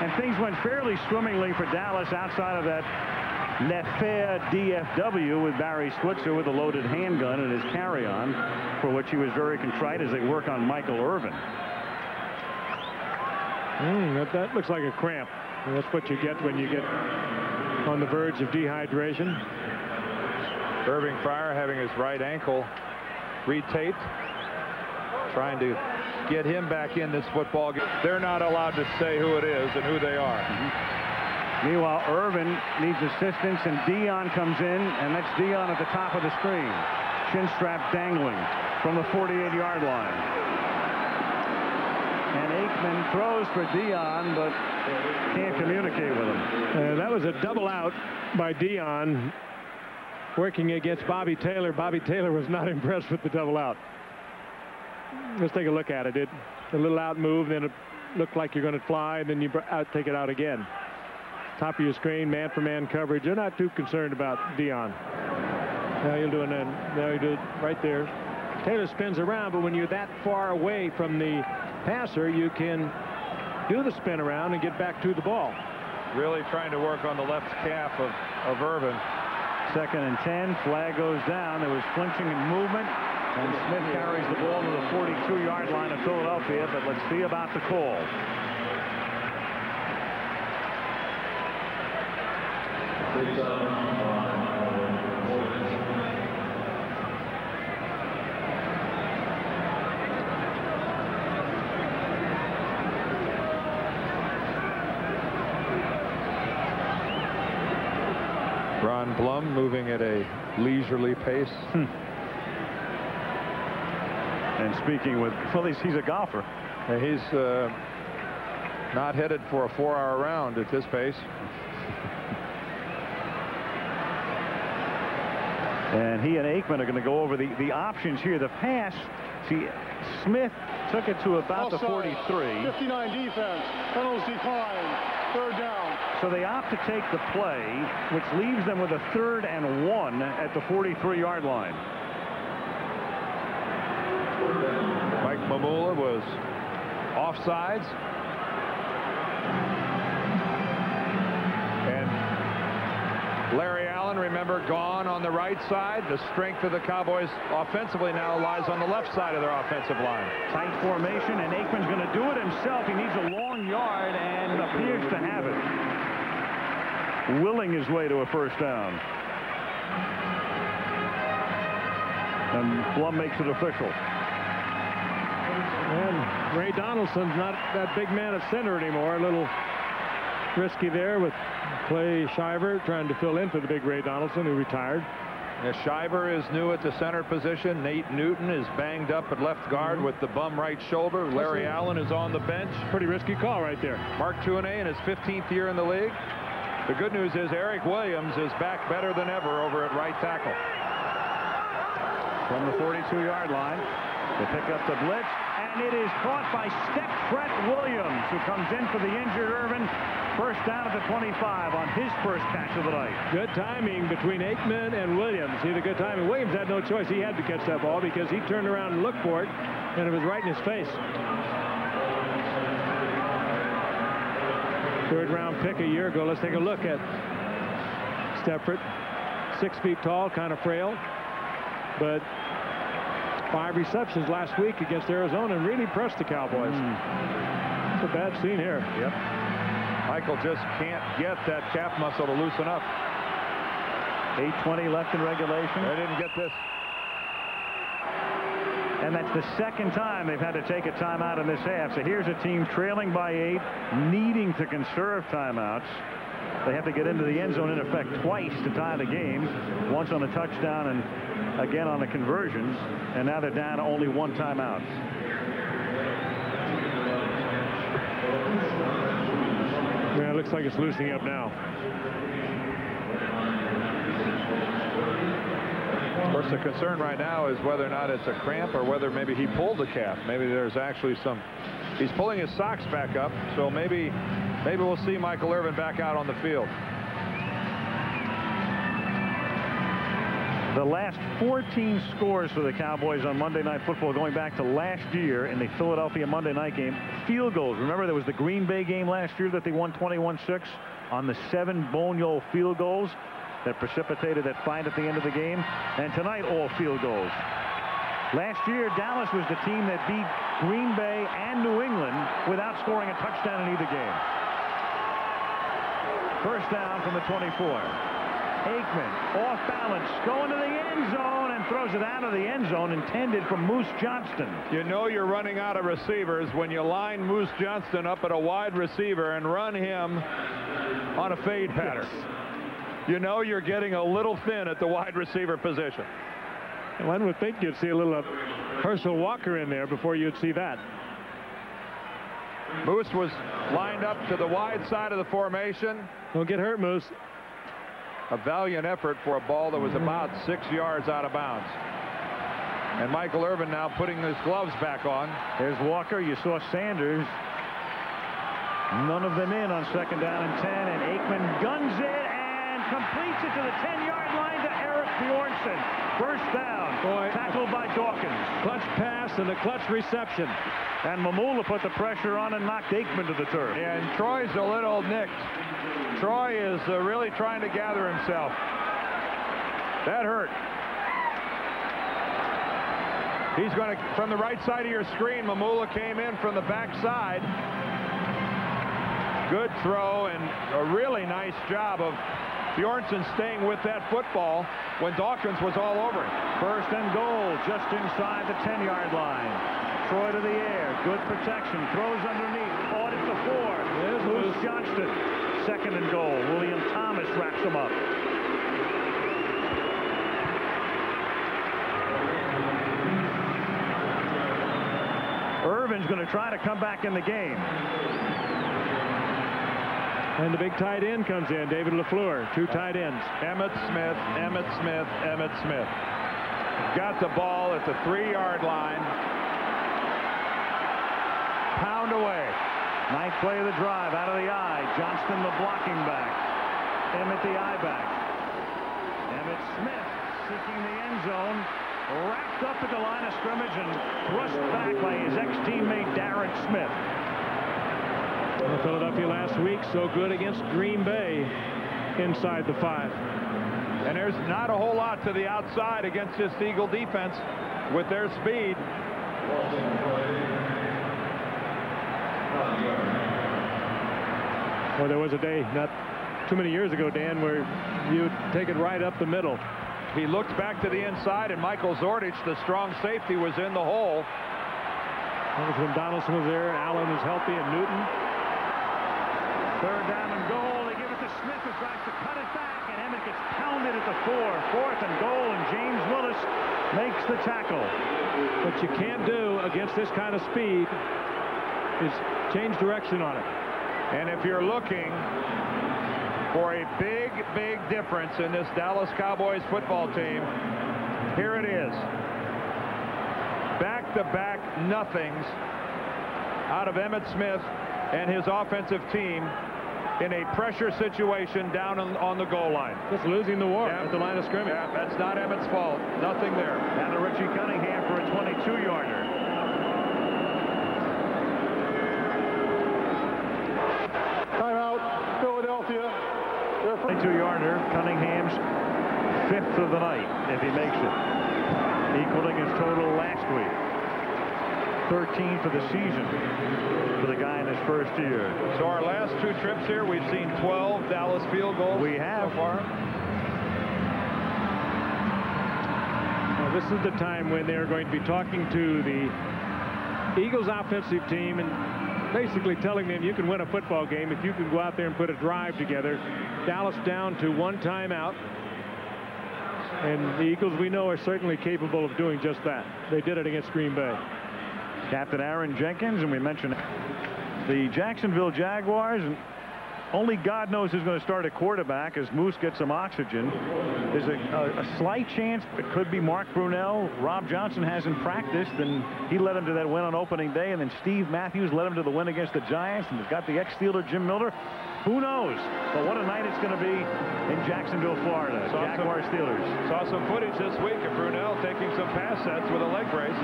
And things went fairly swimmingly for Dallas outside of that Nefer DFW with Barry Switzer with a loaded handgun and his carry-on, for which he was very contrite as they work on Michael Irvin. That looks like a cramp. And that's what you get when you get on the verge of dehydration. Irving Fryer having his right ankle retaped, trying to get him back in this football game. They're not allowed to say who it is and who they are. Meanwhile, Irvin needs assistance, and Deion comes in, and that's Deion at the top of the screen. Chin strap dangling from the 48-yard line. And Aikman throws for Deion, but can't communicate with him. That was a double out by Deion working against Bobby Taylor. Bobby Taylor was not impressed with the double out. Let's take a look at it. A little out move, then it looked like you're going to fly, and then you take it out again. Top of your screen, man-for-man coverage. They're not too concerned about Deion. Now you're doing that. Now you do it right there. Taylor spins around, but when you're that far away from the passer, you can do the spin around and get back to the ball. Really trying to work on the left calf of Irvin. 2nd and 10. Flag goes down. There was flinching and movement. And Smith carries the ball to the 42-yard line of Philadelphia, but let's see about the call. Ron John Blum moving at a leisurely pace. And speaking with, well, he's a golfer. He's not headed for a 4-hour round at this pace. And he and Aikman are going to go over the options here. The pass, see, Smith took it to about the 43. 59 defense. Penalty decline. 3rd down. So they opt to take the play, which leaves them with a 3rd and 1 at the 43-yard line. Mike Mamula was offsides. And Larry Allen, remember, gone on the right side. The strength of the Cowboys offensively now lies on the left side of their offensive line. Tight formation, and Aikman's going to do it himself. He needs a long yard and appears to have it. Willing his way to a 1st down. And Blum makes it official. And Ray Donaldson's not that big man at center anymore. A little risky there with Clay Shiver trying to fill in for the big Ray Donaldson, who retired. Yeah, Shiver is new at the center position. Nate Newton is banged up at left guard with the bum right shoulder. Larry Allen is on the bench. Pretty risky call right there. Mark Tuinei in his 15th year in the league. The good news is Eric Williams is back better than ever over at right tackle. From the 42-yard line, they pick up the blitz, and it is caught by Step Fred Williams, who comes in for the injured Irvin. 1st down at the 25 on his first catch of the night. Good timing between Aikman and Williams. See the good timing. Williams had no choice. He had to catch that ball because he turned around and looked for it, and it was right in his face. 3rd round pick a year ago. Let's take a look at Stepford. 6 feet tall, kind of frail, but 5 receptions last week against Arizona and really pressed the Cowboys. It's a bad scene here. Yep. Michael just can't get that calf muscle to loosen up. 8:20 left in regulation. They didn't get this. And that's the 2nd time they've had to take a timeout in this half. So here's a team trailing by 8, needing to conserve timeouts. They have to get into the end zone, in effect, twice to tie the game. Once on a touchdown and again on the conversions. And now they're down to only 1 timeout. Yeah, it looks like it's loosening up now. Of course, the concern right now is whether or not it's a cramp or whether maybe he pulled the calf. Maybe there's actually some. He's pulling his socks back up, so maybe we'll see Michael Irvin back out on the field. The last 14 scores for the Cowboys on Monday Night Football going back to last year in the Philadelphia Monday night game. Field goals. Remember, there was the Green Bay game last year that they won 21-6 on the 7 Boneyol field goals that precipitated that fight at the end of the game. And tonight, all field goals. Last year, Dallas was the team that beat Green Bay and New England without scoring a touchdown in either game. 1st down from the 24. Aikman off balance, going to the end zone and throws it out of the end zone, intended for Moose Johnston. You know you're running out of receivers when you line Moose Johnston up at a wide receiver and run him on a fade pattern. You know you're getting a little thin at the wide receiver position. One would think you'd see a little Herschel Walker in there before you'd see that. Moose was lined up to the wide side of the formation. Don't get hurt, Moose. A valiant effort for a ball that was about 6 yards out of bounds. And Michael Irvin now putting his gloves back on. There's Walker. You saw Sanders. None of them in on 2nd down and 10. And Aikman guns it and completes it to the 10-yard line to Eric Bjornsson. 1st down. Boy, tackled by Dawkins. Clutch pass and a clutch reception. And Mamula put the pressure on and knocked Aikman to the turf. And Troy's a little nicked. Troy is really trying to gather himself. That hurt. He's going to, from the right side of your screen, Mamula came in from the back side. Good throw and a really nice job of Bjornsson staying with that football when Dawkins was all over him. 1st and goal just inside the 10-yard line. Troy to the air. Good protection. Throws underneath. Caught it to 4. There's Moose Johnston. 2nd and goal. William Thomas wraps him up. Irvin's going to try to come back in the game. And the big tight end comes in, David LaFleur. 2 tight ends. Emmitt Smith, Emmitt Smith, Emmitt Smith. Got the ball at the 3-yard line. Pound away. Ninth play of the drive, out of the eye. Johnston, the blocking back. Emmitt, the eye back. Emmitt Smith seeking the end zone. Wrapped up at the line of scrimmage and thrust back by his ex-teammate Darren Smith. Well, Philadelphia last week so good against Green Bay inside the 5. And there's not a whole lot to the outside against this Eagle defense with their speed. Well, there was a day not too many years ago, Dan, where you'd take it right up the middle. He looked back to the inside, and Michael Zordich, the strong safety, was in the hole. That was when Donaldson was there, Allen was healthy, and Newton. 3rd down and goal. They give it to Smith, who tries to cut it back, and Emmitt gets pounded at the 4. 4th and goal, and James Willis makes the tackle. What you can't do against this kind of speed is change direction on it. And if you're looking for a big, big difference in this Dallas Cowboys football team, here it is. Back-to-back nothings out of Emmitt Smith and his offensive team in a pressure situation down on the goal line. Just losing the war at the line of scrimmage. Yeah, that's not Emmitt's fault. Nothing there. Down to Richie Cunningham for a 22-yarder. Timeout, Philadelphia. 22-yarder, Cunningham's 5th of the night, if he makes it. Equaling his total last week. 13 for the season for the guy in his first year. So our last 2 trips here, we've seen 12 Dallas field goals. We have. So far. Well, this is the time when they're going to be talking to the Eagles offensive team and basically telling them you can win a football game if you can go out there and put a drive together. Dallas down to 1 timeout. And the Eagles, we know, are certainly capable of doing just that. They did it against Green Bay. Captain Aaron Jenkins, and we mentioned the Jacksonville Jaguars, and only God knows who's going to start at quarterback as Moose gets some oxygen. There's a slight chance it could be Mark Brunell. Rob Johnson hasn't practiced, and he led him to that win on opening day, and then Steve Matthews led him to the win against the Giants, and he's got the ex-Steeler Jim Miller. Who knows? But what a night it's going to be in Jacksonville, Florida. Jaguars Steelers. Saw some footage this week of Brunell taking some pass sets with a leg brace.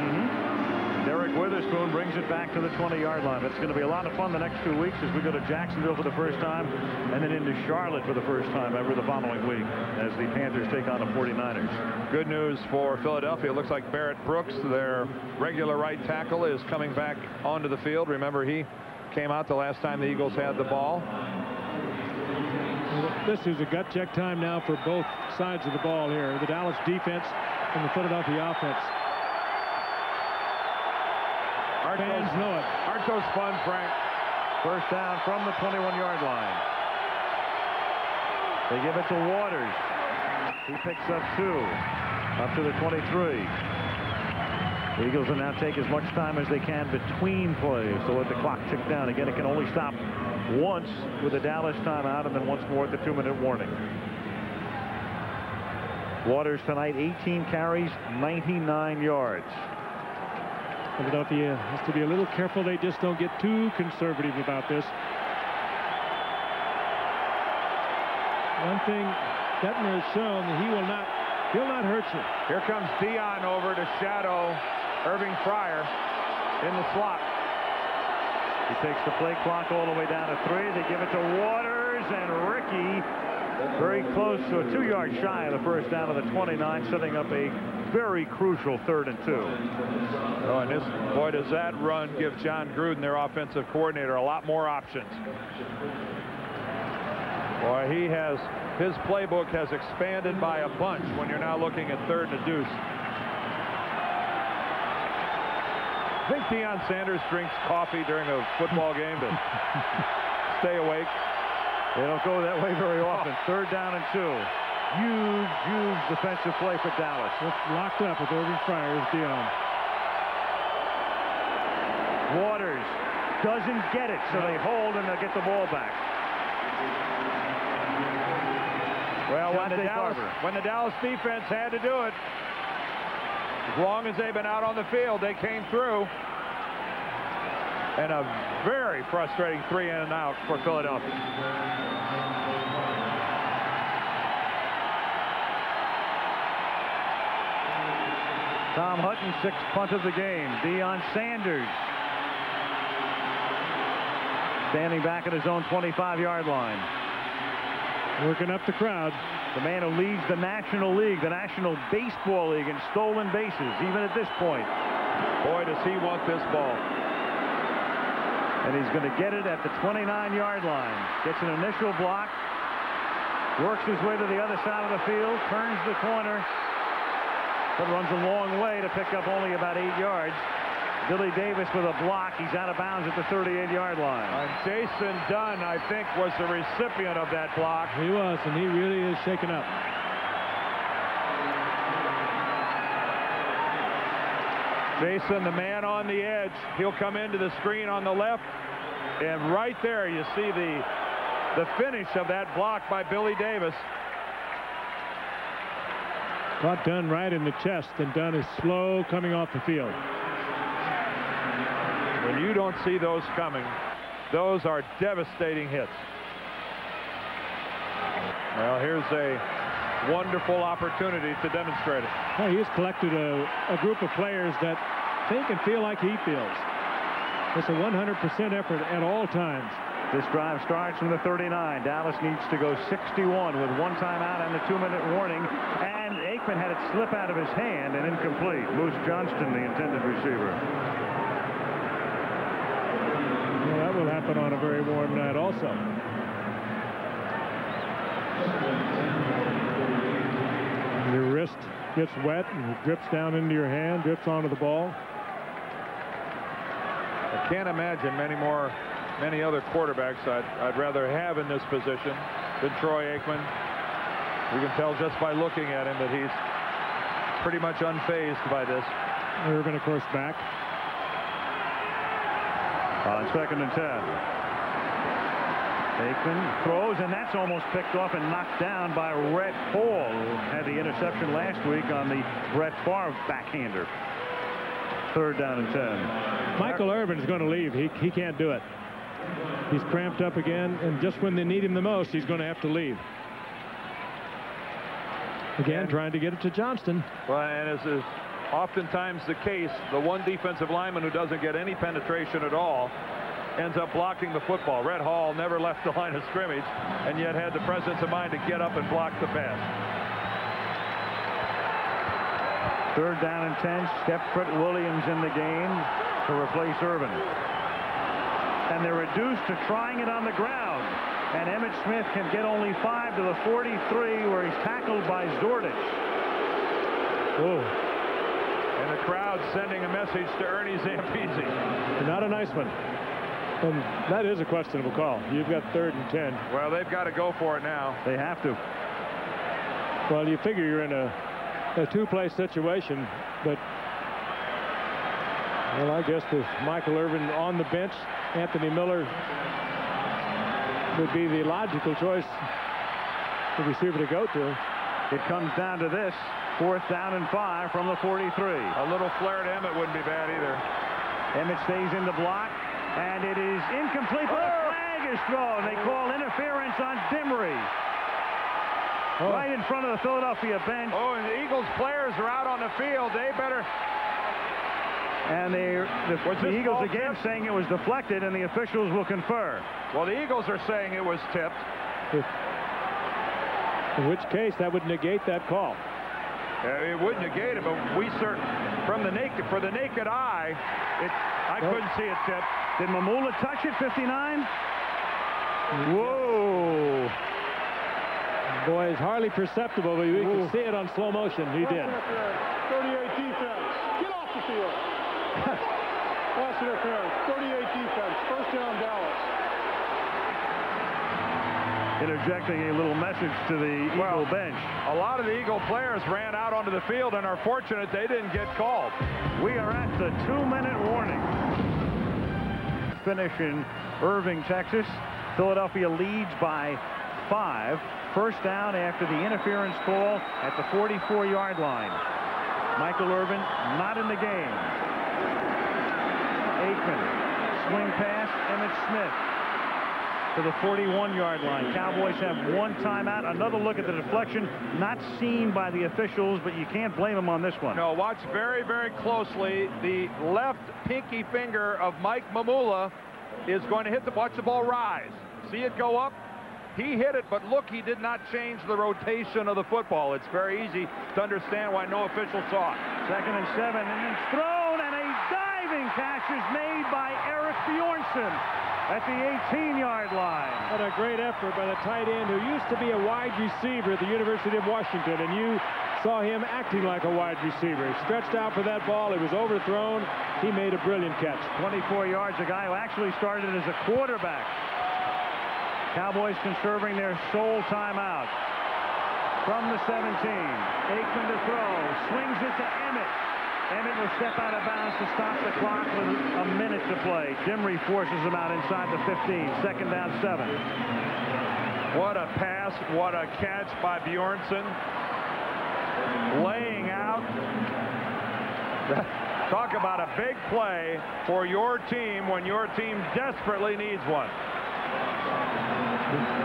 Derek Witherspoon brings it back to the 20-yard line. It's going to be a lot of fun the next 2 weeks as we go to Jacksonville for the first time and then into Charlotte for the first time ever the following week as the Panthers take on the 49ers. Good news for Philadelphia. It looks like Barrett Brooks, their regular right tackle, is coming back onto the field. Remember, he came out the last time the Eagles had the ball. This is a gut check time now for both sides of the ball here. The Dallas defense and the Philadelphia offense. Fans know it. Aren't those fun, Frank? First down from the 21-yard line. They give it to Waters. He picks up 2. Up to the 23. The Eagles will now take as much time as they can between plays to let the clock tick down. Again, it can only stop once with a Dallas timeout and then once more at the 2-minute warning. Waters tonight, 18 carries, 99 yards. Philadelphia has to be a little careful they just don't get too conservative about this. One thing Detmer has shown that he'll not hurt you. Here comes Dion over to shadow Irving Fryer in the slot. He takes the play clock all the way down to 3. They give it to Waters, and Ricky very close to a 2-yard shy of the first down of the 29, setting up a very crucial 3rd and 2. Oh, and boy, does that run give John Gruden, their offensive coordinator, a lot more options. Boy, his playbook has expanded by a bunch when you're now looking at 3rd and a deuce. I think Deion Sanders drinks coffee during a football game to stay awake. They don't go that way very often. 3rd down and 2. Huge defensive play for Dallas. It's locked up with Irving Fryer as Dion. doesn't get it, so they hold and they'll get the ball back. Well, when the Dallas defense had to do it, as long as they've been out on the field, they came through. And a very frustrating 3 in and out for Philadelphia. Tom Hutton, 6th punt of the game. Deion Sanders standing back at his own 25-yard line. Working up the crowd. The man who leads the National League, the National Baseball League in stolen bases, even at this point. Boy, does he want this ball. And he's going to get it at the 29-yard line. Gets an initial block. Works his way to the other side of the field. Turns the corner. But runs a long way to pick up only about 8 yards. Billy Davis with a block. He's out of bounds at the 38-yard line. And Jason Dunn, I think, was the recipient of that block. He was, and he really is shaken up. Jason, the man on the edge. He'll come into the screen on the left. And right there, you see the finish of that block by Billy Davis. Caught Dunn right in the chest, and Dunn is slow coming off the field. When you don't see those coming, those are devastating hits. Well, here's a wonderful opportunity to demonstrate it. Well, he has collected a group of players that think and feel like he feels. It's a 100% effort at all times. This drive starts from the 39. Dallas needs to go 61 with 1 timeout and a 2-minute warning. And Aikman had it slip out of his hand and incomplete. Moose Johnston, the intended receiver. Well, that will happen on a very warm night also. Your wrist gets wet and it drips down into your hand, drips onto the ball. I can't imagine many other quarterbacks I'd rather have in this position than Troy Aikman. You can tell just by looking at him that he's pretty much unfazed by this. Irvin, of course, back. On 2nd and 10. Aikman throws, and that's almost picked off and knocked down by Rhett Hall, who had the interception last week on the Brett Favre backhander. 3rd down and 10. Michael Irvin is going to leave. He can't do it. He's cramped up again, and just when they need him the most, he's going to have to leave. Again, trying to get it to Johnston. Well, and as is oftentimes the case, the one defensive lineman who doesn't get any penetration at all ends up blocking the football. Rhett Hall never left the line of scrimmage, and yet had the presence of mind to get up and block the pass. 3rd down and 10. Stepford Williams in the game to replace Irvin. And they're reduced to trying it on the ground. And Emmitt Smith can get only 5 to the 43, where he's tackled by Zordich. Whoa. And the crowd sending a message to Ernie Zampese. Not a nice one. And that is a questionable call. You've got 3rd and 10. Well, they've got to go for it now. They have to. Well, you figure you're in a 2-play situation, but well, I guess with Michael Irvin on the bench, Anthony Miller would be the logical choice, the receiver to go to. It comes down to this. 4th down and 5 from the 43. A little flare to Emmitt wouldn't be bad either. Emmitt stays in the block, and it is incomplete, but a flag is thrown. They call interference on Dimry. Right in front of the Philadelphia bench. Oh, and the Eagles players are out on the field. They better. And the Eagles again saying it was deflected, and the officials will confer. Well, the Eagles are saying it was tipped. In which case, that would negate that call. It would negate it, but we certainly, for the naked eye, I couldn't see it tipped. Did Mamula touch it? 59. Whoa. Boy, it's hardly perceptible, but we can see it on slow motion. He did. 38 defense. Get off the field. Pass interference. 38 defense. 1st down, Dallas. Interjecting a little message to the Eagle bench. A lot of the Eagle players ran out onto the field and are fortunate they didn't get called. We are at the 2-minute warning. finish in Irving, Texas. Philadelphia leads by 5. First down after the interference call at the 44-yard line. Michael Irvin not in the game. Aikman. Swing pass, Emmitt Smith to the 41-yard line. Cowboys have 1 timeout. Another look at the deflection, not seen by the officials, but you can't blame them on this one. No, watch very, very closely. The left pinky finger of Mike Mamula is going to hit the, watch the ball rise. See it go up? He hit it, but look, he did not change the rotation of the football. It's very easy to understand why no official saw it. 2nd and 7, and it's thrown, and a diving catch is made by Eric Bjornsson at the 18-yard line. What a great effort by the tight end who used to be a wide receiver at the University of Washington, and you saw him acting like a wide receiver. He stretched out for that ball. It was overthrown. He made a brilliant catch. 24 yards, a guy who actually started as a quarterback. Cowboys conserving their sole timeout. From the 17, Aikman to throw, swings it to Emmett. Emmett will step out of bounds to stop the clock with a minute to play. Dimry forces him out inside the 15. 2nd down 7. What a pass, what a catch by Bjornsson. Laying out. Talk about a big play for your team when your team desperately needs one.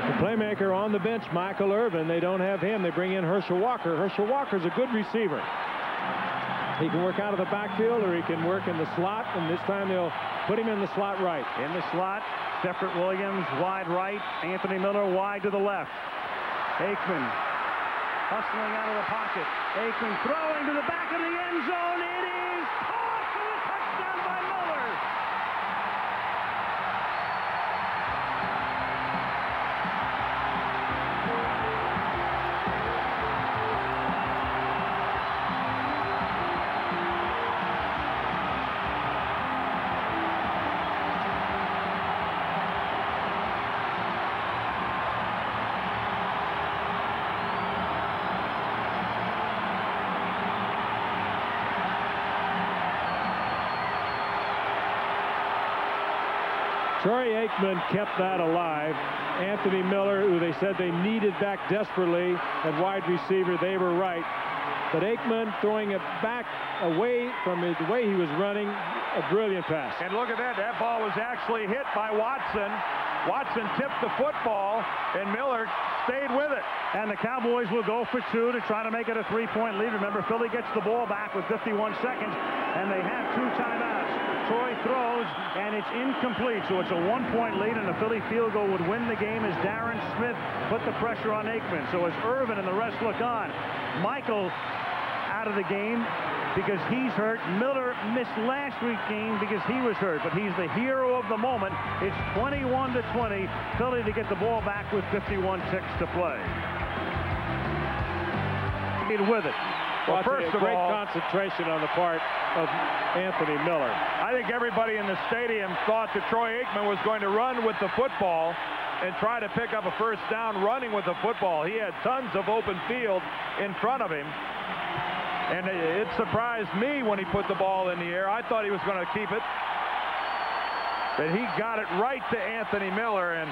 The playmaker on the bench, Michael Irvin. They don't have him. They bring in Herschel Walker. Herschel Walker's a good receiver. He can work out of the backfield or he can work in the slot, and this time they'll put him in the slot right. In the slot, Separate Williams wide right, Anthony Miller wide to the left. Aikman hustling out of the pocket. Aikman throwing to the back of the end zone. It is caught for the touchdown by Miller. Troy Aikman kept that alive. Anthony Miller, who they said they needed back desperately at wide receiver, they were right. But Aikman throwing it back away from the way he was running, a brilliant pass. And look at that. That ball was actually hit by Watson. Watson tipped the football, and Miller stayed with it. And the Cowboys will go for 2 to try to make it a 3-point lead. Remember, Philly gets the ball back with 51 seconds, and they have 2 timeouts. Troy throws, and it's incomplete, so it's a 1-point lead, and a Philly field goal would win the game as Darren Smith put the pressure on Aikman. So as Irvin and the rest look on, Michael out of the game because he's hurt. Miller missed last week's game because he was hurt, but he's the hero of the moment. It's 21-20, Philly to get the ball back with 51 ticks to play. With it. Well, first of all, great concentration on the part of Anthony Miller. I think everybody in the stadium thought that Troy Aikman was going to run with the football and try to pick up a first down running with the football. He had tons of open field in front of him. And it surprised me when he put the ball in the air. I thought he was going to keep it. But he got it right to Anthony Miller. And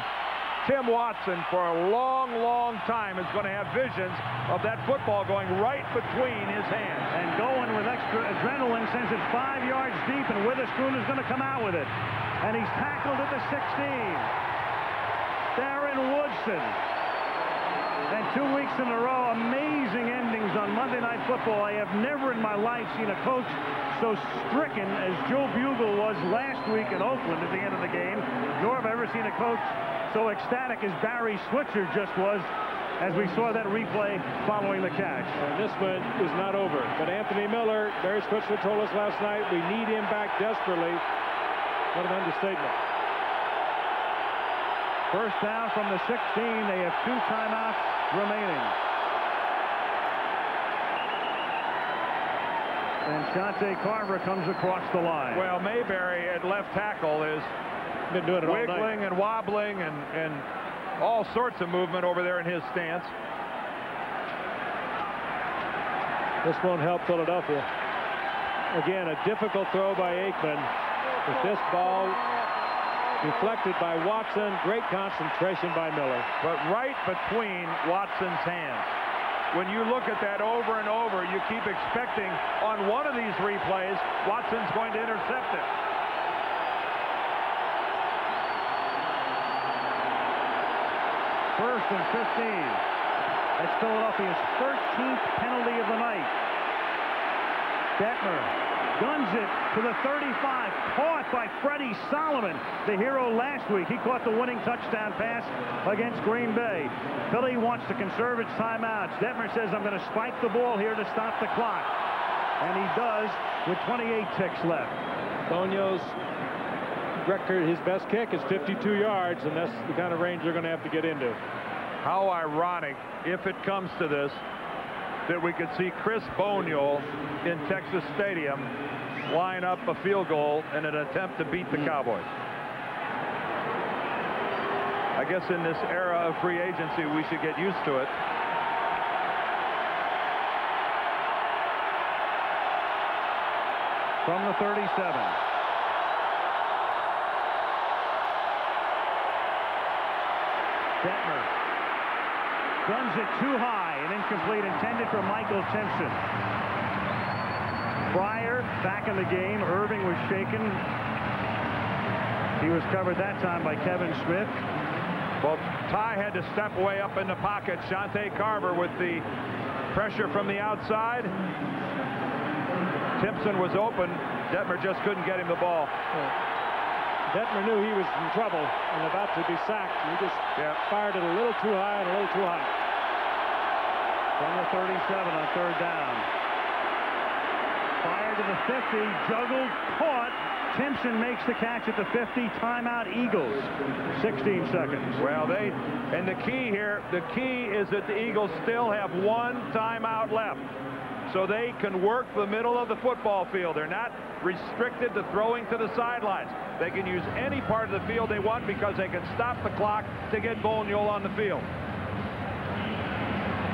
Tim Watson, for a long, long time, is going to have visions of that football going right between his hands. And going with extra adrenaline since it's 5 yards deep, and Witherspoon is going to come out with it. And he's tackled at the 16. Darren Woodson. And 2 weeks in a row, amazing endings on Monday Night Football. I have never in my life seen a coach so stricken as Joe Bugle was last week in Oakland at the end of the game, nor have I ever seen a coach so ecstatic as Barry Switzer just was as we saw that replay following the catch. And this one is not over. But Anthony Miller, Barry Switzer told us last night, we need him back desperately. What an understatement. First down from the 16. They have 2 timeouts remaining. And Shante Carver comes across the line. Well, Mayberry at left tackle is been doing it wiggling and wobbling and all sorts of movement over there in his stance. This won't help Philadelphia. Again, a difficult throw by Aikman. If this ball Deflected by Watson. Great concentration by Miller. But right between Watson's hands. When you look at that over and over, you keep expecting on one of these replays, Watson's going to intercept it. First and 15. That's Philadelphia's 13th penalty of the night. Detmer guns it to the 35. Caught by Freddie Solomon, the hero last week. He caught the winning touchdown pass against Green Bay. Philly wants to conserve its timeouts. Detmer says, I'm going to spike the ball here to stop the clock. And he does with 28 ticks left. Bonio's record, his best kick is 52 yards, and that's the kind of range they're going to have to get into. How ironic, if it comes to this, that we could see Chris Boniol in Texas Stadium line up a field goal in an attempt to beat the Cowboys. I guess in this era of free agency, we should get used to it. From the 37. Detmer guns it too high and incomplete, intended for Michael Timpson. Pryor back in the game. Irving was shaken. He was covered that time by Kevin Smith. Well, Ty had to step way up in the pocket. Shante Carver with the pressure from the outside. Timpson was open. Detmer just couldn't get him the ball. Detmer knew he was in trouble and about to be sacked. He just fired it a little too high and a little too high. From the 37 on third down. Fired to the 50, juggled, caught. Timpson makes the catch at the 50. Timeout, Eagles. 16 seconds. Well, and the key here, the key is that the Eagles still have one timeout left. So they can work the middle of the football field. They're not restricted to throwing to the sidelines. They can use any part of the field they want because they can stop the clock to get Boniol on the field.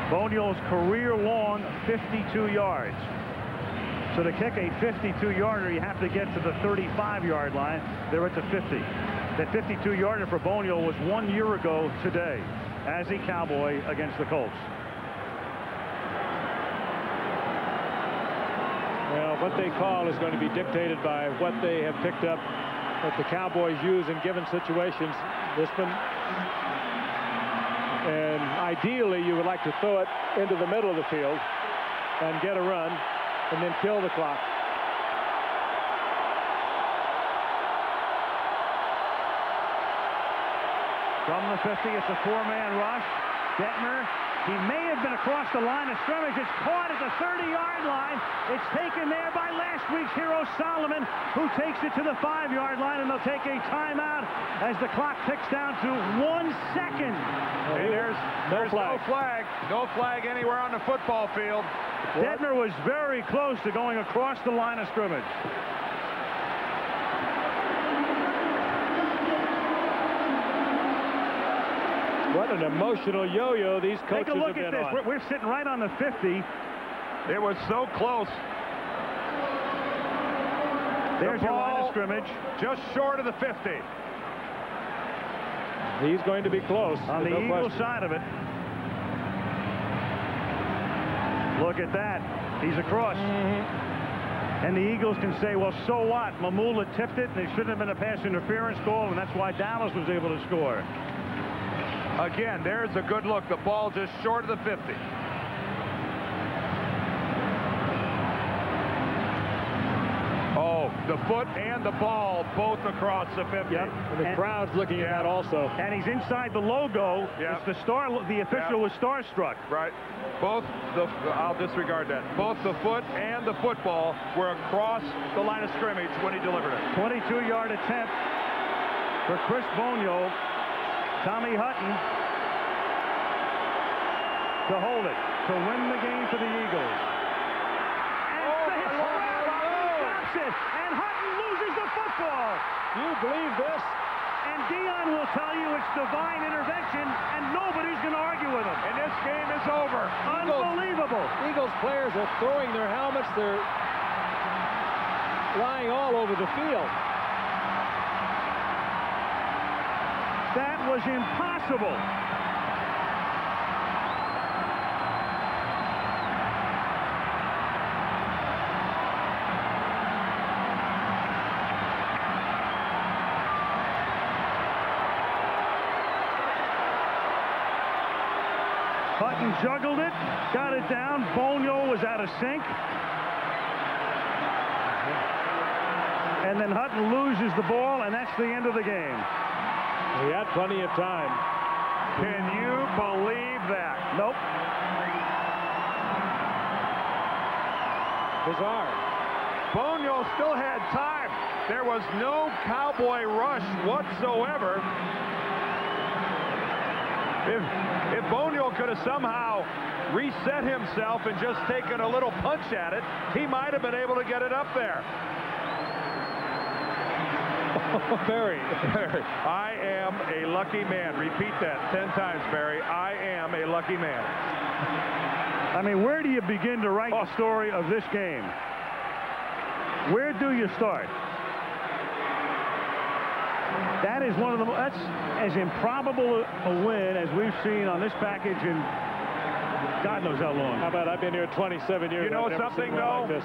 Boniol's career-long 52 yards. So to kick a 52-yarder, you have to get to the 35-yard line. They're at the 50. That 52-yarder for Boniol was 1 year ago today as a Cowboy against the Colts. Well, what they call is going to be dictated by what they have picked up, what the Cowboys use in given situations. And ideally, you would like to throw it into the middle of the field and get a run and then kill the clock. From the 50, it's a four-man rush. Detmer, he may have been across the line of scrimmage. It's caught at the 30-yard line. It's taken there by last week's hero, Solomon, who takes it to the 5-yard line, and they'll take a timeout as the clock ticks down to 1 second. And there's no flag. No flag anywhere on the football field. Detmer was very close to going across the line of scrimmage. What an emotional yo-yo these coaches Take a look have at been this. on. We're sitting right on the 50. It was so close. There's your line of scrimmage. Just short of the 50. He's going to be close. On the Eagle side of it. Look at that. He's across. And the Eagles can say, well, so what? Mamula tipped it, and it shouldn't have been a pass interference call, and that's why Dallas was able to score. Again, there's a good look. The ball just short of the 50. Oh, the foot and the ball both across the 50. Yep. And the crowd's looking at that also. And he's inside the logo. Yep. It's the official was starstruck. Right. I'll disregard that. Both the foot and the football were across the line of scrimmage when he delivered it. 22-yard attempt for Chris Boniol. Tommy Hutton to hold it, to win the game for the Eagles. And drops it, and Hutton loses the football. Do you believe this? And Dion will tell you it's divine intervention, and nobody's going to argue with him. And this game is over. Unbelievable. Eagles players are throwing their helmets. They're lying all over the field. That was impossible. Hutton juggled it, got it down. Bonio was out of sync. And then Hutton loses the ball, and that's the end of the game. He had plenty of time. Can you believe that? Nope. Bizarre. Bonio still had time. There was no Cowboy rush whatsoever. If Bonio could have somehow reset himself and just taken a little punch at it, he might have been able to get it up there. Barry. I am a lucky man. Repeat that 10 times, Barry. I am a lucky man. I mean, where do you begin to write the story of this game? Where do you start? That is one of the, that's as improbable a win as we've seen on this package in God knows how long. How about I've been here 27 years. You know something, though? Like this.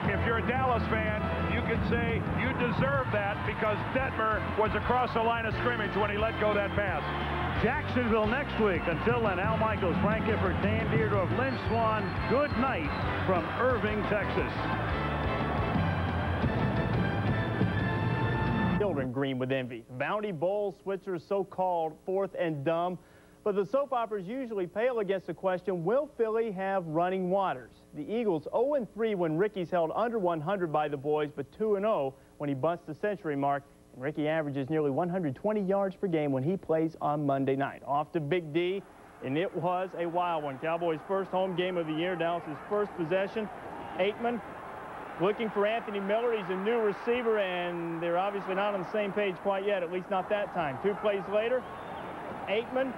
If you're a Dallas fan, you can say you deserve that because Detmer was across the line of scrimmage when he let go that pass. Jacksonville next week. Until then, Al Michaels, Frank Gifford, Dan Deerdorf, Lynn Swan, good night from Irving, Texas. Children green with envy. Bounty Bowl, Switzer's so-called fourth and dumb. But the soap operas usually pale against the question, will Philly have running waters? The Eagles 0-3 when Ricky's held under 100 by the boys, but 2-0 when he busts the century mark. And Ricky averages nearly 120 yards per game when he plays on Monday night. Off to Big D, and it was a wild one. Cowboys' first home game of the year, Dallas's first possession. Aikman looking for Anthony Miller. He's a new receiver, and they're obviously not on the same page quite yet, at least not that time. 2 plays later, Aikman.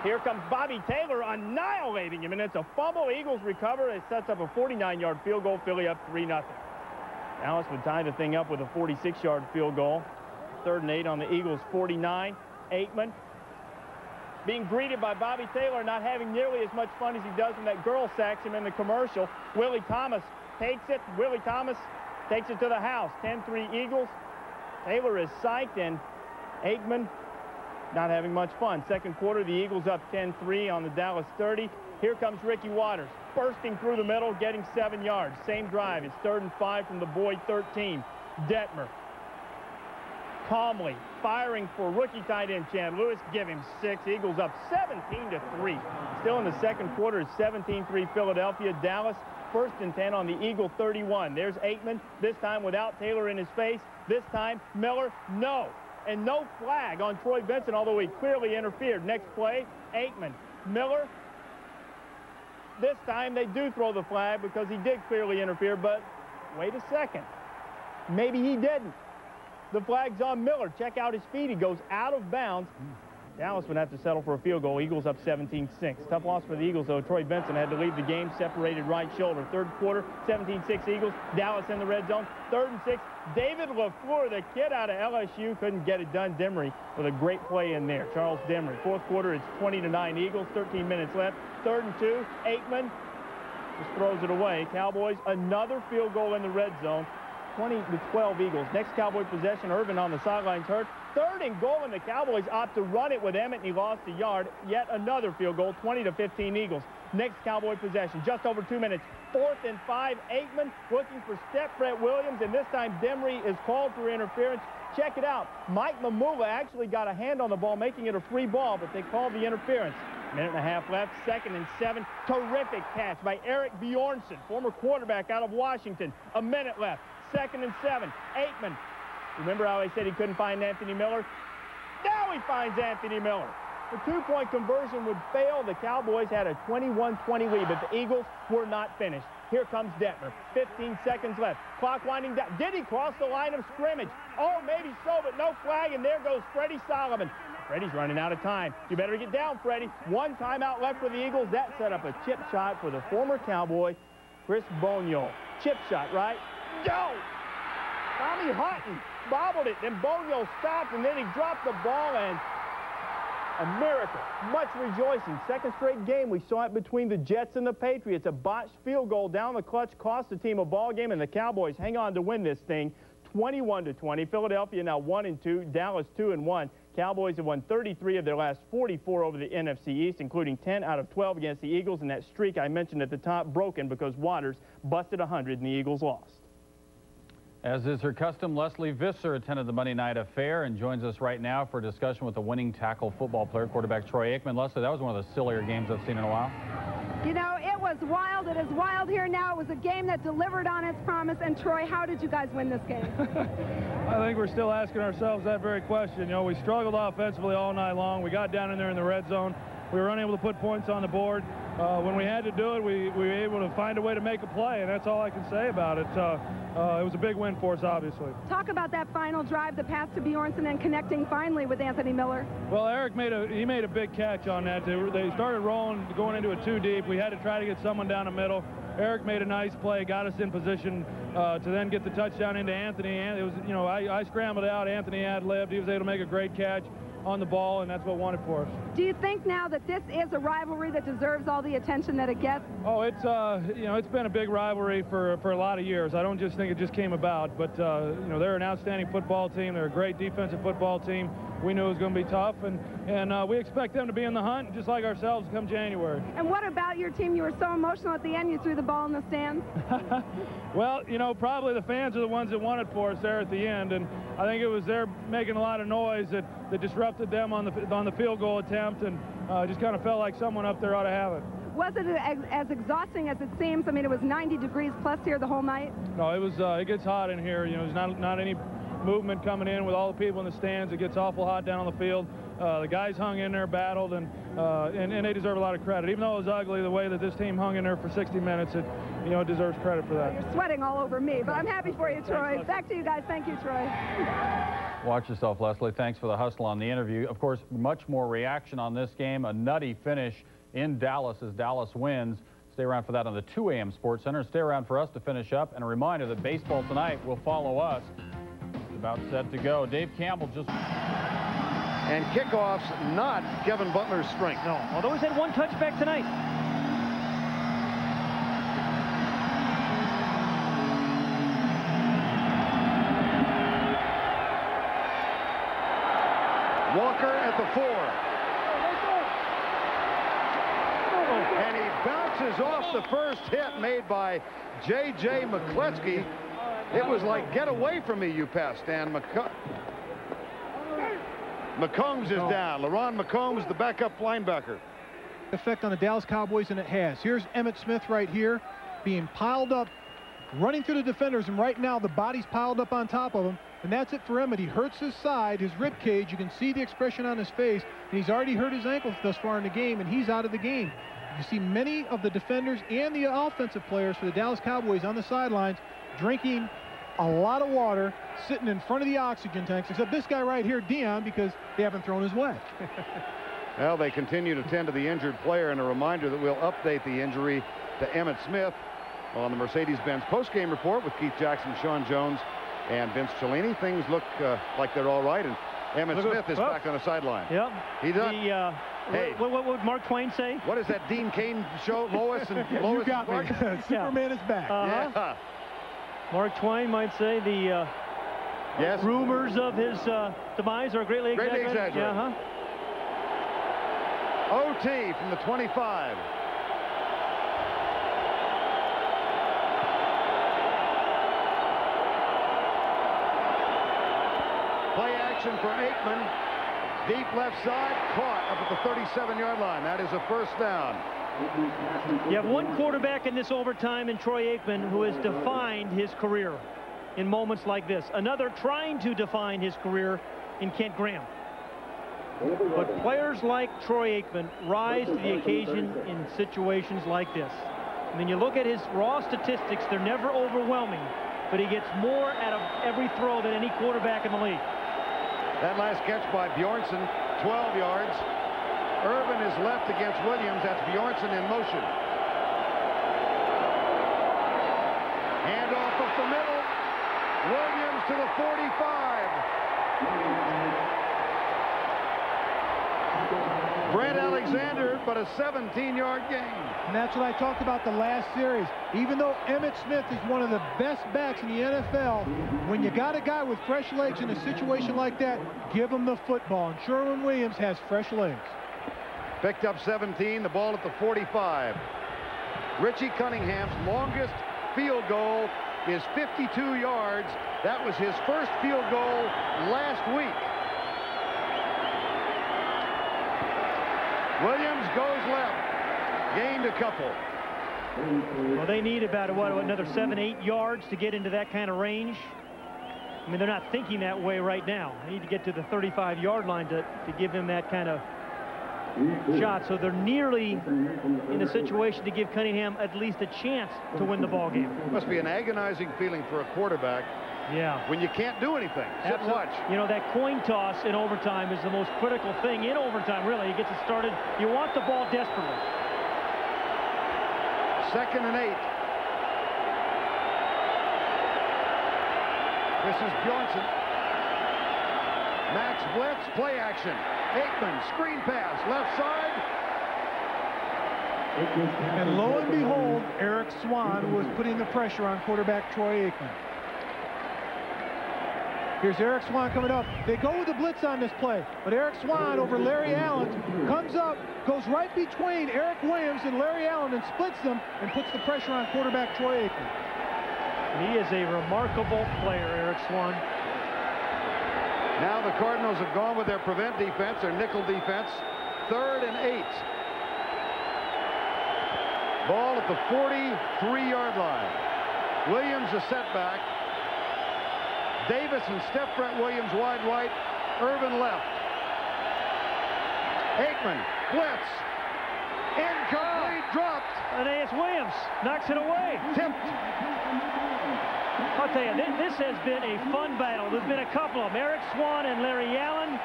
Here comes Bobby Taylor annihilating him, and it's a fumble. Eagles recover. It sets up a 49-yard field goal. Philly up 3-0. Dallas would tie the thing up with a 46-yard field goal. 3rd and 8 on the Eagles' 49. Aikman being greeted by Bobby Taylor, not having nearly as much fun as he does when that girl sacks him in the commercial. Willie Thomas takes it. Willie Thomas takes it to the house. 10-3 Eagles. Taylor is psyched, and Aikman not having much fun. Second quarter, the Eagles up 10-3 on the Dallas 30. Here comes Ricky Waters, bursting through the middle, getting 7 yards. Same drive. It's 3rd and 5 from the Boyd 13. Detmer calmly firing for rookie tight end Chad Lewis. Give him 6. Eagles up 17-3. Still in the second quarter, it's 17-3 Philadelphia. Dallas 1st and 10 on the Eagle 31. There's Aikman, this time without Taylor in his face. This time, Miller, no. And no flag on Troy Benson, although he clearly interfered. Next play, Aikman, Miller. This time they do throw the flag because he did clearly interfere, but wait a second. Maybe he didn't. The flag's on Miller. Check out his feet. He goes out of bounds. Dallas would have to settle for a field goal. Eagles up 17-6. Tough loss for the Eagles, though. Troy Benson had to leave the game, separated right shoulder. 3rd quarter, 17-6 Eagles. Dallas in the red zone. 3rd and 6. David LaFleur, the kid out of LSU, couldn't get it done. Demery with a great play in there. Charles Demery. 4th quarter, it's 20-9 Eagles. 13 minutes left. 3rd and 2. Aikman just throws it away. Cowboys, another field goal in the red zone. 20-12 Eagles. Next Cowboy possession, Irvin on the sidelines hurt. 3rd and goal, and the Cowboys opt to run it with Emmett, and he lost a yard. Yet another field goal, 20-15 Eagles. Next Cowboy possession, just over 2 minutes. 4th and 5, Aikman looking for step Brett Williams, and this time Demery is called for interference. Check it out. Mike Mamula actually got a hand on the ball, making it a free ball, but they called the interference. Minute and a half left, 2nd and 7. Terrific catch by Eric Bjornsson, former quarterback out of Washington. A minute left, 2nd and 7. Aikman. Remember how I said he couldn't find Anthony Miller? Now he finds Anthony Miller. The 2-point conversion would fail. The Cowboys had a 21-20 lead, but the Eagles were not finished. Here comes Detmer. 15 seconds left. Clock winding down. Did he cross the line of scrimmage? Oh, maybe so, but no flag, and there goes Freddie Solomon. Freddie's running out of time. You better get down, Freddie. 1 timeout left for the Eagles. That set up a chip shot for the former Cowboy, Chris Bonio. Chip shot, right? Go! Tommy Hutton bobbled it, then Bonio stopped, and then he dropped the ball, and A miracle. Much rejoicing. Second straight game. We saw it between the Jets and the Patriots. A botched field goal down the clutch cost the team a ball game, and the Cowboys hang on to win this thing 21-20. Philadelphia now 1-2. Dallas 2-1. Cowboys have won 33 of their last 44 over the NFC East, including 10 out of 12 against the Eagles, and that streak I mentioned at the top broken because Waters busted 100 and the Eagles lost. As is her custom, Leslie Visser attended the Monday night affair and joins us right now for a discussion with the winning tackle football player, quarterback Troy Aikman. Leslie, that was one of the sillier games I've seen in a while. You know, it was wild. It is wild here now. It was a game that delivered on its promise. And Troy, how did you guys win this game? I think we're still asking ourselves that very question. You know, we struggled offensively all night long. We got down in there in the red zone. We were unable to put points on the board. When we had to do it, we were able to find a way to make a play, and that's all I can say about it. It was a big win for us, obviously. Talk about that final drive, the pass to Bjornsson, and connecting finally with Anthony Miller. Well, Eric made a big catch on that. They started rolling, going into it too deep. We had to try to get someone down the middle. Eric made a nice play, got us in position to then get the touchdown into Anthony. And it was, you know, I scrambled out. Anthony ad-libbed. He was able to make a great catch on the ball, and that's what won it for us. Do you think now that this is a rivalry that deserves all the attention that it gets? Oh, it's you know, it's been a big rivalry for a lot of years. I don't just think it just came about, but you know, they're an outstanding football team. They're a great defensive football team. We knew it was going to be tough, and we expect them to be in the hunt just like ourselves come January. And what about your team? You were so emotional at the end. You threw the ball in the stands. Well, you know, probably the fans are the ones that won it for us there at the end, and I think it was they're making a lot of noise that disrupted them on the field goal attempt, and just kind of felt like someone up there ought to have it. Was it as exhausting as it seems? I mean, it was 90 degrees plus here the whole night. No, it was. It gets hot in here. You know, there's not any movement coming in with all the people in the stands. It gets awful hot down on the field. The guys hung in there, battled, and they deserve a lot of credit. Even though it was ugly, the way that this team hung in there for 60 minutes, it deserves credit for that. You're sweating all over me, but I'm happy for you, Troy. Back to you guys. Thank you, Troy. Watch yourself, Leslie. Thanks for the hustle on the interview. Of course, much more reaction on this game. A nutty finish in Dallas as Dallas wins. Stay around for that on the 2 a.m. Sports Center. Stay around for us to finish up. And a reminder that baseball tonight will follow us. It's about set to go. Dave Campbell just... And kickoff's not Kevin Butler's strength. No, although he's had one touchback tonight. Walker at the 4. And he bounces off the first hit made by J.J. McCleskey. It was like, get away from me, you pest. And McCombs is down. LaRon McCombs, the backup linebacker. Effect on the Dallas Cowboys, and it has. Here's Emmitt Smith right here being piled up, running through the defenders, and right now the body's piled up on top of him, and that's it for Emmitt. He hurts his side, his rib cage. You can see the expression on his face, and he's already hurt his ankle thus far in the game, and he's out of the game. You see many of the defenders and the offensive players for the Dallas Cowboys on the sidelines drinking a lot of water, sitting in front of the oxygen tanks, except this guy right here, Dion, because they haven't thrown his way. Well, they continue to tend to the injured player, and a reminder that we'll update the injury to Emmitt Smith on the Mercedes-Benz postgame report with Keith Jackson, Sean Jones, and Vince Cellini. Things look like they're all right, and Emmitt Smith is back on the sideline. Yep. He done. Hey, what would Mark Twain say? What is that Dean Cain show? Lois and Lois. You got me. Superman is back. Yeah. Mark Twain might say the rumors of his demise are greatly exaggerated. Yeah, OT from the 25. Play action for Aikman. Deep left side, caught up at the 37-yard line. That is a first down. You have one quarterback in this overtime in Troy Aikman who has defined his career in moments like this. Another trying to define his career in Kent Graham. But players like Troy Aikman rise to the occasion in situations like this. I mean, you look at his raw statistics, they're never overwhelming, but he gets more out of every throw than any quarterback in the league. That last catch by Bjornsson, 12 yards. Irvin is left against Williams. That's Bjornsson in motion. Handoff up the middle. Williams to the 45. Brent Alexander, but a 17-yard gain. And that's what I talked about the last series. Even though Emmitt Smith is one of the best backs in the NFL, when you got a guy with fresh legs in a situation like that, give him the football. And Sherwin-Williams has fresh legs. Picked up 17, the ball at the 45. Richie Cunningham's longest field goal is 52 yards. That was his first field goal last week. Williams goes left. Gained a couple. Well, they need about, another 7-8 yards to get into that kind of range. I mean, they're not thinking that way right now. They need to get to the 35-yard line to give him that kind of shot. So they're nearly in a situation to give Cunningham at least a chance to win the ball game. Must be an agonizing feeling for a quarterback. Yeah. When you can't do anything. Sit and watch. You know, that coin toss in overtime is the most critical thing in overtime, really. He gets it started. You want the ball desperately. 2nd and 8. This is Bjornsson. Max blitz, play action. Aikman, screen pass, left side. And lo and behold, Eric Swan was putting the pressure on quarterback Troy Aikman. Here's Eric Swan coming up. They go with the blitz on this play, but Eric Swan over Larry Allen comes up, goes right between Eric Williams and Larry Allen and splits them and puts the pressure on quarterback Troy Aikman. He is a remarkable player, Eric Swan. Now the Cardinals have gone with their prevent defense, their nickel defense. 3rd and 8. Ball at the 43-yard line. Williams a setback. Davis and Steph Brent Williams wide right. Irvin left. Aikman, blitz. Incomplete, dropped. Aeneas Williams knocks it away. Tipped. I'll tell you, this has been a fun battle. There's been a couple of them. Eric Swan and Larry Allen.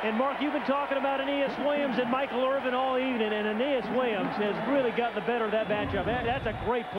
And Mark, you've been talking about Aeneas Williams and Michael Irvin all evening, and Aeneas Williams has really gotten the better of that matchup. That's a great play.